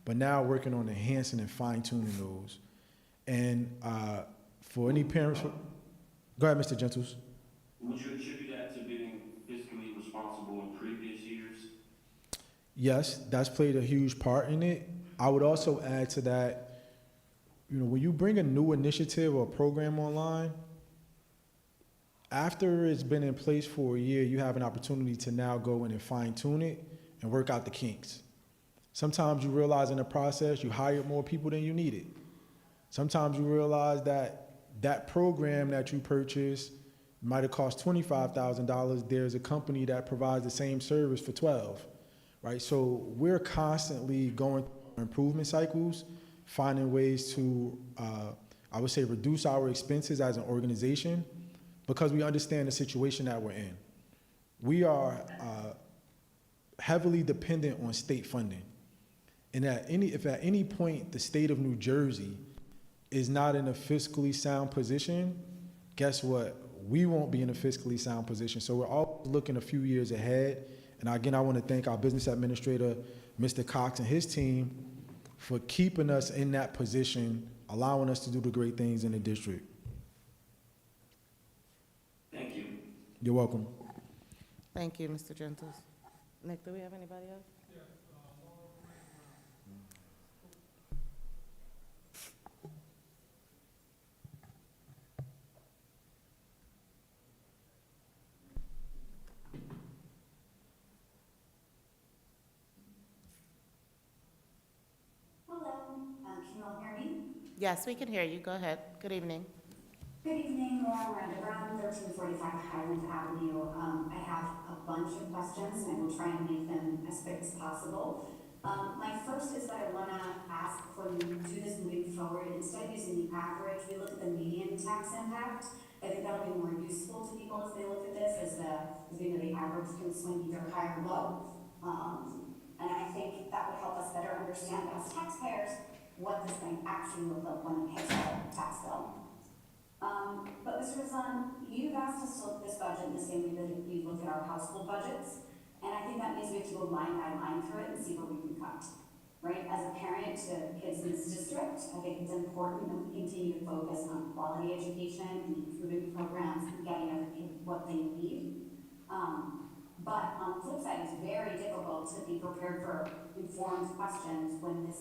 but now working on enhancing and fine-tuning those. And for any parents, go ahead, Mr. Gentles. Would you attribute that to being fiscally responsible in previous years? Yes, that's played a huge part in it. I would also add to that, when you bring a new initiative or program online, after it's been in place for a year, you have an opportunity to now go in and fine-tune it and work out the kinks. Sometimes you realize in the process you hired more people than you needed. Sometimes you realize that that program that you purchased might have cost $25,000. There's a company that provides the same service for $12,000, right? So we're constantly going through improvement cycles, finding ways to, I would say, reduce our expenses as an organization because we understand the situation that we're in. We are heavily dependent on state funding. And if at any point the state of New Jersey is not in a fiscally sound position, guess what? We won't be in a fiscally sound position. So we're all looking a few years ahead. And again, I want to thank our business administrator, Mr. Cox, and his team for keeping us in that position, allowing us to do the great things in the district. Thank you. You're welcome. Thank you, Mr. Gentles. Nick, do we have anybody else? Yes, we can hear you. Go ahead. Good evening. Good evening, Laura Miranda Brown, 1345 Highland Avenue. I have a bunch of questions and I will try and make them as quick as possible. My first is that I want to ask when we do this moving forward, instead of using the average, we look at the median tax impact. I think that'll be more useful to people as they look at this, as we know the average can swing either high or low. And I think that would help us better understand as taxpayers what this might actually look like when it hits our tax bill. But Mr. Hassan, you've asked us to look at this budget in the same way that we look at our household budgets, and I think that means we have to go line by line through it and see where we can cut. Right? As a parent to kids in this district, I think it's important that we continue to focus on quality education and improving programs and getting every kid what they need. But on the flip side, it's very difficult to be prepared for informed questions when the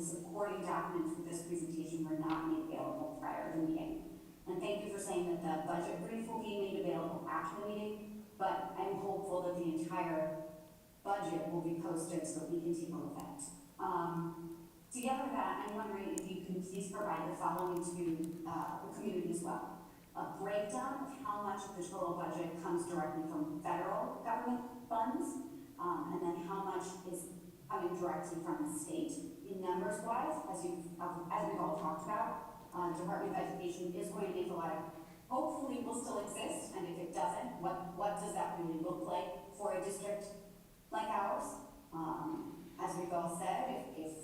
supporting documents for this presentation were not made available prior to the meeting. And thank you for saying that the budget brief will be made available after the meeting, but I'm hopeful that the entire budget will be posted so that we can take a look at it. Together with that, I'm wondering if you can please provide the following to the community as well. A breakdown of how much of the total budget comes directly from federal government funds, and then how much is coming directly from the state. In numbers wise, as we've all talked about, Department of Education is going to make a lot of, hopefully will still exist, and if it doesn't, what does that really look like for a district like ours? As we've all said, if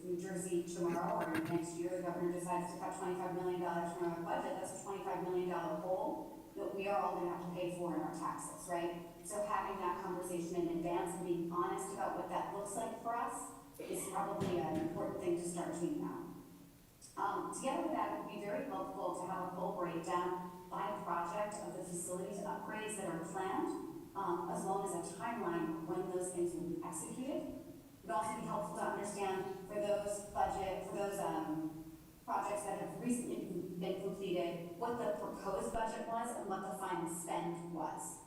New Jersey tomorrow or next year, the governor decides to cut $25 million from our budget, that's a $25 million hole that we are all going to have to pay for in our taxes, right? So having that conversation in advance and being honest about what that looks like for us is probably an important thing to start doing now. Together with that, it would be very helpful to have a full breakdown by project of the facilities upgrades that are planned, as well as a timeline of when those things will be executed. It would also be helpful to understand for those projects that have recently been completed, what the proposed budget was and what the final spend was.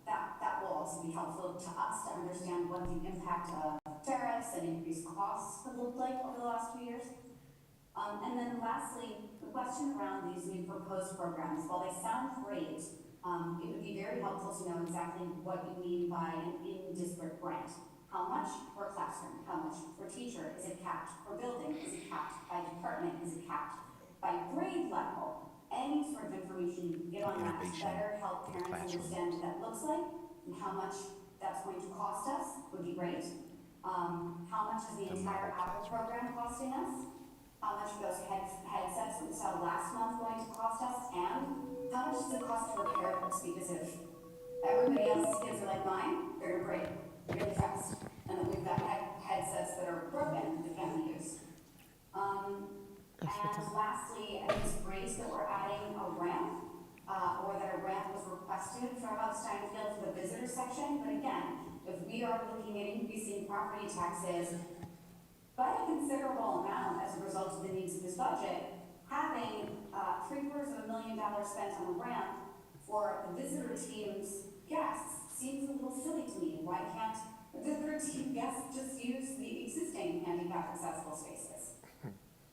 That will also be helpful to us to understand what the impact of tariffs and increased costs have looked like over the last 2 years. And then lastly, the question around these new proposed programs, while they sound great, it would be very helpful to know exactly what you mean by an in-district grant. How much per classroom? How much per teacher? Is it capped per building? Is it capped by department? Is it capped by grade level? Any sort of information you can get on that to better help parents understand what that looks like and how much that's going to cost us would be great. How much is the entire Apple program costing us? How much are those headsets that we saw last month going to cost us? And how much does it cost to repair those? Because if everybody else's kids are like mine, they're gonna break really fast. And then we've got headsets that are broken that can't be used. And lastly, I think it's great that we're adding a ramp, or that a ramp was requested for House Steinfield for the visitor section. But again, if we are looking at increasing property taxes by a considerable amount as a result of the needs of this budget, having $750,000 spent on a ramp for the visitor team's guests seems a little silly to me. Why can't the visitor team guests just use the existing handicap accessible spaces?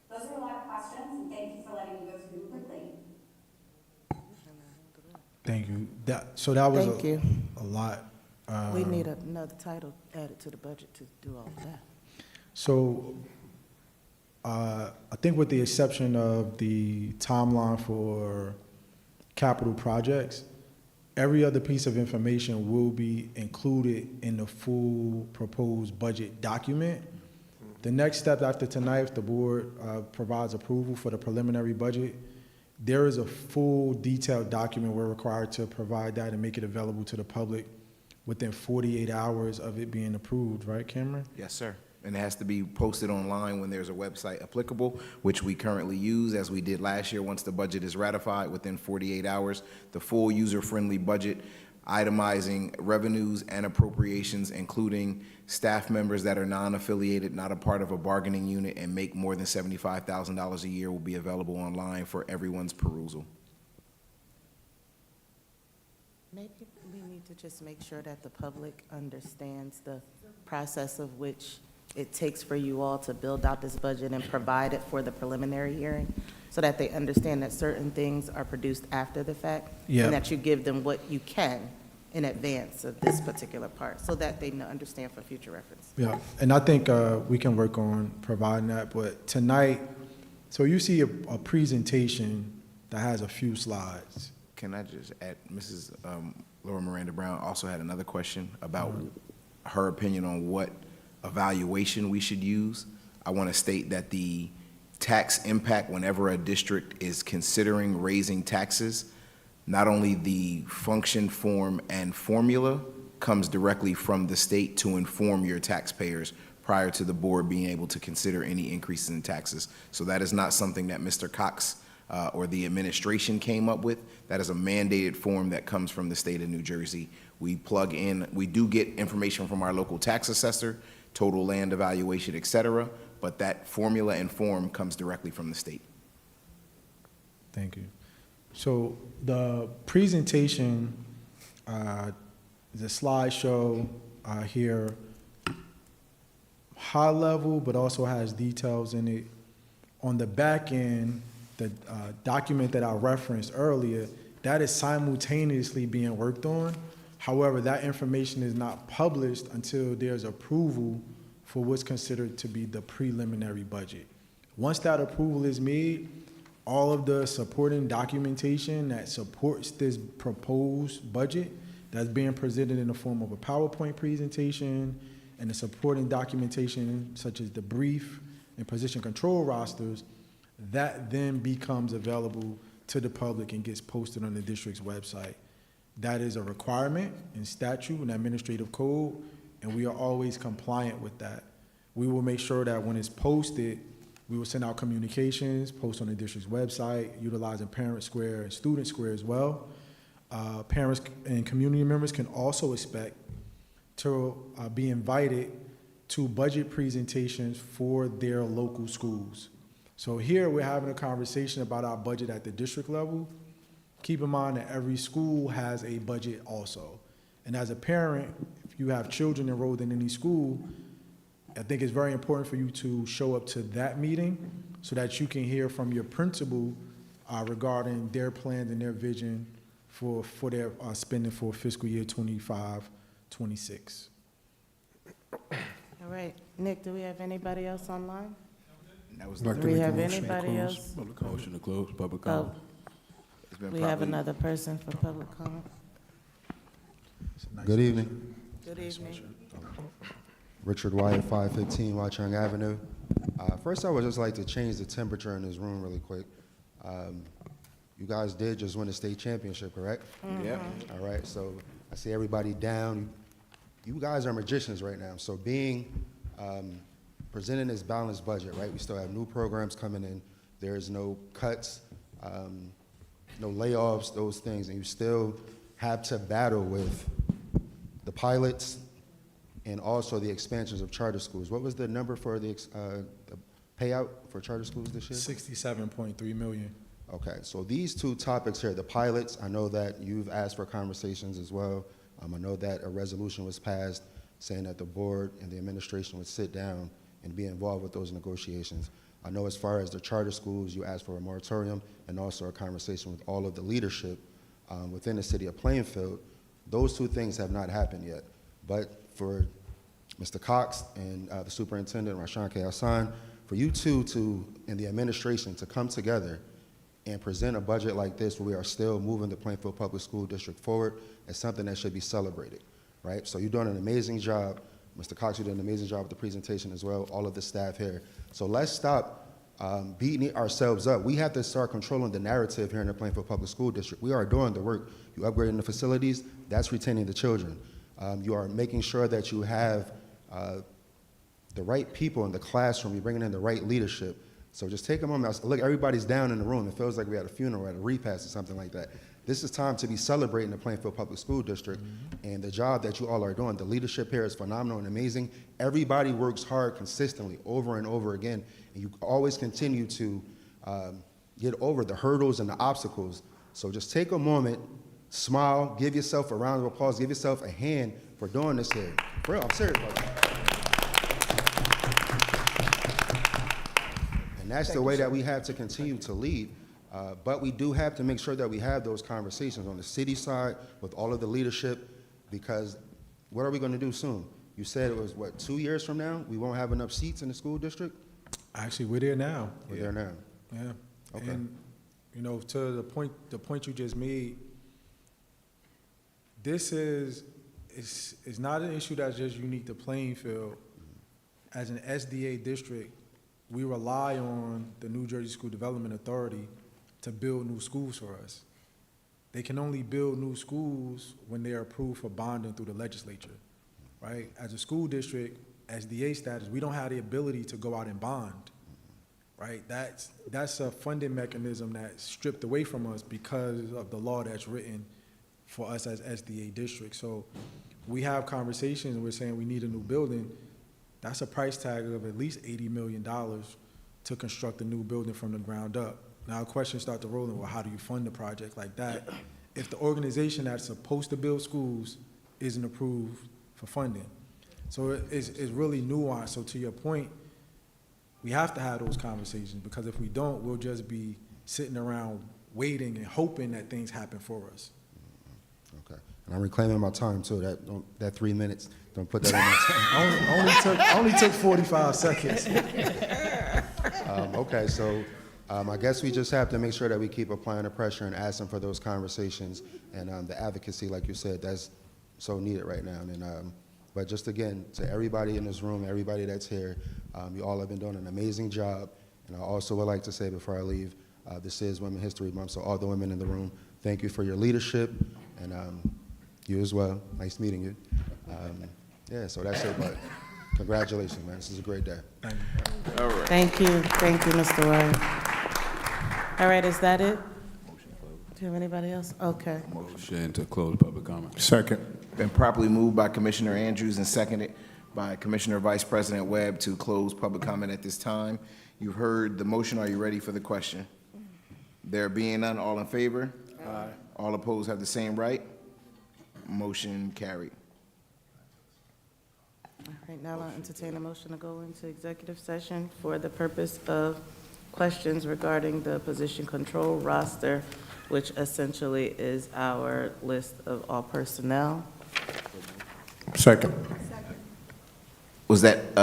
Those are a lot of questions, and thank you for letting me go through them quickly. Thank you. That was Thank you. a lot. We need another title added to the budget to do all of that. So I think with the exception of the timeline for capital projects, every other piece of information will be included in the full proposed budget document. The next step after tonight, if the board provides approval for the preliminary budget, there is a full detailed document. We're required to provide that and make it available to the public within 48 hours of it being approved, right, Cameron? Yes, sir. And it has to be posted online when there's a website applicable, which we currently use, as we did last year. Once the budget is ratified, within 48 hours, the full user-friendly budget, itemizing revenues and appropriations, including staff members that are non-affiliated, not a part of a bargaining unit, and make more than $75,000 a year, will be available online for everyone's perusal. Maybe we need to just make sure that the public understands the process of which it takes for you all to build out this budget and provide it for the preliminary hearing, so that they understand that certain things are produced after the fact, Yeah. and that you give them what you can in advance of this particular part, so that they understand for future reference. Yeah, and I think we can work on providing that, but tonight, so you see a presentation that has a few slides. Can I just add, Mrs. Laura Miranda Brown also had another question about her opinion on what evaluation we should use. I want to state that the tax impact whenever a district is considering raising taxes, not only the function, form, and formula comes directly from the state to inform your taxpayers prior to the board being able to consider any increases in taxes. So that is not something that Mr. Cox or the administration came up with. That is a mandated form that comes from the state of New Jersey. We plug in, we do get information from our local tax assessor, total land evaluation, et cetera, but that formula and form comes directly from the state. Thank you. So the presentation, the slideshow here, high level, but also has details in it. On the back end, the document that I referenced earlier, that is simultaneously being worked on. However, that information is not published until there's approval for what's considered to be the preliminary budget. Once that approval is made, all of the supporting documentation that supports this proposed budget that's being presented in the form of a PowerPoint presentation and the supporting documentation such as the brief and position control rosters, that then becomes available to the public and gets posted on the district's website. That is a requirement in statute and administrative code, and we are always compliant with that. We will make sure that when it's posted, we will send out communications, post on the district's website, utilizing Parent Square and Student Square as well. Parents and community members can also expect to be invited to budget presentations for their local schools. So here we're having a conversation about our budget at the district level. Keep in mind that every school has a budget also. And as a parent, if you have children enrolled in any school, I think it's very important for you to show up to that meeting so that you can hear from your principal regarding their plans and their vision for their spending for fiscal year 25-26. All right, Nick, do we have anybody else online? That was Do we have anybody else? Motion to close public Oh, comment. It's been we have properly- another person for public comment. Good evening. Good evening. Richard Wyatt, 515 Watchung Avenue. First, I would just like to change the temperature in this room really quick. You guys did just win the state championship, correct? Yeah. All right, so I see everybody down. You guys are magicians right now. So presenting this balanced budget, right? We still have new programs coming in. There's no cuts, no layoffs, those things, and you still have to battle with the pilots and also the expansions of charter schools. What was the number for the payout for charter schools this year? 67.3 million. Okay, so these two topics here, the pilots, I know that you've asked for conversations as well. I know that a resolution was passed saying that the board and the administration would sit down and be involved with those negotiations. I know as far as the charter schools, you asked for a moratorium and also a conversation with all of the leadership within the city of Plainfield. Those two things have not happened yet. But for Mr. Cox and the superintendent, Rashan K. Hassan, for you two in the administration to come together and present a budget like this where we are still moving the Plainfield Public School District forward is something that should be celebrated, right? So you're doing an amazing job. Mr. Cox, you did an amazing job with the presentation as well, all of the staff here. So let's stop beating ourselves up. We have to start controlling the narrative here in the Plainfield Public School District. We are doing the work. You upgrading the facilities, that's retaining the children. You are making sure that you have the right people in the classroom. You're bringing in the right leadership. So just take a moment. Look, everybody's down in the room. It feels like we had a funeral at a repast or something like that. This is time to be celebrating the Plainfield Public School District and the job that you all are doing. The leadership here is phenomenal and amazing. Everybody works hard consistently over and over again, and you always continue to get over the hurdles and the obstacles. So just take a moment, smile, give yourself a round of applause, give yourself a hand for doing this here. For real, I'm serious about that. And that's the way that we have to continue to lead. But we do have to make sure that we have those conversations on the city side with all of the leadership, because what are we going to do soon? You said it was, what, 2 years from now, we won't have enough seats in the school district? Actually, we're there now. We're there now. Yeah. Okay. And, you know, to the point you just made, this is not an issue that's just unique to Plainfield. As an SDA district, we rely on the New Jersey School Development Authority to build new schools for us. They can only build new schools when they are approved for bonding through the legislature, right? As a school district, SDA status, we don't have the ability to go out and bond, right? That's a funding mechanism that's stripped away from us because of the law that's written for us as SDA district. So we have conversations and we're saying we need a new building. That's a price tag of at least $80 million to construct a new building from the ground up. Now questions start to roll in, well, how do you fund a project like that if the organization that's supposed to build schools isn't approved for funding? So it's really nuanced. So to your point, we have to have those conversations, because if we don't, we'll just be sitting around waiting and hoping that things happen for us. Okay. And I'm reclaiming my time too. That 3 minutes, don't put that on my time. only took 45 seconds. Okay, so I guess we just have to make sure that we keep applying the pressure and asking for those conversations and the advocacy, like you said, that's so needed right now. And but just again, to everybody in this room, everybody that's here, you all have been doing an amazing job. And I also would like to say before I leave, this is Women's History Month, so all the women in the room, thank you for your leadership, and you as well. Nice meeting you. Yeah, so that's it, but congratulations, man. This is a great day. Thank you. All right. Thank you, Mr. White. All right, is that it? Do you have anybody else? Okay. Motion to close public comment. Second. Been properly moved by Commissioner Andrews and seconded by Commissioner Vice President Webb to close public comment at this time. You've heard the motion. Are you ready for the question? There being none, all in favor? Aye. All opposed have the same right? Motion carried. All right, now I'll entertain a motion to go into executive session for the purpose of questions regarding the position control roster, which essentially is our list of all personnel. Second. Was that,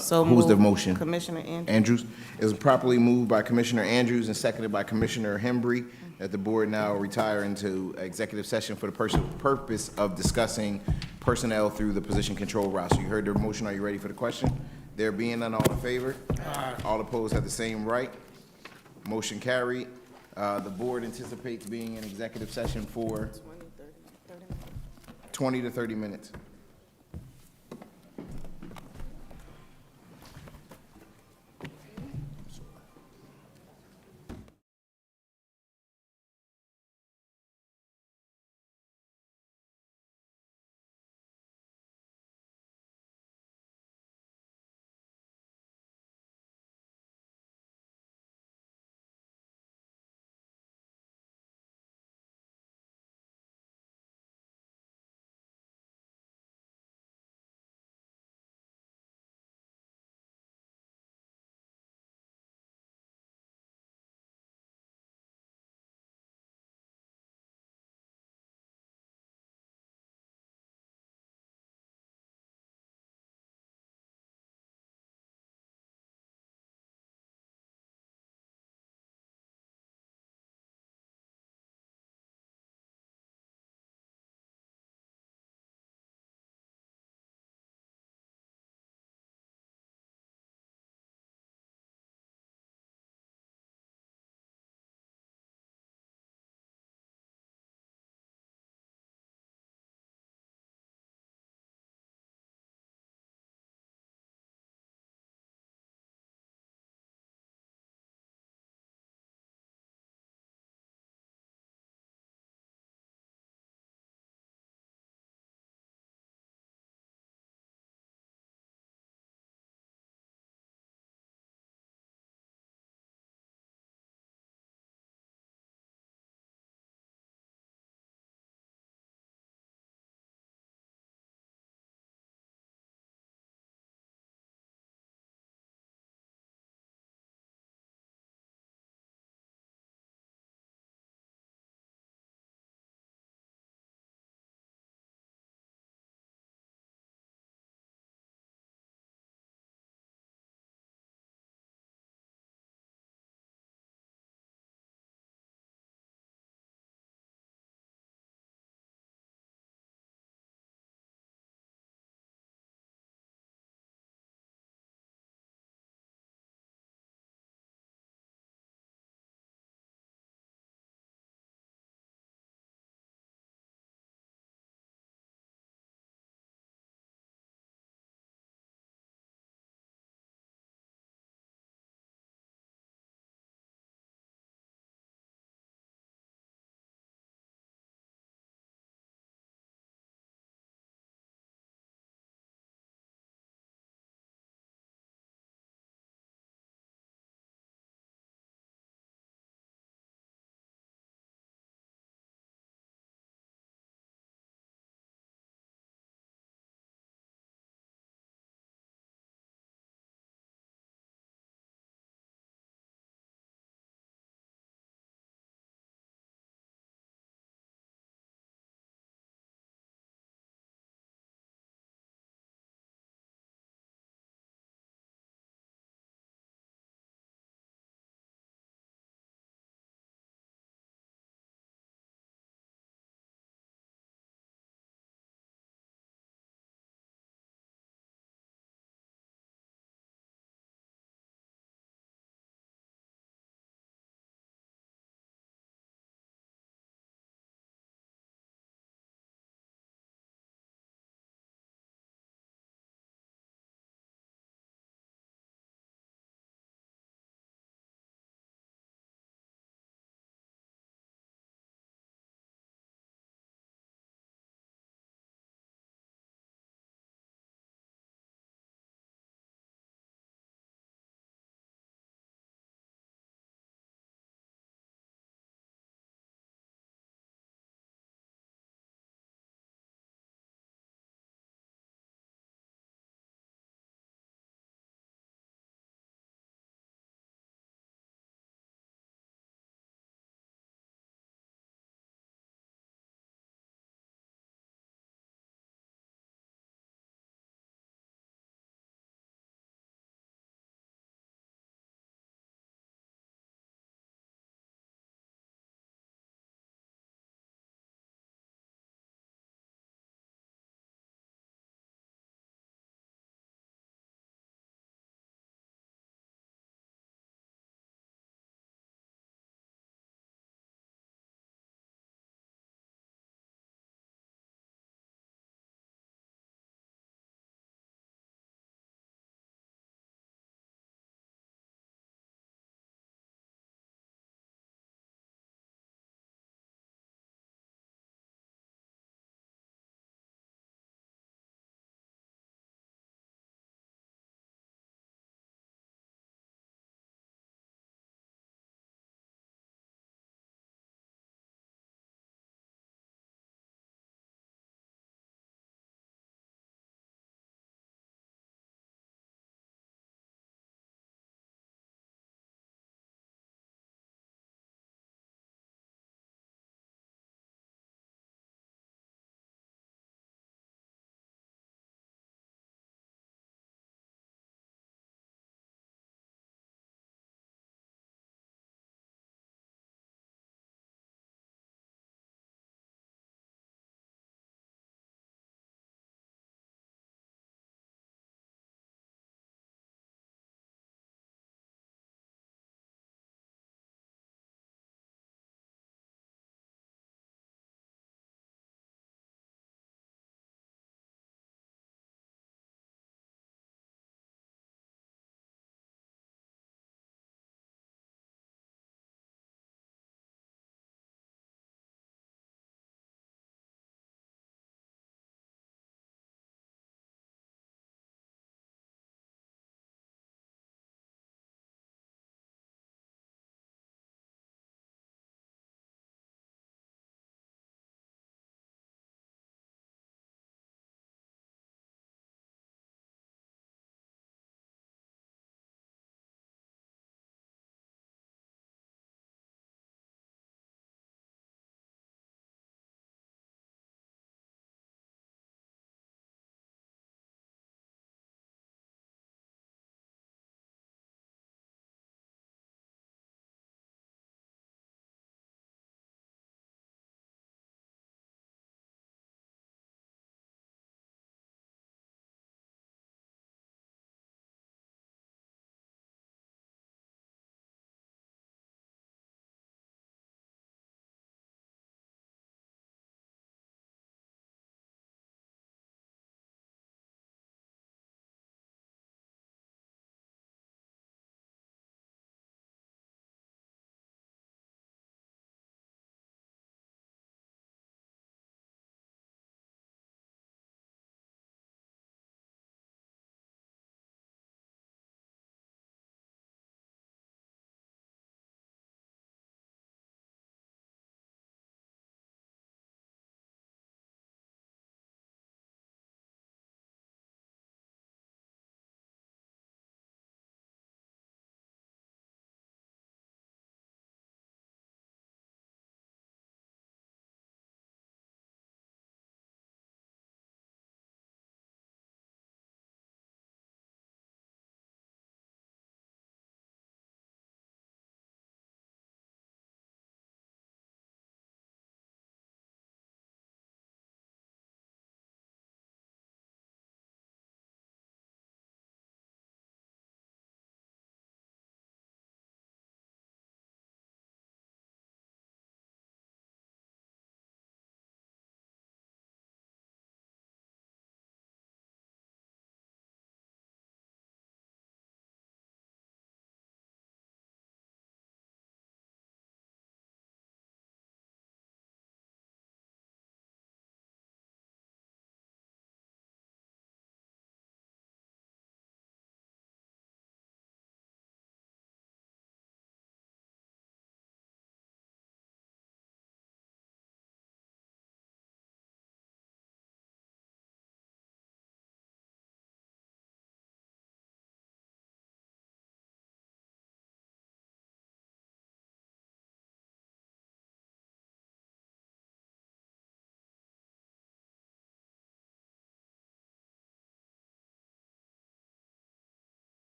So who's the moved. motion? Commissioner Andrews. Andrews. It was properly moved by Commissioner Andrews and seconded by Commissioner Hembry that the board now retire into executive session for the purpose of discussing personnel through the position control roster. You heard the motion. Are you ready for the question? There being none, all in favor? Aye. All opposed have the same right. Motion carried. The board anticipates being in executive session for 20 to 30 minutes.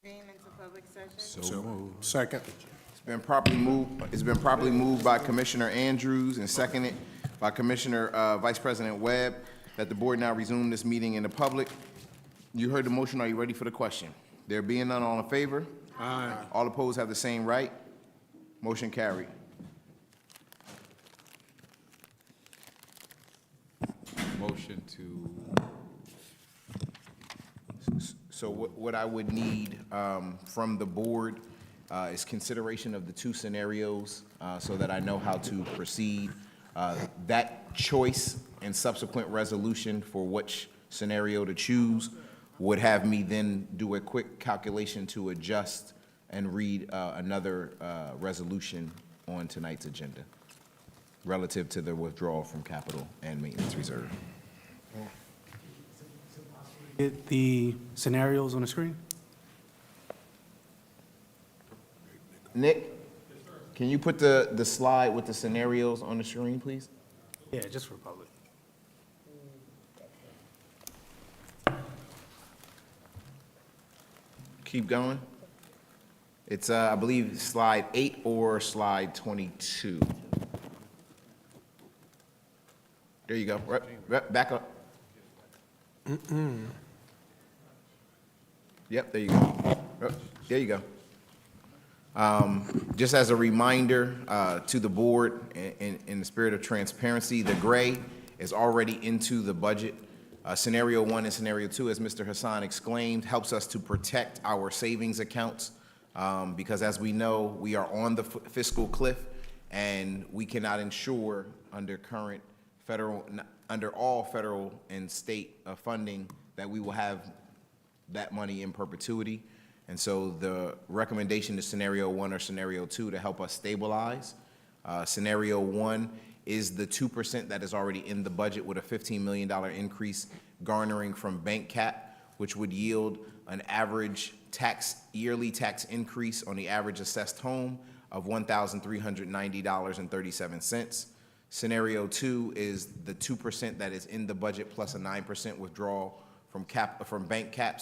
Into public session. So moved. Second. It's been properly moved by Commissioner Andrews and seconded by Commissioner, Vice President Webb, that the board now resume this meeting in the public. You heard the motion. Are you ready for the question? There being none, all in favor? Aye. All opposed have the same right. Motion carried. Motion to, So what I would need from the board is consideration of the two scenarios so that I know how to proceed. That choice and subsequent resolution for which scenario to choose would have me then do a quick calculation to adjust and read another resolution on tonight's agenda relative to the withdrawal from capital and maintenance reserve. Get the scenarios on the screen? Nick, can you put the slide with the scenarios on the screen, please? Yeah, just for public. Keep going. It's, I believe, slide 8 or slide 22. There you go. Back up. Yep, there you go. There you go. Just as a reminder to the board, in the spirit of transparency, the gray is already into the budget. Scenario 1 and Scenario 2, as Mr. Hassan exclaimed, helps us to protect our savings accounts because, as we know, we are on the fiscal cliff, and we cannot ensure under current under all federal and state funding that we will have that money in perpetuity. And so the recommendation is Scenario 1 or Scenario 2 to help us stabilize. Scenario 1 is the 2% that is already in the budget with a $15 million increase garnering from bank cap, which would yield an average yearly tax increase on the average assessed home of $1,390.37. Scenario 2 is the 2% that is in the budget plus a 9% withdrawal from bank cap,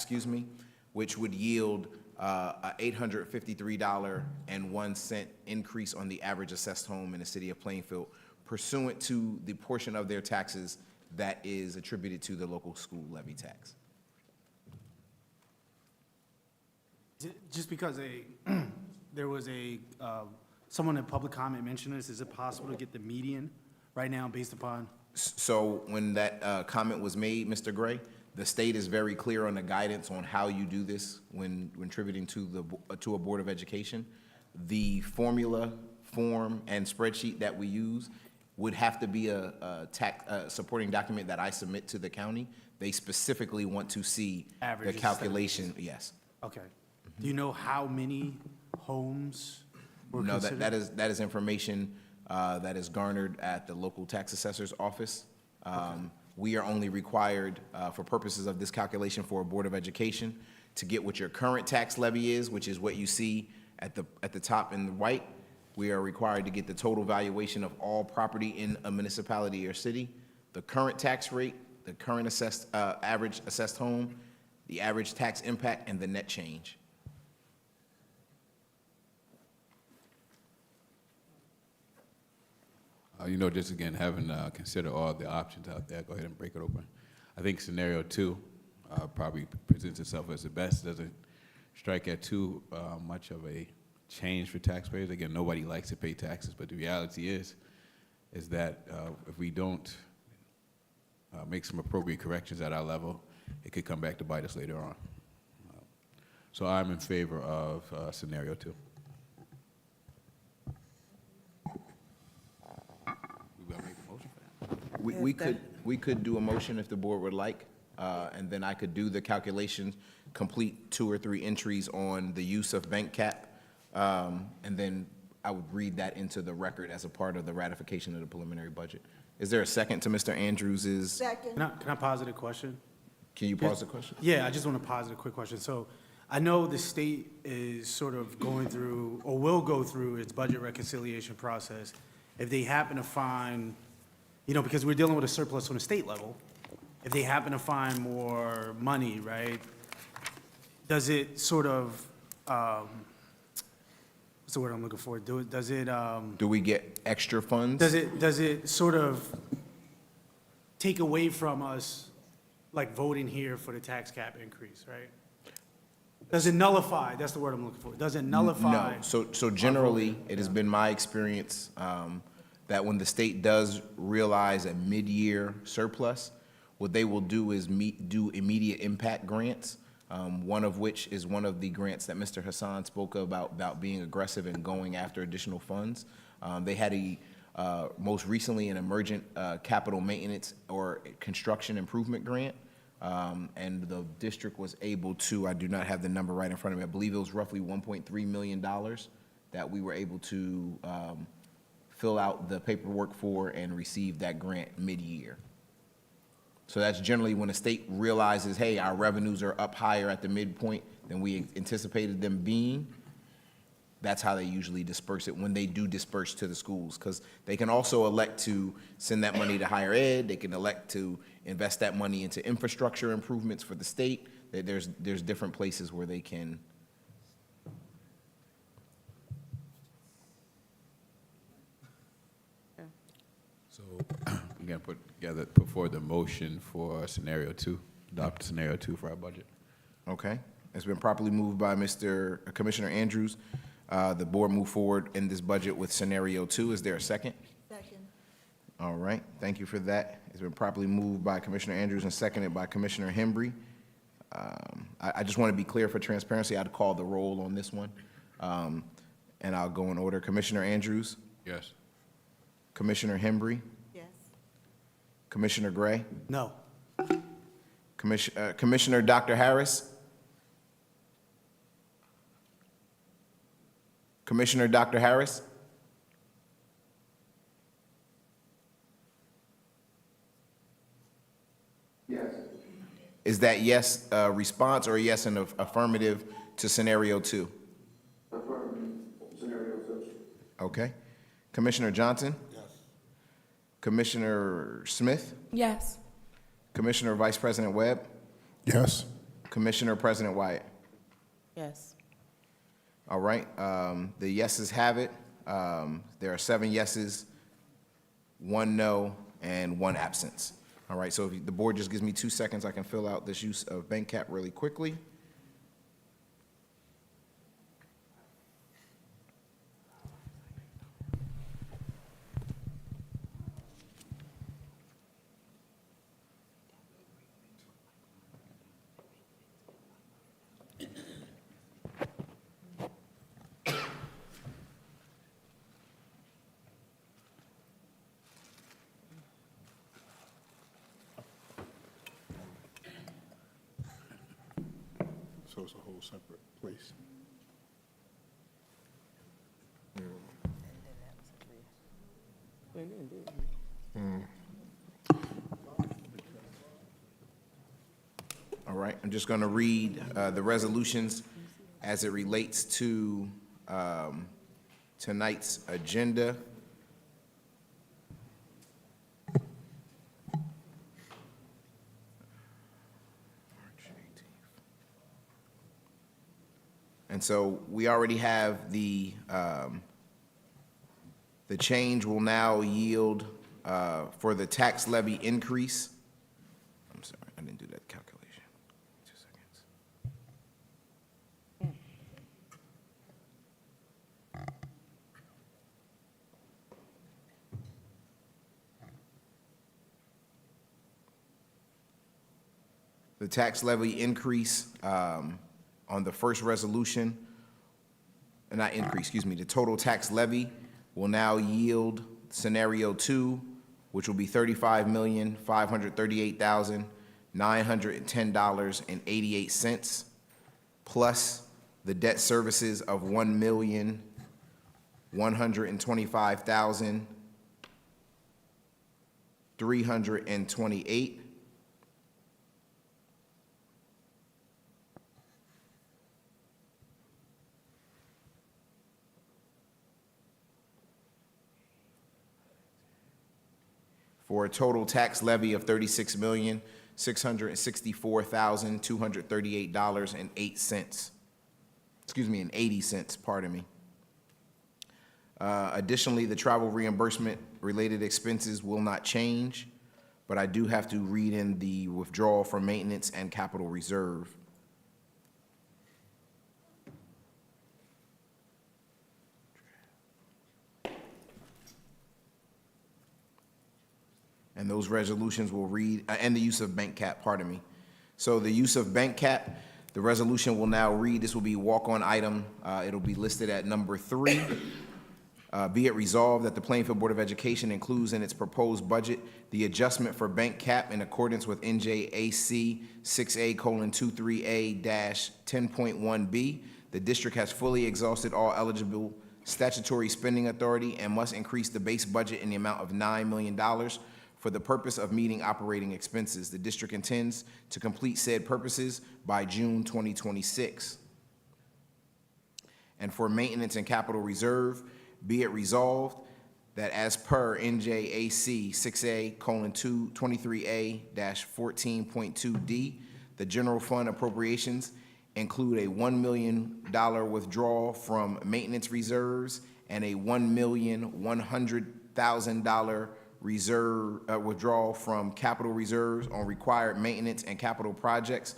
which would yield a $853.01 increase on the average assessed home in the city of Plainfield, pursuant to the portion of their taxes that is attributed to the local school levy tax. Just because there was someone in public comment mentioned this, is it possible to get the median right now based upon? So when that comment was made, Mr. Gray, the state is very clear on the guidance on how you do this when tributing to a Board of Education. The formula, form, and spreadsheet that we use would have to be a supporting document that I submit to the county. They specifically want to see the calculation, yes. Okay. Do you know how many homes were No, considered? that is information that is garnered at the local tax assessor's office. We are only required, for purposes of this calculation for a Board of Education, to get what your current tax levy is, which is what you see at the top in the white. We are required to get the total valuation of all property in a municipality or city, the current tax rate, the current average assessed home, the average tax impact, and the net change. just again, having considered all the options out there, go ahead and break it open. I think Scenario 2 probably presents itself as the best. Doesn't strike at too much of a change for taxpayers. Again, nobody likes to pay taxes, but the reality is that if we don't make some appropriate corrections at our level, it could come back to bite us later on. So I'm in favor of Scenario 2. We could do a motion if the board would like, and then I could do the calculations, complete 2 or 3 entries on the use of bank cap, and then I would read that into the record as a part of the ratification of the preliminary budget. Is there a second to Mr. Andrews's? Second. Can I posit a question? Can you pause the question? Yeah, I just want to posit a quick question. So I know the state is sort of going through, or will go through, its budget reconciliation process. If they happen to find, because we're dealing with a surplus on the state level, if they happen to find more money, right, does it sort of what's the word I'm looking for? Does it, Do we get extra funds? does it sort of take away from us, like voting here for the tax cap increase, right? Does it nullify, that's the word I'm looking for, does it nullify? No. So generally, it has been my experience that when the state does realize a mid-year surplus, what they will do is do immediate impact grants, one of which is one of the grants that Mr. Hassan spoke about being aggressive and going after additional funds. They had most recently an emergent capital maintenance or construction improvement grant. And the district was able to, I do not have the number right in front of me, I believe it was roughly $1.3 million that we were able to fill out the paperwork for and receive that grant mid-year. So that's generally when the state realizes, hey, our revenues are up higher at the midpoint than we anticipated them being. That's how they usually disperse it when they do disperse to the schools, because they can also elect to send that money to higher ed. They can elect to invest that money into infrastructure improvements for the state. There's different places where they can. So we're gonna put forward the motion for scenario 2, adopt scenario 2 for our budget. Okay. It's been properly moved by Commissioner Andrews. The board move forward in this budget with scenario 2. Is there a second? Second. All right. Thank you for that. It's been properly moved by Commissioner Andrews and seconded by Commissioner Hembry. I just want to be clear for transparency. I'd call the roll on this one. And I'll go in order. Commissioner Andrews? Yes. Commissioner Hembry? Yes. Commissioner Gray? No. Commissioner Dr. Harris? Commissioner Dr. Harris? Yes. Is that yes response or yes and affirmative to scenario 2? Affirmative, scenario 2. Okay. Commissioner Johnson? Yes. Commissioner Smith? Yes. Commissioner Vice President Webb? Yes. Commissioner President Wyatt? Yes. All right, the yeses have it. There are 7 yeses, 1 no, and 1 absence. All right, so if the board just gives me 2 seconds, I can fill out this use of bank cap really quickly. So it's a whole separate place. All right, I'm just going to read the resolutions as it relates to tonight's agenda. And so we already have the change will now yield for the tax levy increase. I'm sorry, I didn't do that calculation. 2 seconds. The tax levy increase on the first resolution, not increase, excuse me, the total tax levy will now yield scenario 2, which will be $35,538,910.88, plus the debt services of $1,125,328. For a total tax levy of $36,664,238.08. and 80 cents, pardon me. Additionally, the travel reimbursement related expenses will not change, but I do have to read in the withdrawal from maintenance and capital reserve. And those resolutions will read, and the use of bank cap, pardon me. So the use of bank cap, the resolution will now read, this will be walk-on item, it'll be listed at number 3. Be it resolved that the Plainfield Board of Education includes in its proposed budget the adjustment for bank cap in accordance with NJAC 6A:23A-10.1B. The district has fully exhausted all eligible statutory spending authority and must increase the base budget in the amount of $9 million for the purpose of meeting operating expenses. The district intends to complete said purposes by June 2026. And for maintenance and capital reserve, be it resolved that as per NJAC 6A:23A-14.2D, the general fund appropriations include a $1 million withdrawal from maintenance reserves and a $1,100,000 reserve withdrawal from capital reserves on required maintenance and capital projects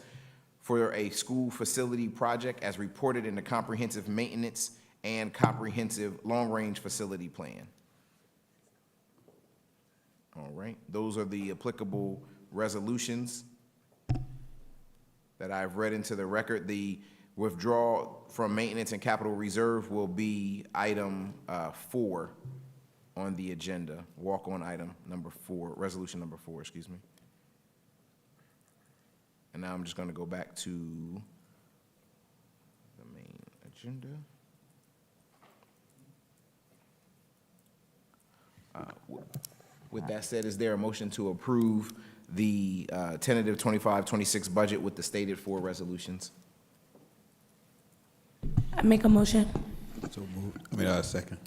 for a school facility project as reported in the comprehensive maintenance and comprehensive long-range facility plan. All right, those are the applicable resolutions that I've read into the record. The withdrawal from maintenance and capital reserve will be item 4 on the agenda, walk-on item number 4, resolution number 4, excuse me. And now I'm just going to go back to the main agenda. With that said, is there a motion to approve the tentative 25-26 budget with the stated 4 resolutions? I make a motion. So moved. Second.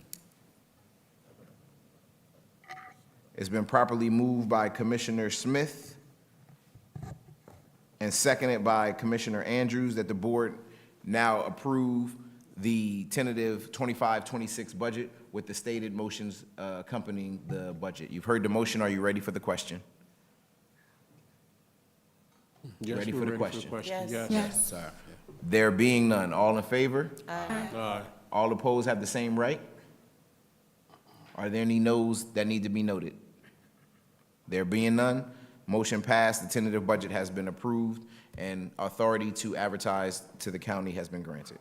It's been properly moved by Commissioner Smith and seconded by Commissioner Andrews that the board now approve the tentative 25-26 budget with the stated motions accompanying the budget. You've heard the motion. Are you ready for the question? Yes, Ready we're for the ready question? for the question. Yes. Yes. Sorry. There being none, all in favor? Aye. All opposed have the same right? Are there any noes that need to be noted? There being none, motion passed, the tentative budget has been approved, and authority to advertise to the county has been granted.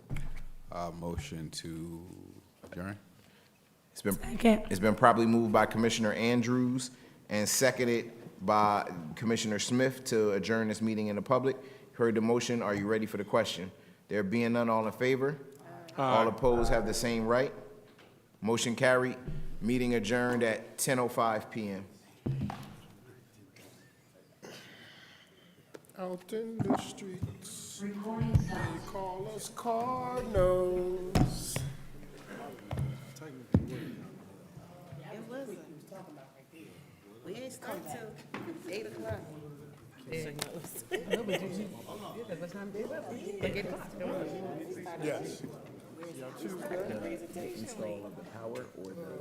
Motion to adjourn. Second. It's been properly moved by Commissioner Andrews and seconded by Commissioner Smith to adjourn this meeting in the public. Heard the motion, are you ready for the question? There being none, all in favor? All opposed have the same right? Motion carried, meeting adjourned at 10:05 p.m. Out in the streets, they call us Cardinals. It wasn't. We ain't started till 8 o'clock. Yes. Install of the power or the